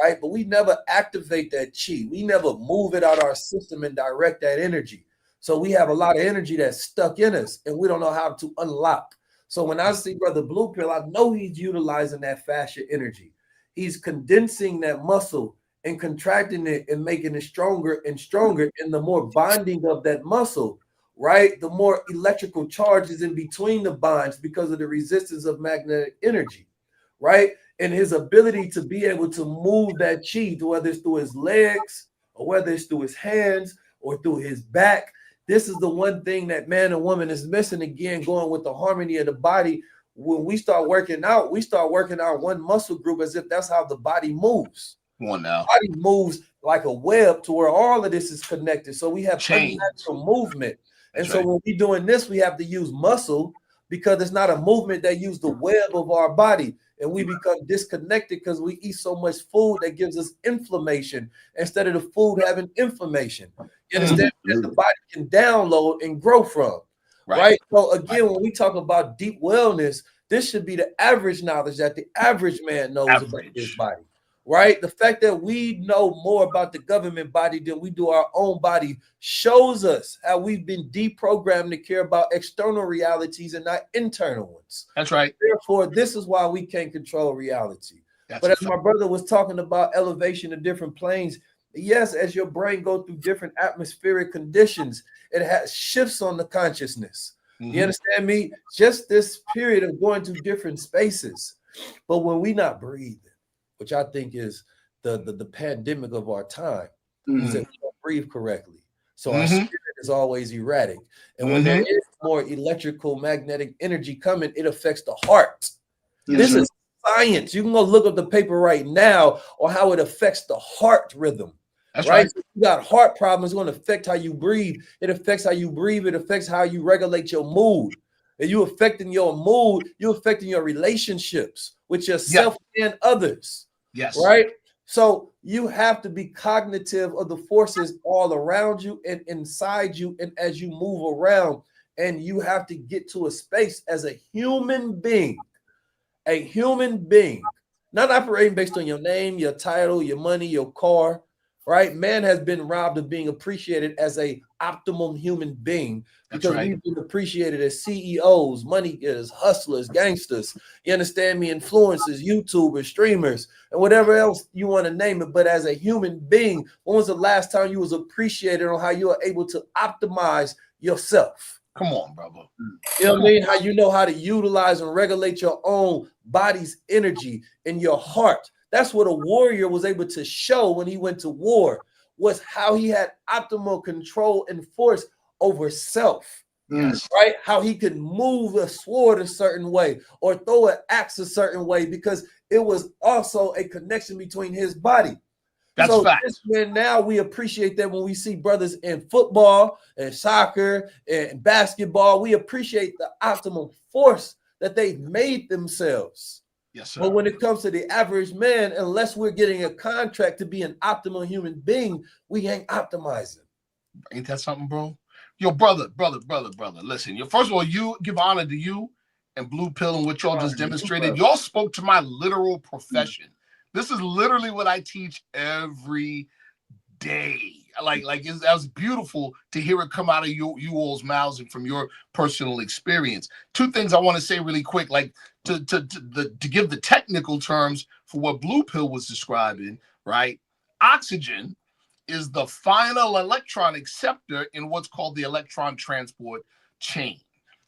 right? But we never activate that chi. We never move it out our system and direct that energy. So we have a lot of energy that's stuck in us and we don't know how to unlock. So when I see Brother Blue Pill, I know he's utilizing that fascia energy. He's condensing that muscle and contracting it and making it stronger and stronger. And the more bonding of that muscle, right, the more electrical charge is in between the bonds because of the resistance of magnetic energy. Right? And his ability to be able to move that chi, whether it's through his legs or whether it's through his hands or through his back. This is the one thing that man and woman is missing, again, going with the harmony of the body. When we start working out one muscle group as if that's how the body moves. Come on now. The body moves like a web to where all of this is connected. So we have Chains. unnatural movement. And That's so right. when we're doing this, we have to use muscle because it's not a movement that uses the web of our body. And we become disconnected because we eat so much food that gives us inflammation instead of the food having information. You understand? That the body can download and grow from. Right? So again, when we talk about deep wellness, this should be the average knowledge that the average man knows about his body. Right? The fact that we know more about the government body than we do our own body shows us how we've been deprogrammed to care about external realities and not internal ones. That's right. Therefore, this is why we can't control reality. That's but as my brother was talking about elevation to different planes, yes, as your brain goes through different atmospheric conditions, it has shifts on the consciousness. You understand me? Just this period of going to different spaces. But when we not breathing, which I think is the pandemic of our time, is that we don't breathe correctly. So our spirit is always erratic. And when there is more electrical magnetic energy coming, it affects the heart. This is science. You can go look up the paper right now on how it affects the heart rhythm. That's right. right. So you got heart problems, it's going to affect how you breathe. It affects how you breathe. It affects how you regulate your mood. And you affecting your mood, you're affecting your relationships with yourself and others. Yes. Right. So you have to be cognitive of the forces all around you and inside you. And as you move around, and you have to get to a space as a human being, not operating based on your name, your title, your money, your car. Right. Man has been robbed of being appreciated as a optimum human being because we've been appreciated as CEOs, money getters, hustlers, gangsters. You understand me? Influencers, YouTubers, streamers, and whatever else you want to name it. But as a human being, when was the last time you was appreciated on how you are able to optimize yourself? Come on, brother. You know what I mean? How you know how to utilize and regulate your own body's energy and your heart. That's what a warrior was able to show when he went to war, was how he had optimal control and force over self, right? How he could move a sword a certain way or throw an axe a certain way because it was also a connection between his body. That's so fact. When now we appreciate that when we see brothers in football and soccer and basketball, we appreciate the optimal force that they've made themselves. Yes, sir. But when it comes to the average man, unless we're getting a contract to be an optimal human being, we ain't optimizing. Ain't that something, bro? Yo, brother. Listen, first of all, you give honor to you and Blue Pill and what y'all just demonstrated. Y'all spoke to my literal profession. This is literally what I teach every day. That was beautiful to hear it come out of you all's mouths and from your personal experience. Two things I want to say really quick, like to give the technical terms for what Blue Pill was describing, right? Oxygen is the final electron acceptor in what's called the electron transport chain,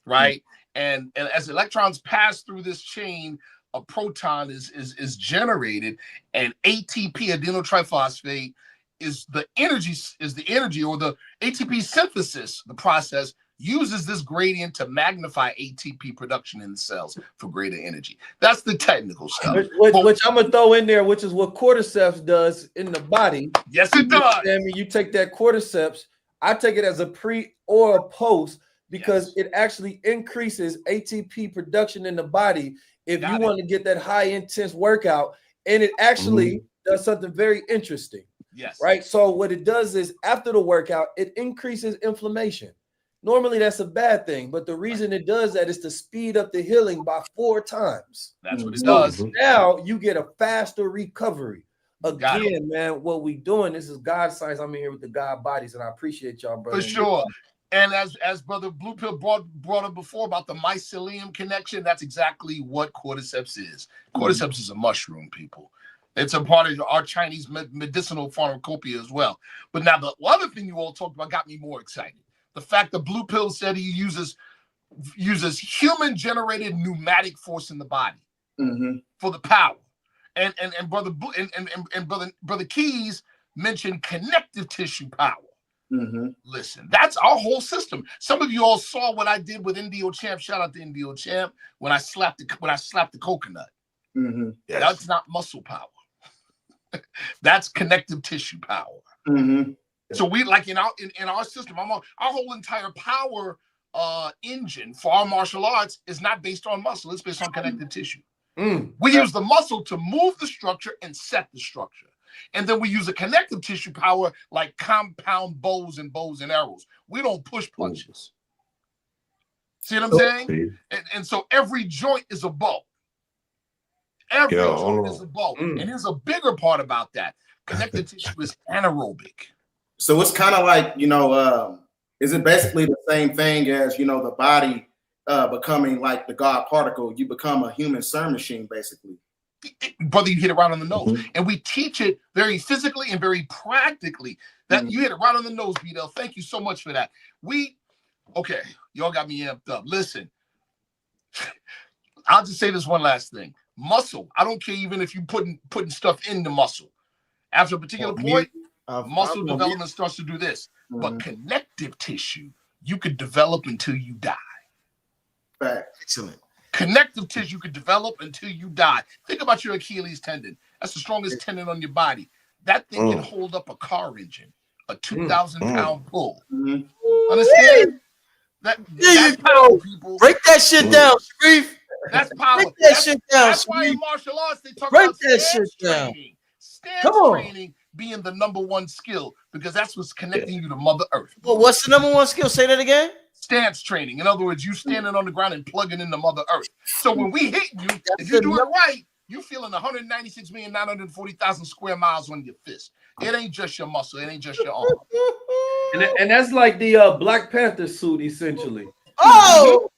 right? And as electrons pass through this chain, a proton is generated, and ATP, adenyl triphosphate, is the energy or the ATP synthesis. The process uses this gradient to magnify ATP production in the cells for greater energy. That's the technical stuff. Which I'm gonna throw in there, which is what cordyceps does in the body. Yes, it does. I mean, you take that cordyceps. I take it as a pre or a post because it actually increases ATP production in the body if you want to get that high intense workout, and it actually does something very interesting. Yes. Right. So what it does is after the workout, it increases inflammation. Normally that's a bad thing, but the reason it does that is to speed up the healing by 4 times. That's what it does. Now you get a faster recovery. Again, man, what we doing, this is God science. I'm in here with the God bodies, and I appreciate y'all, brother. For sure. And as Brother Blue Pill brought up before about the mycelium connection, that's exactly what cordyceps is. Cordyceps is a mushroom, people. It's a part of our Chinese medicinal pharmacopoeia as well. But now the other thing you all talked about got me more excited. The fact that Blue Pill said he uses human-generated pneumatic force in the body for the power. And brother Keys mentioned connective tissue power. Listen, that's our whole system. Some of you all saw what I did with Indio Champ. Shout out to Indio Champ when I slapped the coconut. Yes. That's not muscle power. That's connective tissue power. So we like in our system, our whole entire power engine for our martial arts is not based on muscle. It's based on connective tissue. We use the muscle to move the structure and set the structure. And then we use a connective tissue power like compound bows and arrows. We don't push punches. See what I'm saying? And so every joint is a bow. Every joint is a bow. And here's a bigger part about that. Connective tissue is anaerobic. So it's kind of like, you know, is it basically the same thing as, you know, the body becoming like the God particle? You become a human CERN machine, basically. Brother, you hit it right on the nose. And we teach it very physically and very practically. That you hit it right on the nose, Bdell. Thank you so much for that. Okay, y'all got me amped up. Listen, I'll just say this one last thing. Muscle, I don't care even if you putting stuff in the muscle. After a particular point, muscle development starts to do this. But connective tissue, you could develop until you die. Excellent. Connective tissue could develop until you die. Think about your Achilles tendon. That's the strongest tendon on your body. That thing can hold up a car engine, a 2,000-pound pull. Understand? That's power, people. Break that shit down, Sharif. That's power. Break that shit down, That's why in martial arts they talk Break about that stance shit down. training. Stance training being the #1 skill because that's what's connecting you to Mother Earth. Well, what's the #1 skill? Say that again. Stance training. In other words, you standing on the ground and plugging into Mother Earth. So when we hit you, if you do it right, you feeling 196,940,000 square miles on your fist. It ain't just your muscle. It ain't just your arm. And that's like the Black Panther suit, essentially. Oh!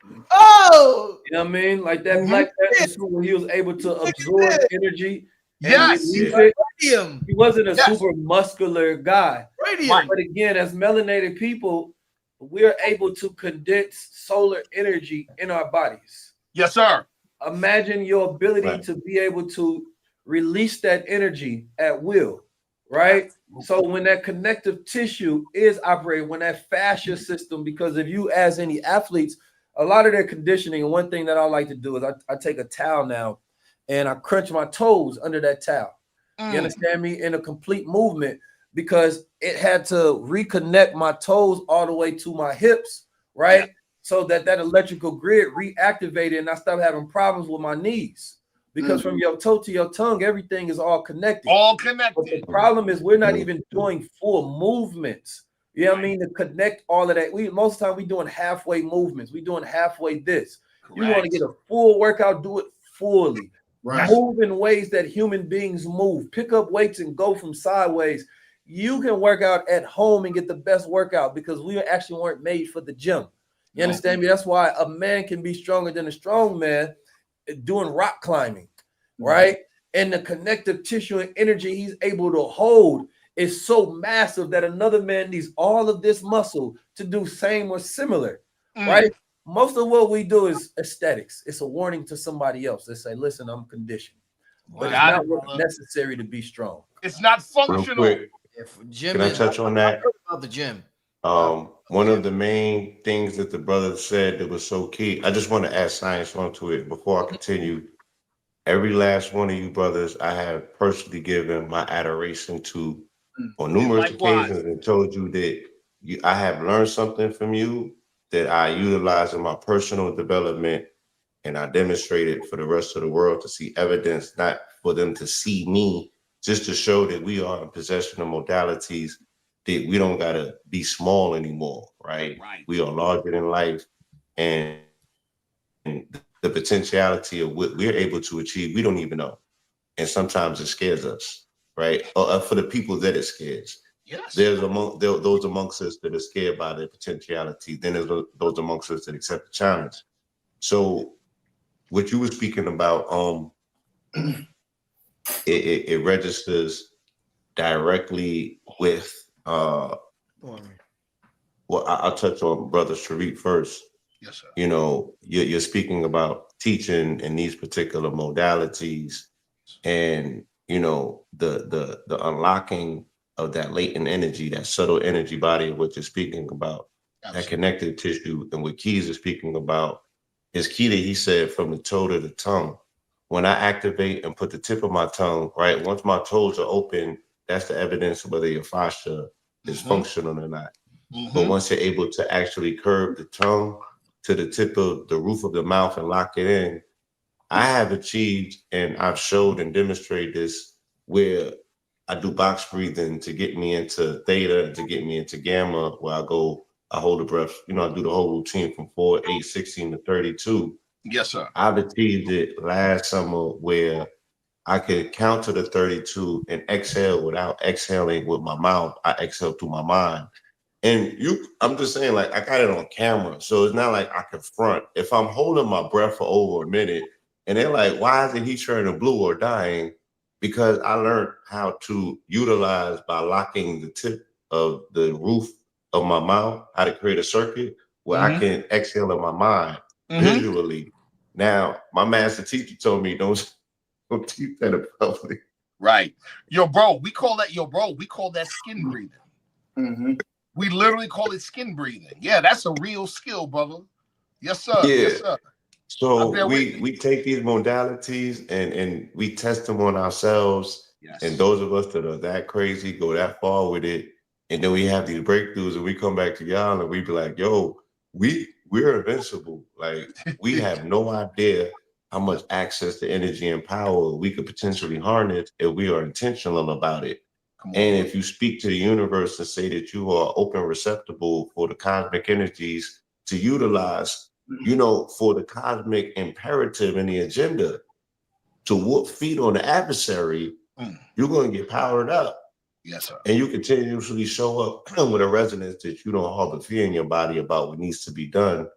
You know what I mean? Like that Black Panther suit where he was able to absorb energy. Yes. He wasn't a super muscular guy. But again, as melanated people, we're able to condense solar energy in our bodies. Yes, sir. Imagine your ability to be able to release that energy at will, right? So when that connective tissue is operating, when that fascia system, because if you ask any athletes, a lot of their conditioning, and one thing that I like to do is I take a towel now and I crunch my toes under that towel. You understand me? In a complete movement, because it had to reconnect my toes all the way to my hips, right? So that electrical grid reactivated and I stopped having problems with my knees. Because from your toe to your tongue, everything is all connected. All connected. But the problem is we're not even doing full movements. You know what I mean? To connect all of that. Most of the time we doing halfway movements. We doing halfway this. You want to get a full workout, do it fully. Move in ways that human beings move. Pick up weights and go from sideways. You can work out at home and get the best workout because we actually weren't made for the gym. You understand me? That's why a man can be stronger than a strong man doing rock climbing, right? And the connective tissue and energy he's able to hold is so massive that another man needs all of this muscle to do same or similar, right? Most of what we do is aesthetics. It's a warning to somebody else. They say, listen, I'm conditioned. But it's not what's necessary to be strong. It's not functional. Real quick, can I touch on that? About the gym. One of the main things that the brother said that was so key, I just want to add science onto it before I continue. Every last one of you brothers, I have personally given my adoration to on numerous occasions and told you that I have learned something from you that I utilize in my personal development, and I demonstrate it for the rest of the world to see evidence, not for them to see me, just to show that we are in possession of modalities that we don't gotta be small anymore, right? We are larger than life, and the potentiality of what we're able to achieve, we don't even know. And sometimes it scares us, right? For the people that it scares. There's those amongst us that are scared by the potentiality. Then there's those amongst us that accept the challenge. So what you were speaking about, it registers directly with well, I'll touch on Brother Sharif first. Yes, sir. You know, you're speaking about teaching in these particular modalities, and you know, the unlocking of that latent energy, that subtle energy body of what you're speaking about, that connective tissue, and what Keys is speaking about is key that he said from the toe to the tongue. When I activate and put the tip of my tongue, right, once my toes are open, that's the evidence of whether your fascia is functional or not. But once you're able to actually curve the tongue to the tip of the roof of the mouth and lock it in, I have achieved, and I've showed and demonstrated this, where I do box breathing to get me into theta, to get me into gamma, where I hold the breath, you know, I do the whole routine from 4, 8, 16 to 32. Yes, sir. I've achieved it last summer where I could count to the 32 and exhale without exhaling with my mouth. I exhale through my mind. And I'm just saying, like, I got it on camera. So it's not like I can front. If I'm holding my breath for over a minute and they're like, why isn't he turning blue or dying? Because I learned how to utilize by locking the tip of the roof of my mouth, how to create a circuit where I can exhale in my mind visually. Now, my master teacher told me don't teach that in public. Right. Yo, bro, we call that skin breathing. We literally call it skin breathing. Yeah, that's a real skill, brother. Yes, sir. Yeah. Yes, sir. So we take these modalities and we test them on ourselves. Yes. And those of us that are that crazy go that far with it. And then we have these breakthroughs and we come back to y'all and we be like, yo, we're invincible. Like, we have no idea how much access to energy and power we could potentially harness if we are intentional about it. And if you speak to the universe and say that you are open, receptible for the cosmic energies to utilize, you know, for the cosmic imperative and the agenda to whoop feet on the adversary, you're going to get powered up. Yes, sir. And you continuously show up with a resonance that you don't harbor fear in your body about what needs to be done.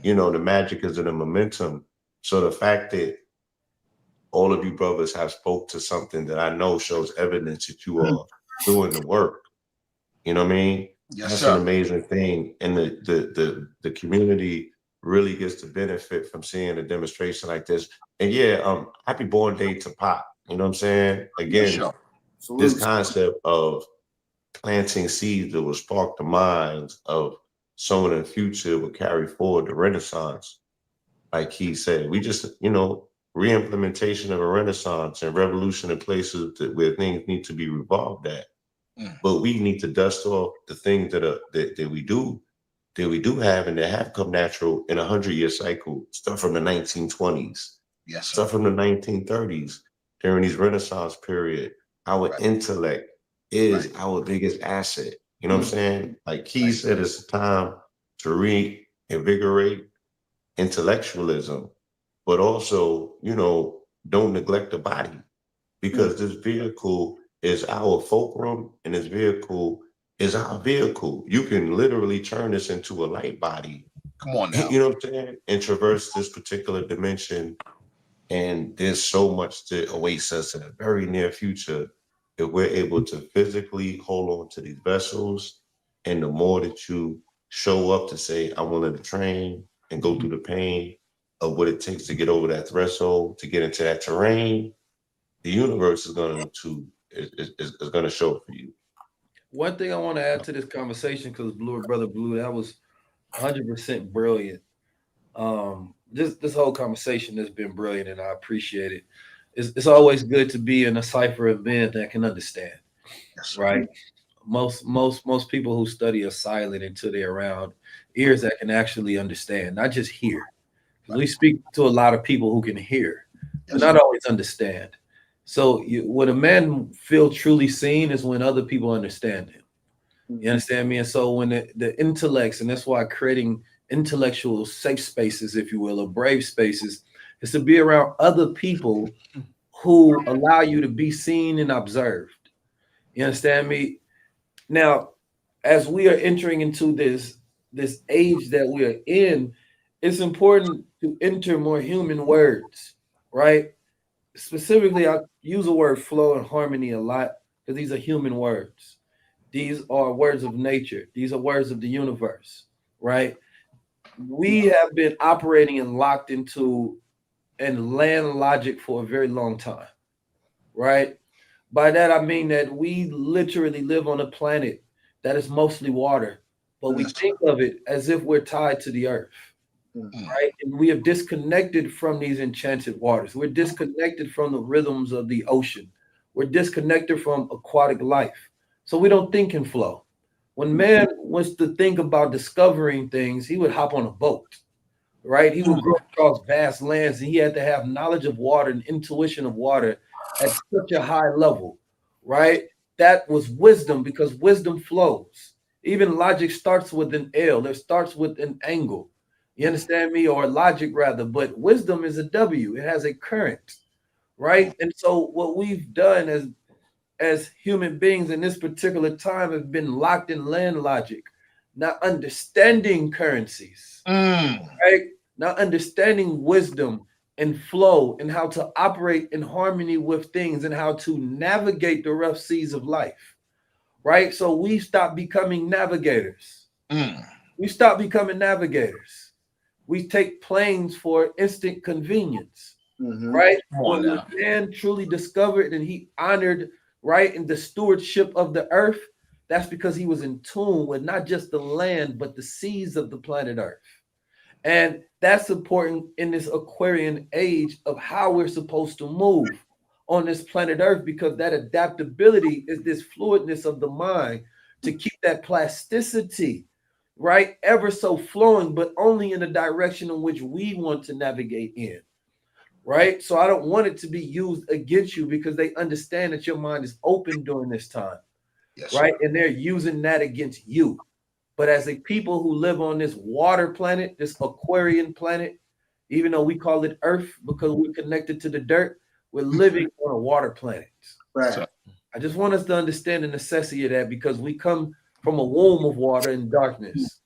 You know, the magic is in the momentum. So the fact that all of you brothers have spoke to something that I know shows evidence that you are doing the work. You know what I mean? Yes, that's sir. an amazing thing. And the community really gets to benefit from seeing a demonstration like this. And yeah, happy born day to Pop. You know what I'm saying? Again, this concept of planting seeds that will spark the minds of someone in the future will carry forward the Renaissance. Like he said, we just, you know, re-implementation of a Renaissance and revolution in places where things need to be revolved at. But we need to dust off the things that we do have and that have come natural in a 100-year cycle. Stuff from the 1920s, yes, stuff from the 1930s during these Renaissance period. Our intellect is our biggest asset. You know what I'm saying? Like Key said, it's time to reinvigorate intellectualism, but also, you know, don't neglect the body, because this vehicle is our fulcrum and this vehicle is our vehicle. You can literally turn this into a light body. Come on now. You know what I'm saying? And traverse this particular dimension. And there's so much that awaits us in a very near future if we're able to physically hold on to these vessels. And the more that you show up to say, I'm willing to train and go through the pain of what it takes to get over that threshold, to get into that terrain, the universe is going to show up for you. One thing I want to add to this conversation, because Brother Blue, that was 100% brilliant. This whole conversation has been brilliant, and I appreciate it. It's always good to be in a cipher event that can understand, right? Most people who study are silent until they're around ears that can actually understand, not just hear. Because we speak to a lot of people who can hear, but not always understand. So when a man feels truly seen is when other people understand him. You understand me? And so when the intellects, and that's why creating intellectual safe spaces, if you will, or brave spaces, is to be around other people who allow you to be seen and observed. You understand me? Now, as we are entering into this age that we are in, it's important to enter more human words, right? Specifically, I use the word flow and harmony a lot because these are human words. These are words of nature. These are words of the universe, right? We have been operating and locked into and land logic for a very long time, right? By that I mean that we literally live on a planet that is mostly water, but we think of it as if we're tied to the earth. Right? And we have disconnected from these enchanted waters. We're disconnected from the rhythms of the ocean. We're disconnected from aquatic life. So we don't think in flow. When man wants to think about discovering things, he would hop on a boat, right? He would go across vast lands and he had to have knowledge of water and intuition of water at such a high level, right? That was wisdom because wisdom flows. Even logic starts with an L, it starts with an angle. You understand me? Or logic rather, but wisdom is a W. It has a current, right? And so what we've done as human beings in this particular time have been locked in land logic, not understanding currencies, right? Not understanding wisdom and flow and how to operate in harmony with things and how to navigate the rough seas of life, right? So we stopped becoming navigators. We stopped becoming navigators. We take planes for instant convenience, right? When man truly discovered and he honored, right, in the stewardship of the earth, that's because he was in tune with not just the land, but the seas of the planet Earth. And that's important in this Aquarian age of how we're supposed to move on this planet Earth, because that adaptability is this fluidness of the mind to keep that plasticity, right, ever so flowing, but only in the direction in which we want to navigate in, right? So I don't want it to be used against you because they understand that your mind is open during this time, right? And they're using that against you. But as a people who live on this water planet, this Aquarian planet, even though we call it Earth because we're connected to the dirt, we're living on a water planet. Right. So I just want us to understand the necessity of that because we come from a womb of water and darkness,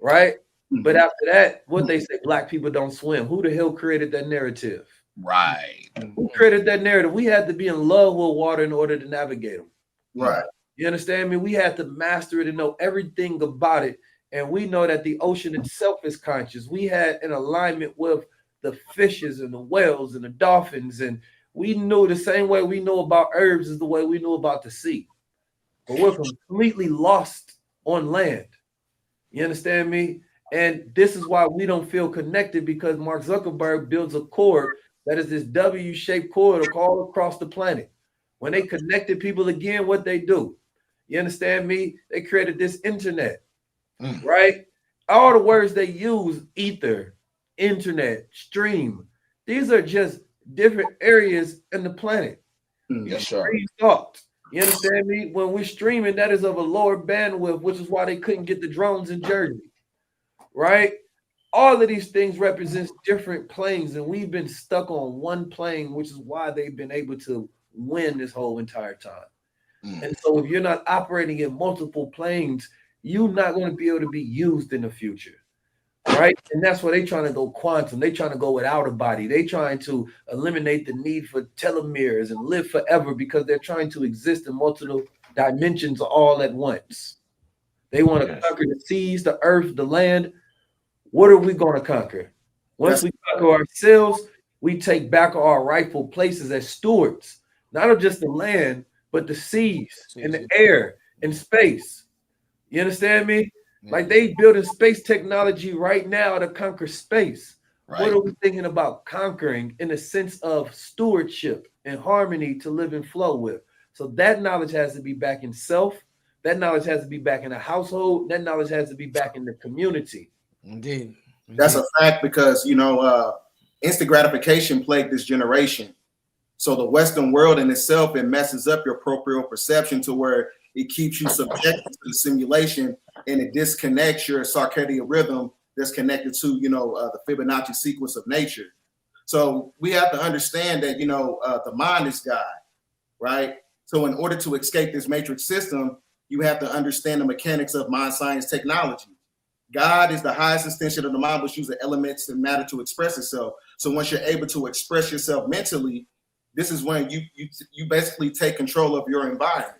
right? But after that, what they say, black people don't swim. Who the hell created that narrative? Right. Who created that narrative? We had to be in love with water in order to navigate them. Right. You understand me? We had to master it and know everything about it. And we know that the ocean itself is conscious. We had an alignment with the fishes and the whales and the dolphins. And we knew the same way we know about herbs is the way we knew about the sea. But we're completely lost on land. You understand me? And this is why we don't feel connected, because Mark Zuckerberg builds a cord that is this W-shaped cord all across the planet. When they connected people again, what they do? You understand me? They created this internet, right? All the words they use, ether, internet, stream, these are just different areas in the planet. Yes, sir. Thought. You understand me? When we're streaming, that is of a lower bandwidth, which is why they couldn't get the drones in Jersey, right? All of these things represents different planes, and we've been stuck on one plane, which is why they've been able to win this whole entire time. And so if you're not operating in multiple planes, you're not going to be able to be used in the future, right? And that's why they're trying to go quantum. They're trying to go without a body. They're trying to eliminate the need for telomeres and live forever because they're trying to exist in multiple dimensions all at once. They want to conquer the seas, the earth, the land. What are we going to conquer? Once we conquer ourselves, we take back our rightful places as stewards, not of just the land, but the seas and the air and space. You understand me? Like they building space technology right now to conquer space. Right. What are we thinking about conquering in the sense of stewardship and harmony to live and flow with? So that knowledge has to be back in self. That knowledge has to be back in the household. That knowledge has to be back in the community. Indeed. That's a fact because, instant gratification plagued this generation. So the Western world in itself, it messes up your proprioceptive perception to where it keeps you subjected to the simulation and it disconnects your circadian rhythm that's connected to, the Fibonacci sequence of nature. So we have to understand that, the mind is God, right? So in order to escape this matrix system, you have to understand the mechanics of mind, science, technology. God is the highest extension of the mind, which uses elements and matter to express itself. So once you're able to express yourself mentally, this is when you basically take control of your environment,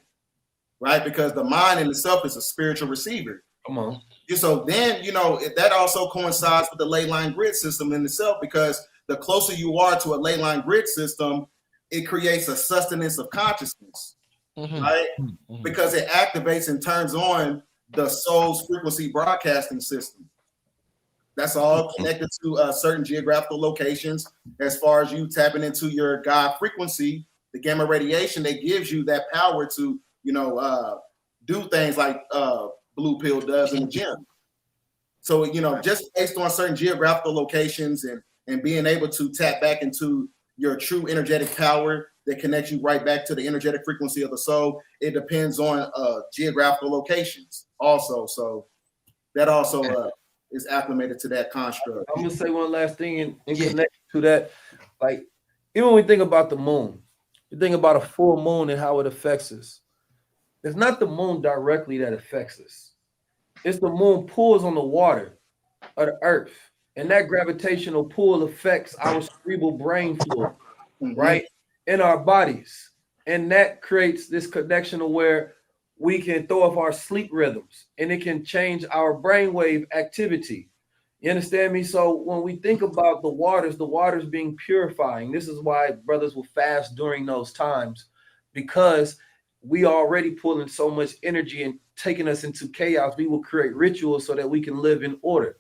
right? Because the mind in itself is a spiritual receiver. Come on. So then, that also coincides with the ley line grid system in itself, because the closer you are to a ley line grid system, it creates a sustenance of consciousness, Mhm. right? Mhm. Because it activates and turns on the soul's frequency broadcasting system. That's all connected to certain geographical locations. As far as you tapping into your God frequency, the gamma radiation that gives you that power to, do things like Blue Pill does in the gym. So, just based on certain geographical locations and being able to tap back into your true energetic power that connects you right back to the energetic frequency of the soul, it depends on geographical locations also. So that also is acclimated to that construct. I'm gonna say one last thing in Yeah. connection to that. Like, even when we think about the moon, we think about a full moon and how it affects us. It's not the moon directly that affects us. It's the moon pulls on the water of the earth, and that gravitational pull affects our cerebral brain fluid, right, in our bodies, and that creates this connection to where we can throw off our sleep rhythms, and it can change our brainwave activity. You understand me? So when we think about the waters being purifying, this is why brothers will fast during those times, because we are already pulling so much energy and taking us into chaos. We will create rituals so that we can live in order,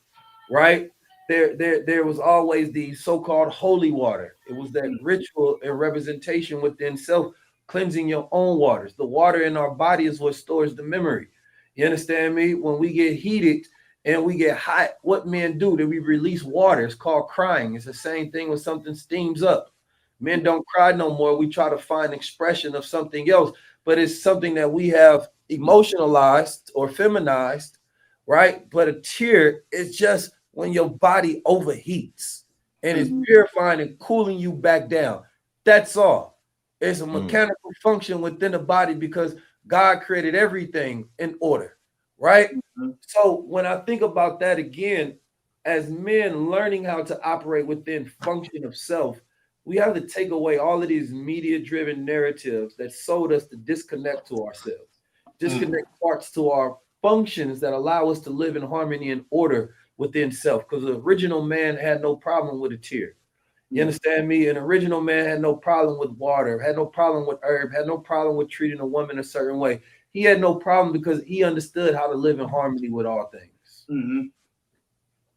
right? There was always the so-called holy water. It was that ritual and representation within self, cleansing your own waters. The water in our body is what stores the memory. You understand me? When we get heated and we get hot, what men do? That we release water. It's called crying. It's the same thing when something steams up. Men don't cry no more. We try to find expression of something else, but it's something that we have emotionalized or feminized, right? But a tear is just when your body overheats and it's purifying and cooling you back down. That's all. It's a mechanical function within the body because God created everything in order, right? So when I think about that again, as men learning how to operate within function of self, we have to take away all of these media-driven narratives that sold us to disconnect to ourselves, disconnect parts to our functions that allow us to live in harmony and order within self. Because the original man had no problem with a tear. You understand me? An original man had no problem with water, had no problem with herb, had no problem with treating a woman a certain way. He had no problem because he understood how to live in harmony with all things.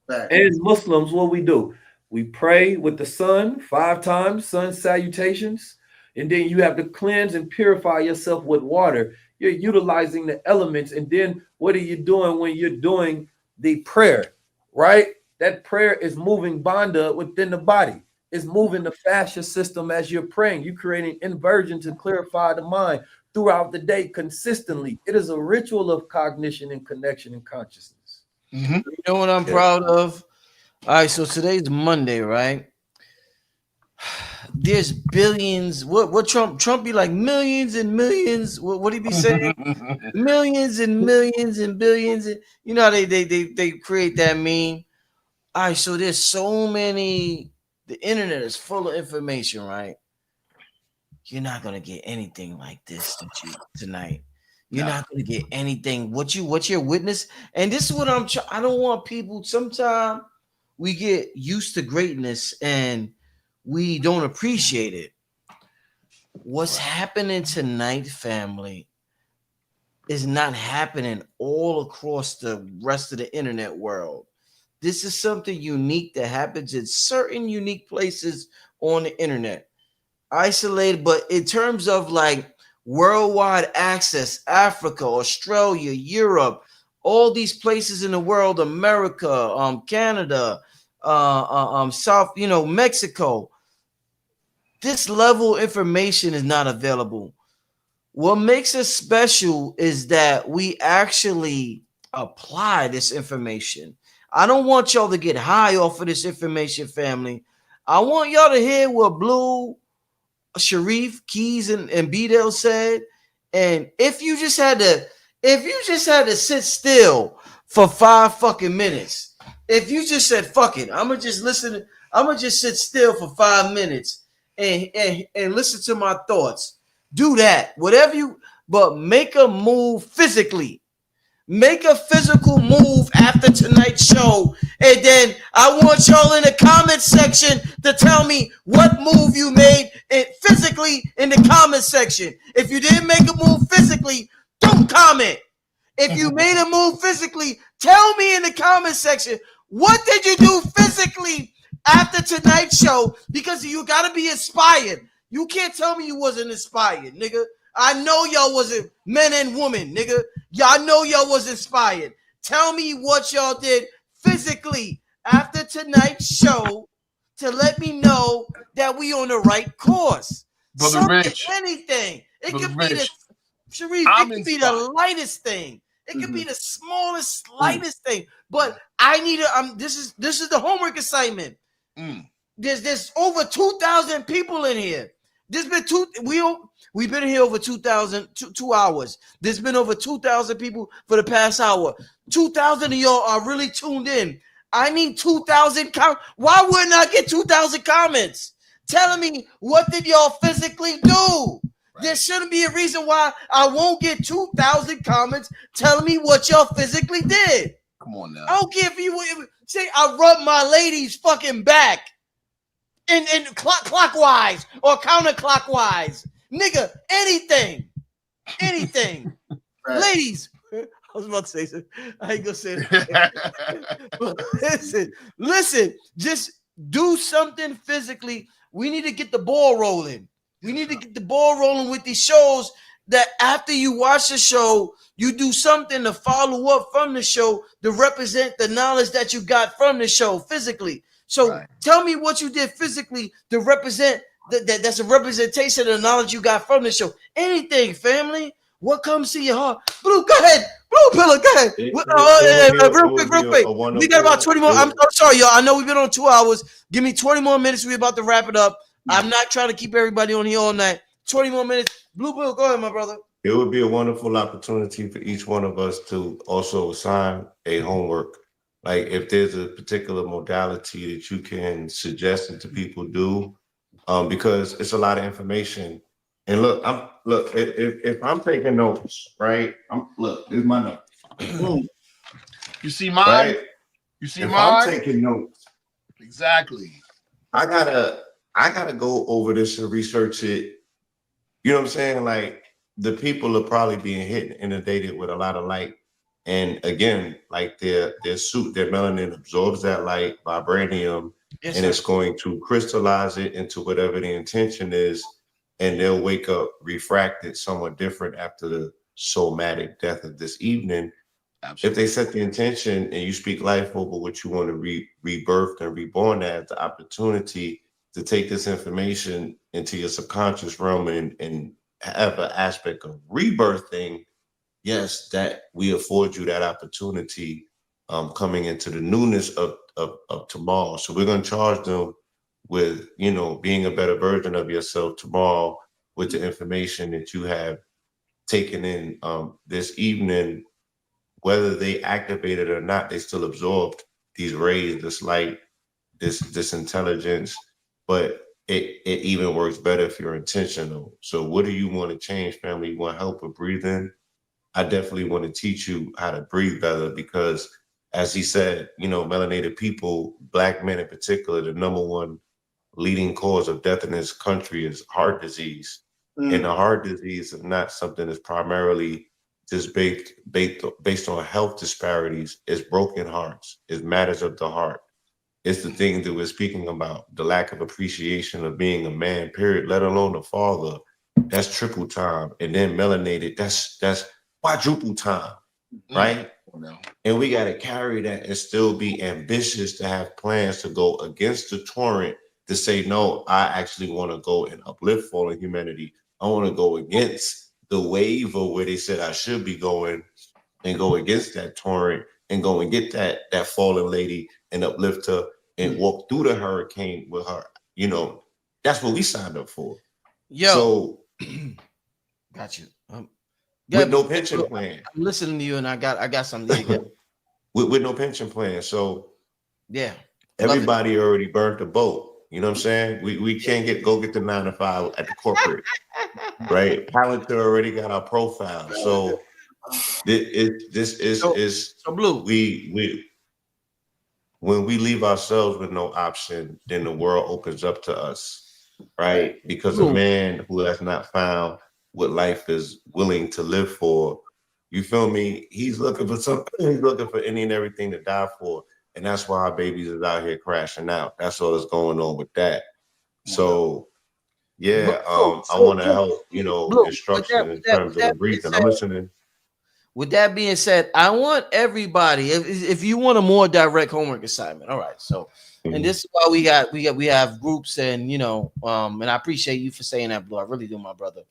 And Muslims, what we do? We pray with the sun 5 times, sun salutations, and then you have to cleanse and purify yourself with water. You're utilizing the elements, and then what are you doing when you're doing the prayer, right? That prayer is moving banda within the body. It's moving the fascia system as you're praying. You're creating inversion to clarify the mind throughout the day consistently. It is a ritual of cognition and connection and consciousness. You know what I'm proud of? All right, so today's Monday, right? There's billions. What Trump be like millions and millions? What he be saying? Millions and millions and billions. And, you know how they create that meme. All right, so there's so many. The internet is full of information, right? You're not gonna get anything like this tonight. You're not gonna get anything. What your witness? And this is what I don't want people. Sometimes we get used to greatness and we don't appreciate it. What's happening tonight, family, is not happening all across the rest of the internet world. This is something unique that happens in certain unique places on the internet. Isolated, but in terms of like worldwide access, Africa, Australia, Europe, all these places in the world, America, Canada, South, Mexico. This level of information is not available. What makes us special is that we actually apply this information. I don't want y'all to get high off of this information, family. I want y'all to hear what Blue, Sharif, Keys, and Bdell said. And if you just had to sit still for 5 fucking minutes, if you just said fuck it, I'm gonna just sit still for 5 minutes and listen to my thoughts. Do that. But make a move physically. Make a physical move after tonight's show. And then I want y'all in the comment section to tell me what move you made physically in the comment section. If you didn't make a move physically, don't comment. If you made a move physically, tell me in the comment section, what did you do physically after tonight's show? Because you got to be inspired. You can't tell me you wasn't inspired, nigga. I know y'all wasn't men and women, nigga. Y'all know y'all was inspired. Tell me what y'all did physically after tonight's show to let me know that we on the right course. Brother Something, Rich. anything. It Brother could be the Rich, Sharif, I'm it could be inspired. the lightest thing. It could be the smallest, lightest thing. But I need to. This is the homework assignment. There's over 2,000 people in here. There's been we've been here over 2 hours. There's been over 2,000 people for the past hour. 2,000 of y'all are really tuned in. I need 2,000 comments. Why wouldn't I get 2,000 comments telling me what did y'all physically do? Right. There shouldn't be a reason why I won't get 2,000 comments telling me what y'all physically did. Come on now. I don't care if you say I rubbed my lady's fucking back in clockwise or counterclockwise. Nigga, anything. Right. Ladies, I was about to say something. I ain't gonna say that. But listen, just do something physically. We need to get the ball rolling. We need to get the ball rolling with these shows that after you watch the show, you do something to follow up from the show to represent the knowledge that you got from the show physically. So tell me what you did physically to represent that's a representation of the knowledge you got from the show. Anything, family. What comes to your heart? Blue, go ahead. Blue Pillar, go ahead. Real quick. We got about 20 more. I'm sorry, y'all. I know we've been on 2 hours. Give me 20 more minutes. We're about to wrap it up. I'm not trying to keep everybody on here all night. 20 more minutes. Blue Pill, go ahead, my brother. It would be a wonderful opportunity for each one of us to also assign a homework. Like if there's a particular modality that you can suggest that the people do, because it's a lot of information. And look, if I'm taking notes, right? Here's my notes. You see mine? Right? You see if mine? I'm taking notes. Exactly. I gotta go over this and research it. You know what I'm saying? Like the people are probably being hit and inundated with a lot of light. And again, like their suit, their melanin absorbs that light, vibranium, and it's going to crystallize it into whatever the intention is. And they'll wake up refracted somewhat different after the somatic death of this evening. Absolutely. If they set the intention and you speak life over what you want to rebirth and reborn as, the opportunity to take this information into your subconscious realm and have an aspect of rebirthing, yes, that we afford you that opportunity coming into the newness of tomorrow. So we're going to charge them with, being a better version of yourself tomorrow with the information that you have taken in this evening. Whether they activate it or not, they still absorbed these rays, this light, this intelligence, but it even works better if you're intentional. So what do you want to change, family? You want help with breathing? I definitely want to teach you how to breathe better because, as he said, melanated people, Black men in particular, the number one leading cause of death in this country is heart disease. And the heart disease is not something that's primarily just based on health disparities. It's broken hearts. It's matters of the heart. It's the thing that we're speaking about, the lack of appreciation of being a man, period, let alone a father. That's triple time. And then melanated, that's quadruple time, right? And we got to carry that and still be ambitious to have plans to go against the torrent, to say, no, I actually want to go and uplift fallen humanity. I want to go against the wave of where they said I should be going and go against that torrent and go and get that fallen lady and uplift her and walk through the hurricane with her. That's what we signed up for. So got you. With no pension plan. I'm listening to you and I got something to with no pension plan. So yeah. Everybody already burnt the boat. You know what I'm saying? We can't go get the 9 to 5 at the corporate, right? Palantir already got our profile. So this is Blue. We when we leave ourselves with no option, then the world opens up to us. right? Because a man who has not found what life is willing to live for, you feel me? He's looking for something. He's looking for any and everything to die for, and that's why our babies is out here crashing out. That's all that's going on with that. So, yeah, I want to help, instruction in terms of the breathing. I'm listening. With that being said, I want everybody, if you want a more direct homework assignment, all right. So, and this is why we have groups, and and I appreciate you for saying that, Blue. I really do, my brother.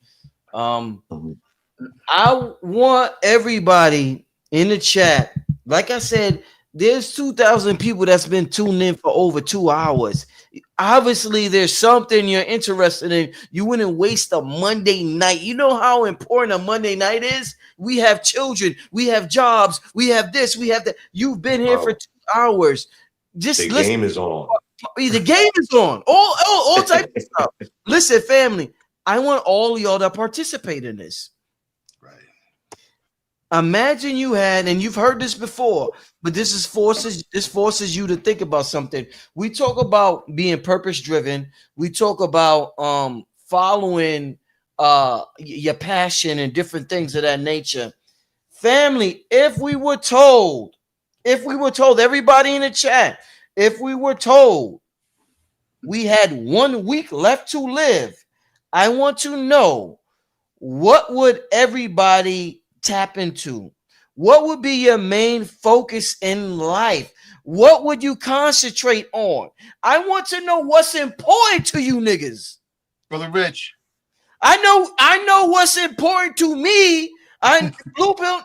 I want everybody in the chat. Like I said, there's 2,000 people that's been tuned in for over 2 hours. Obviously, there's something you're interested in. You wouldn't waste a Monday night. You know how important a Monday night is? We have children, we have jobs, we have this, we have that. You've been here for 2 hours. Just the listen. Game is on. The game is on. All types of stuff. Listen, family, I want all of y'all to participate in this. Imagine you had, and you've heard this before, but this forces you to think about something. We talk about being purpose driven. We talk about following your passion and different things of that nature. Family, if we were told, everybody in the chat, if we were told we had 1 week left to live, I want to know, what would everybody tap into? What would be your main focus in life? What would you concentrate on? I want to know what's important to you niggas. Brother Rich. I know what's important to me. Blue Pill,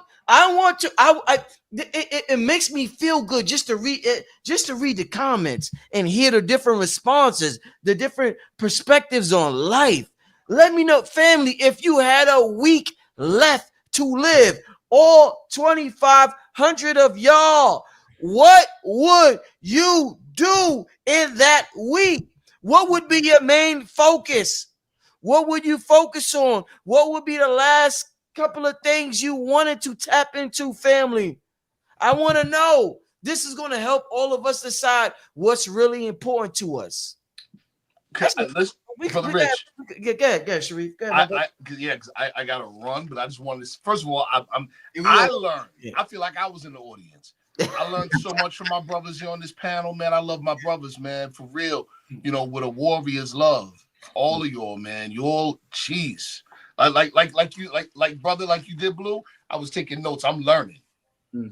it makes me feel good just to read the comments and hear the different responses, the different perspectives on life. Let me know, family, if you had a week left to live, all 2,500 of y'all, what would you do in that week? What would be your main focus? What would you focus on? What would be the last couple of things you wanted to tap into, family? I want to know. This is going to help all of us decide what's really important to us. Brother Rich. Go ahead, Sharif. Go ahead, I got to run, but I just wanted to. First of all, I learned. Yeah. I feel like I was in the audience. I learned so much from my brothers here on this panel, man. I love my brothers, man, for real. With a warrior's love. All of y'all, man. You all, jeez. Like brother, like you did, Blue. I was taking notes. I'm learning,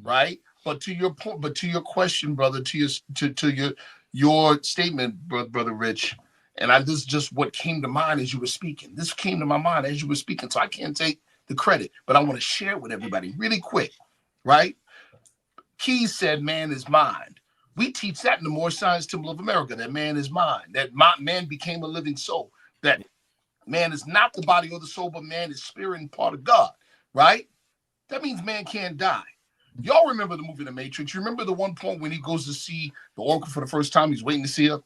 right? But to your point, to your question, brother, to your statement, brother Rich. And this is just what came to mind as you were speaking. This came to my mind as you were speaking, so I can't take the credit, but I want to share it with everybody really quick, right? Keys said, man is mind. We teach that in the Moorish Science Temple of America, that man is mind, that man became a living soul, that man is not the body or the soul, but man is spirit and part of God, right? That means man can't die. Y'all remember the movie The Matrix? You remember the one point when he goes to see the Oracle for the first time, he's waiting to see her?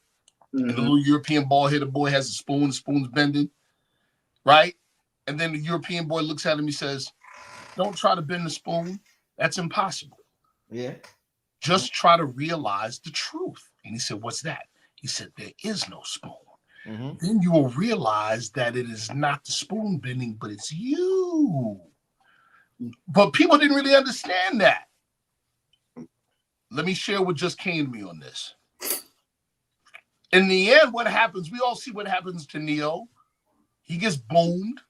And the little European bald-headed boy has a spoon, the spoon's bending, right? And then the European boy looks at him, he says, don't try to bend the spoon. That's impossible. Yeah. Just try to realize the truth. And he said, what's that? He said, there is no spoon. Then you will realize that it is not the spoon bending, but it's you. But people didn't really understand that. Let me share what just came to me on this. In the end, what happens, we all see what happens to Neo. He gets boomed,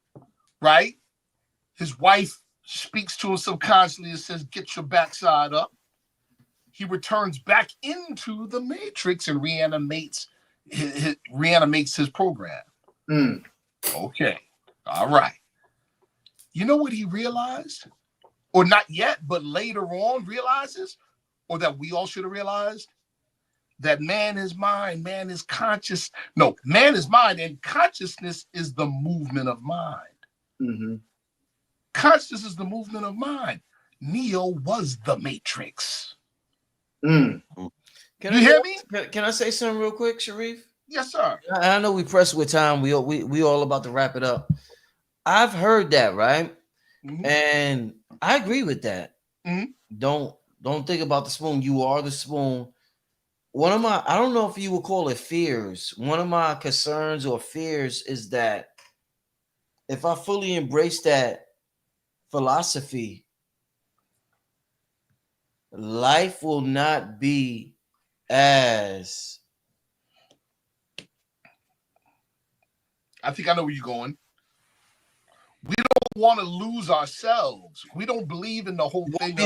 right? His wife speaks to him subconsciously and says, get your backside up. He returns back into the Matrix and reanimates his program. Okay. All right. You know what he realized? Or not yet, but later on realizes, or that we all should have realized? That man is mind, man is conscious. No, man is mind, and consciousness is the movement of mind. Consciousness is the movement of mind. Neo was the Matrix. Can you hear me? Can I say something real quick, Sharif? Yes, sir. I know we pressed with time. We all about to wrap it up. I've heard that, right? And I agree with that. Don't think about the spoon. You are the spoon. one of my, I don't know if you would call it fears. One of my concerns or fears is that if I fully embrace that philosophy, life will not be as. I think I know where you're going. We don't want to lose ourselves. We don't believe in the whole thing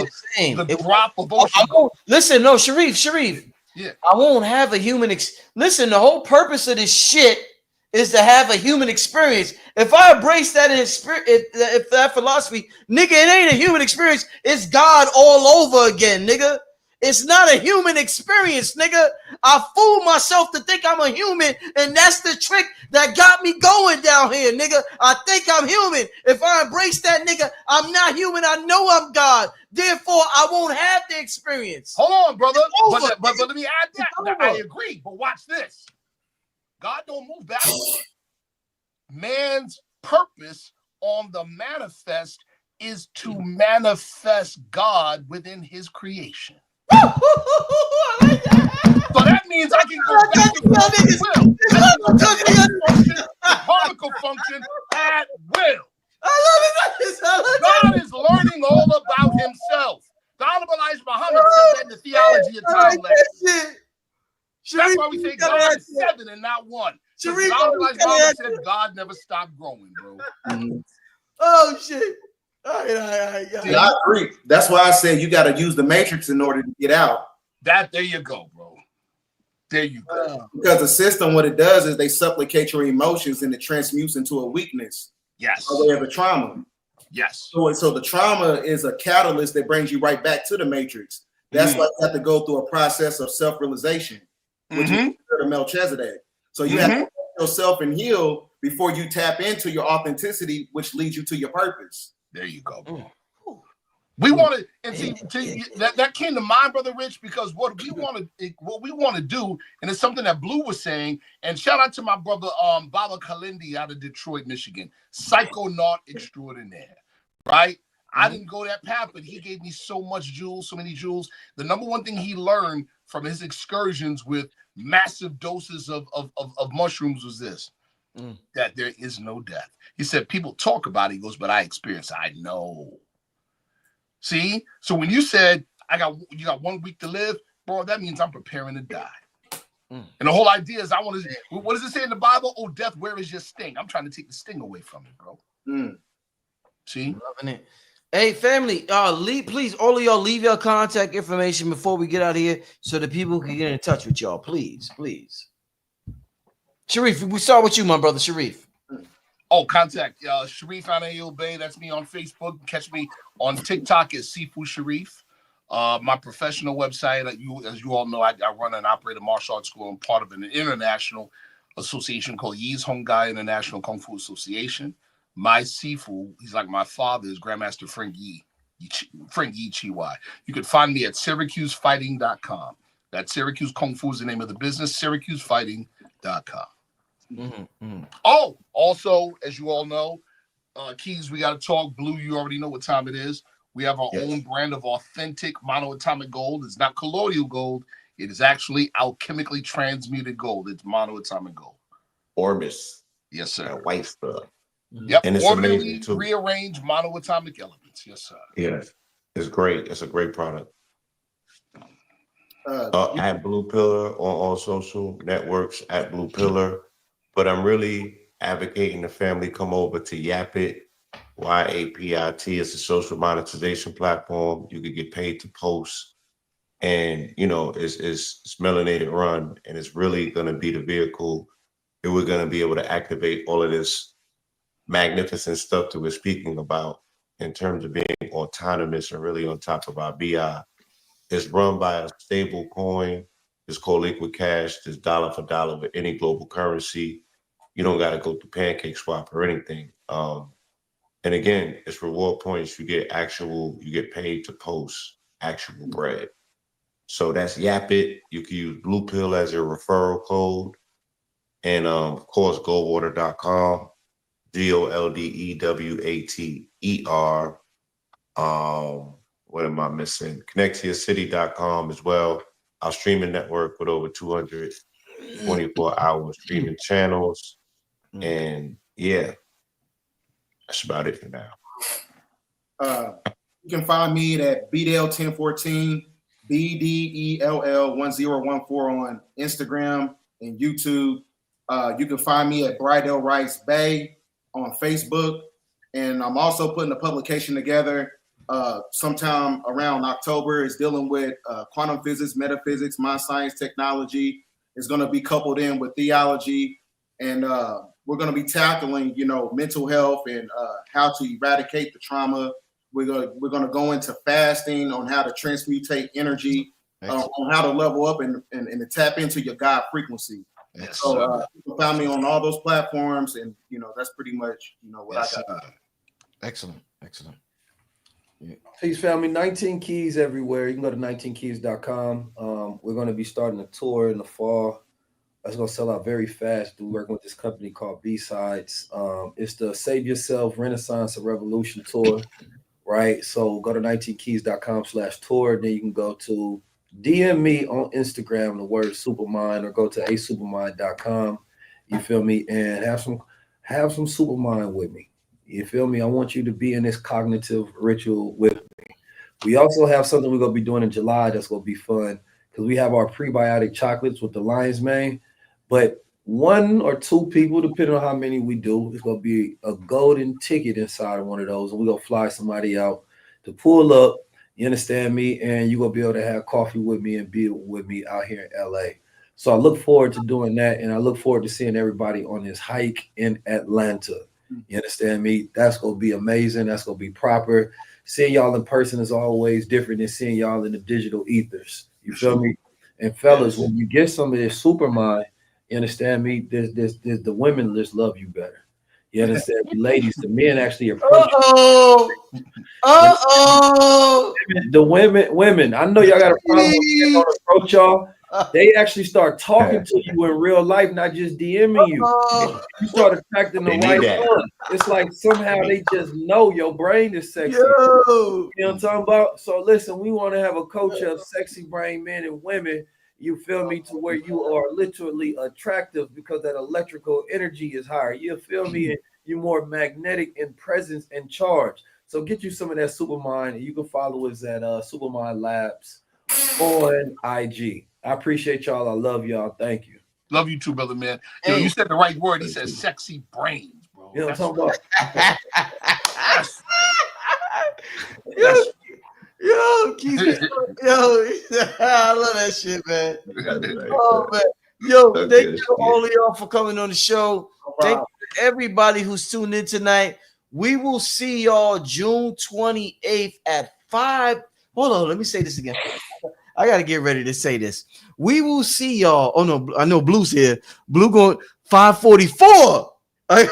of the drop of ocean. Listen, no, Sharif. Yeah. I won't have a human. Listen, the whole purpose of this shit is to have a human experience. If I embrace that if that philosophy, nigga, it ain't a human experience. It's God all over again, nigga. It's not a human experience, nigga. I fooled myself to think I'm a human, and that's the trick that got me going down here, nigga. I think I'm human. If I embrace that, nigga, I'm not human. I know I'm God. Therefore, I won't have the experience. Hold on, brother. But let me add that. I agree, but watch this. God don't move backwards. Man's purpose on the manifest is to manifest God within his creation. So that means I can go back to will. Particle function at will. God is learning all about himself. The Honorable Elijah Muhammad said that in the theology of time lesson. That's why we say God is 7 and not 1. Sharif, the Honorable Elijah Muhammad said God never stopped growing, bro. Oh shit. All right. See, I agree. That's why I said you got to use the matrix in order to get out. There you go, bro. There you go. Because the system, what it does is they supplicate your emotions and it transmutes into a weakness. Yes. By way of a trauma. Yes. So the trauma is a catalyst that brings you right back to the matrix. That's why you have to go through a process of self-realization, which is the Melchizedek. So you have to heal yourself and heal before you tap into your authenticity, which leads you to your purpose. There you go, bro. We want to, and see that came to mind, Brother Rich, because what we want to do, and it's something that Blue was saying. And shout out to my brother Baba Kalindi out of Detroit, Michigan, psychonaut extraordinaire. Right? I didn't go that path, but he gave me so many jewels. The number one thing he learned from his excursions with massive doses of mushrooms was this: that there is no death. He said, people talk about it. He goes, but I experience it. I know. See? So when you said, you got 1 week to live, bro, that means I'm preparing to die. And the whole idea is what does it say in the Bible? Oh, death, where is your sting? I'm trying to take the sting away from it, bro. See? Loving it. Hey, family, please, all of y'all leave your contact information before we get out of here so that people can get in touch with y'all. Please. Sharif, we start with you, my brother, Sharif. Oh, contact Sharif Anail Bay. That's me on Facebook. Catch me on TikTok at Sifu Sharif. My professional website, as you all know, I run and operate a martial arts school. I'm part of an international association called Yi's Hongai International Kung Fu Association. My Sifu, he's like my father, is Grandmaster Frank Yi Chi. You can find me at SyracuseFighting.com. That Syracuse Kung Fu is the name of the business, SyracuseFighting.com. Oh, also, as you all know, Keys, we got to talk. Blue, you already know what time it is. We have our own brand of authentic monoatomic gold. It's not colloidal gold. It is actually alchemically transmuted gold. It's monoatomic gold. Orbis. Yes, sir. That white stuff. Yep. And it's amazing too. Rearranged monoatomic elements. Yes, sir. Yes. It's great. It's a great product. At Blue Pillar on all social networks at Blue Pillar. But I'm really advocating the family come over to Yapit, YAPIT. It's a social monetization platform. You could get paid to post. And, it's melanated run. And it's really going to be the vehicle that we're going to be able to activate all of this magnificent stuff that we're speaking about in terms of being autonomous and really on top of our BI. It's run by a stable coin. It's called Liquid Cash. It's dollar for dollar with any global currency. You don't got to go through Pancake Swap or anything. And again, it's reward points. You get paid to post actual bread. So that's Yapit. You can use Blue Pill as your referral code. And of course, goldwater.com, GOLDEWATER. What am I missing? ConnectToYourCity.com as well. our streaming network with over 224-hour streaming channels. And yeah, that's about it for now. You can find me at Bdell1014, BDELL1014 on Instagram and YouTube. You can find me at Bridell Rice Bay on Facebook. And I'm also putting a publication together sometime around October. It's dealing with quantum physics, metaphysics, mind science, technology. It's going to be coupled in with theology. And we're going to be tackling, mental health and how to eradicate the trauma. We're going to go into fasting, on how to transmutate energy, on how to level up and to tap into your God frequency. Yes, So you can find me on all those platforms, and that's pretty much what I got. Excellent. Yeah. Peace, family. 19 Keys everywhere. You can go to 19keys.com. We're going to be starting a tour in the fall. That's going to sell out very fast. We're working with this company called B-Sides. It's the Save Yourself Renaissance and Revolution Tour, right? So go to 19keys.com/tour. Then you can go to DM me on Instagram, the word Supermind, or go to asupermind.com. You feel me? And have some Supermind with me. You feel me? I want you to be in this cognitive ritual with me. We also have something we're going to be doing in July that's going to be fun, because we have our prebiotic chocolates with the lion's mane. But 1 or 2 people, depending on how many we do, it's going to be a golden ticket inside of one of those. And we're going to fly somebody out to pull up, you understand me? And you're going to be able to have coffee with me and be with me out here in LA. So I look forward to doing that. And I look forward to seeing everybody on this hike in Atlanta. You understand me? That's going to be amazing. That's going to be proper. Seeing y'all in person is always different than seeing y'all in the digital ethers. You feel me? And fellas, when you get some of this Supermind, you understand me? There's the women just love you better. You understand me? Ladies, the men actually approach you. The women, I know y'all got a problem with men don't approach y'all. They actually start talking to you in real life, not just DMing you. You start attracting the right one. It's like somehow they just know your brain is sexy. You know what I'm talking about? So listen, we want to have a culture of sexy brain men and women, you feel me, to where you are literally attractive because that electrical energy is higher. You feel me? And you're more magnetic in presence and charge. So get you some of that Supermind, and you can follow us at Supermind Labs on IG. I appreciate y'all. I love y'all. Thank you. Love you too, brother, man. Yo, you said the right word. He said sexy brains, bro. You know what I'm talking about? I love that shit, man. Oh, man. Yo, thank you all of y'all for coming on the show. Thank you to everybody who's tuned in tonight. We will see y'all June 28th at 5. Hold on, let me say this again. I got to get ready to say this. We will see y'all. Oh, no, I know Blue's here. Blue going 5:44. I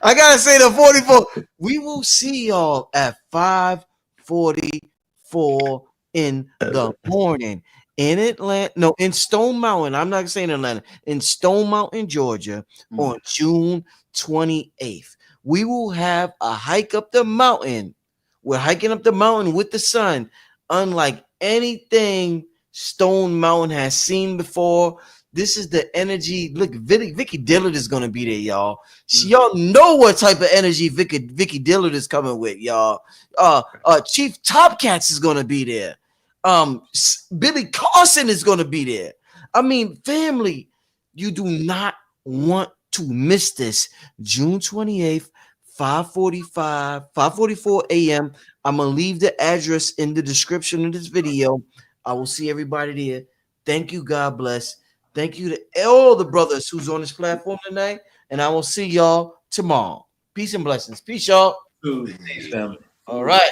got to say the 44. We will see y'all at 5:44 in the morning in Atlanta. No, in Stone Mountain. I'm not saying Atlanta. In Stone Mountain, Georgia on June 28th. We will have a hike up the mountain. We're hiking up the mountain with the sun, unlike anything Stone Mountain has seen before. This is the energy. Look, Vicky Dillard is gonna be there, y'all. Y'all know what type of energy Vicky Dillard is coming with, y'all. Chief Topcats is gonna be there. Billy Carson is gonna be there. I mean, family, you do not want to miss this. June 28th, 5:44 a.m. I'm gonna leave the address in the description of this video. I will see everybody there. Thank you. God bless. Thank you to all the brothers who's on this platform tonight, and I will see y'all tomorrow. Peace and blessings. Peace, y'all. Peace, family. All right.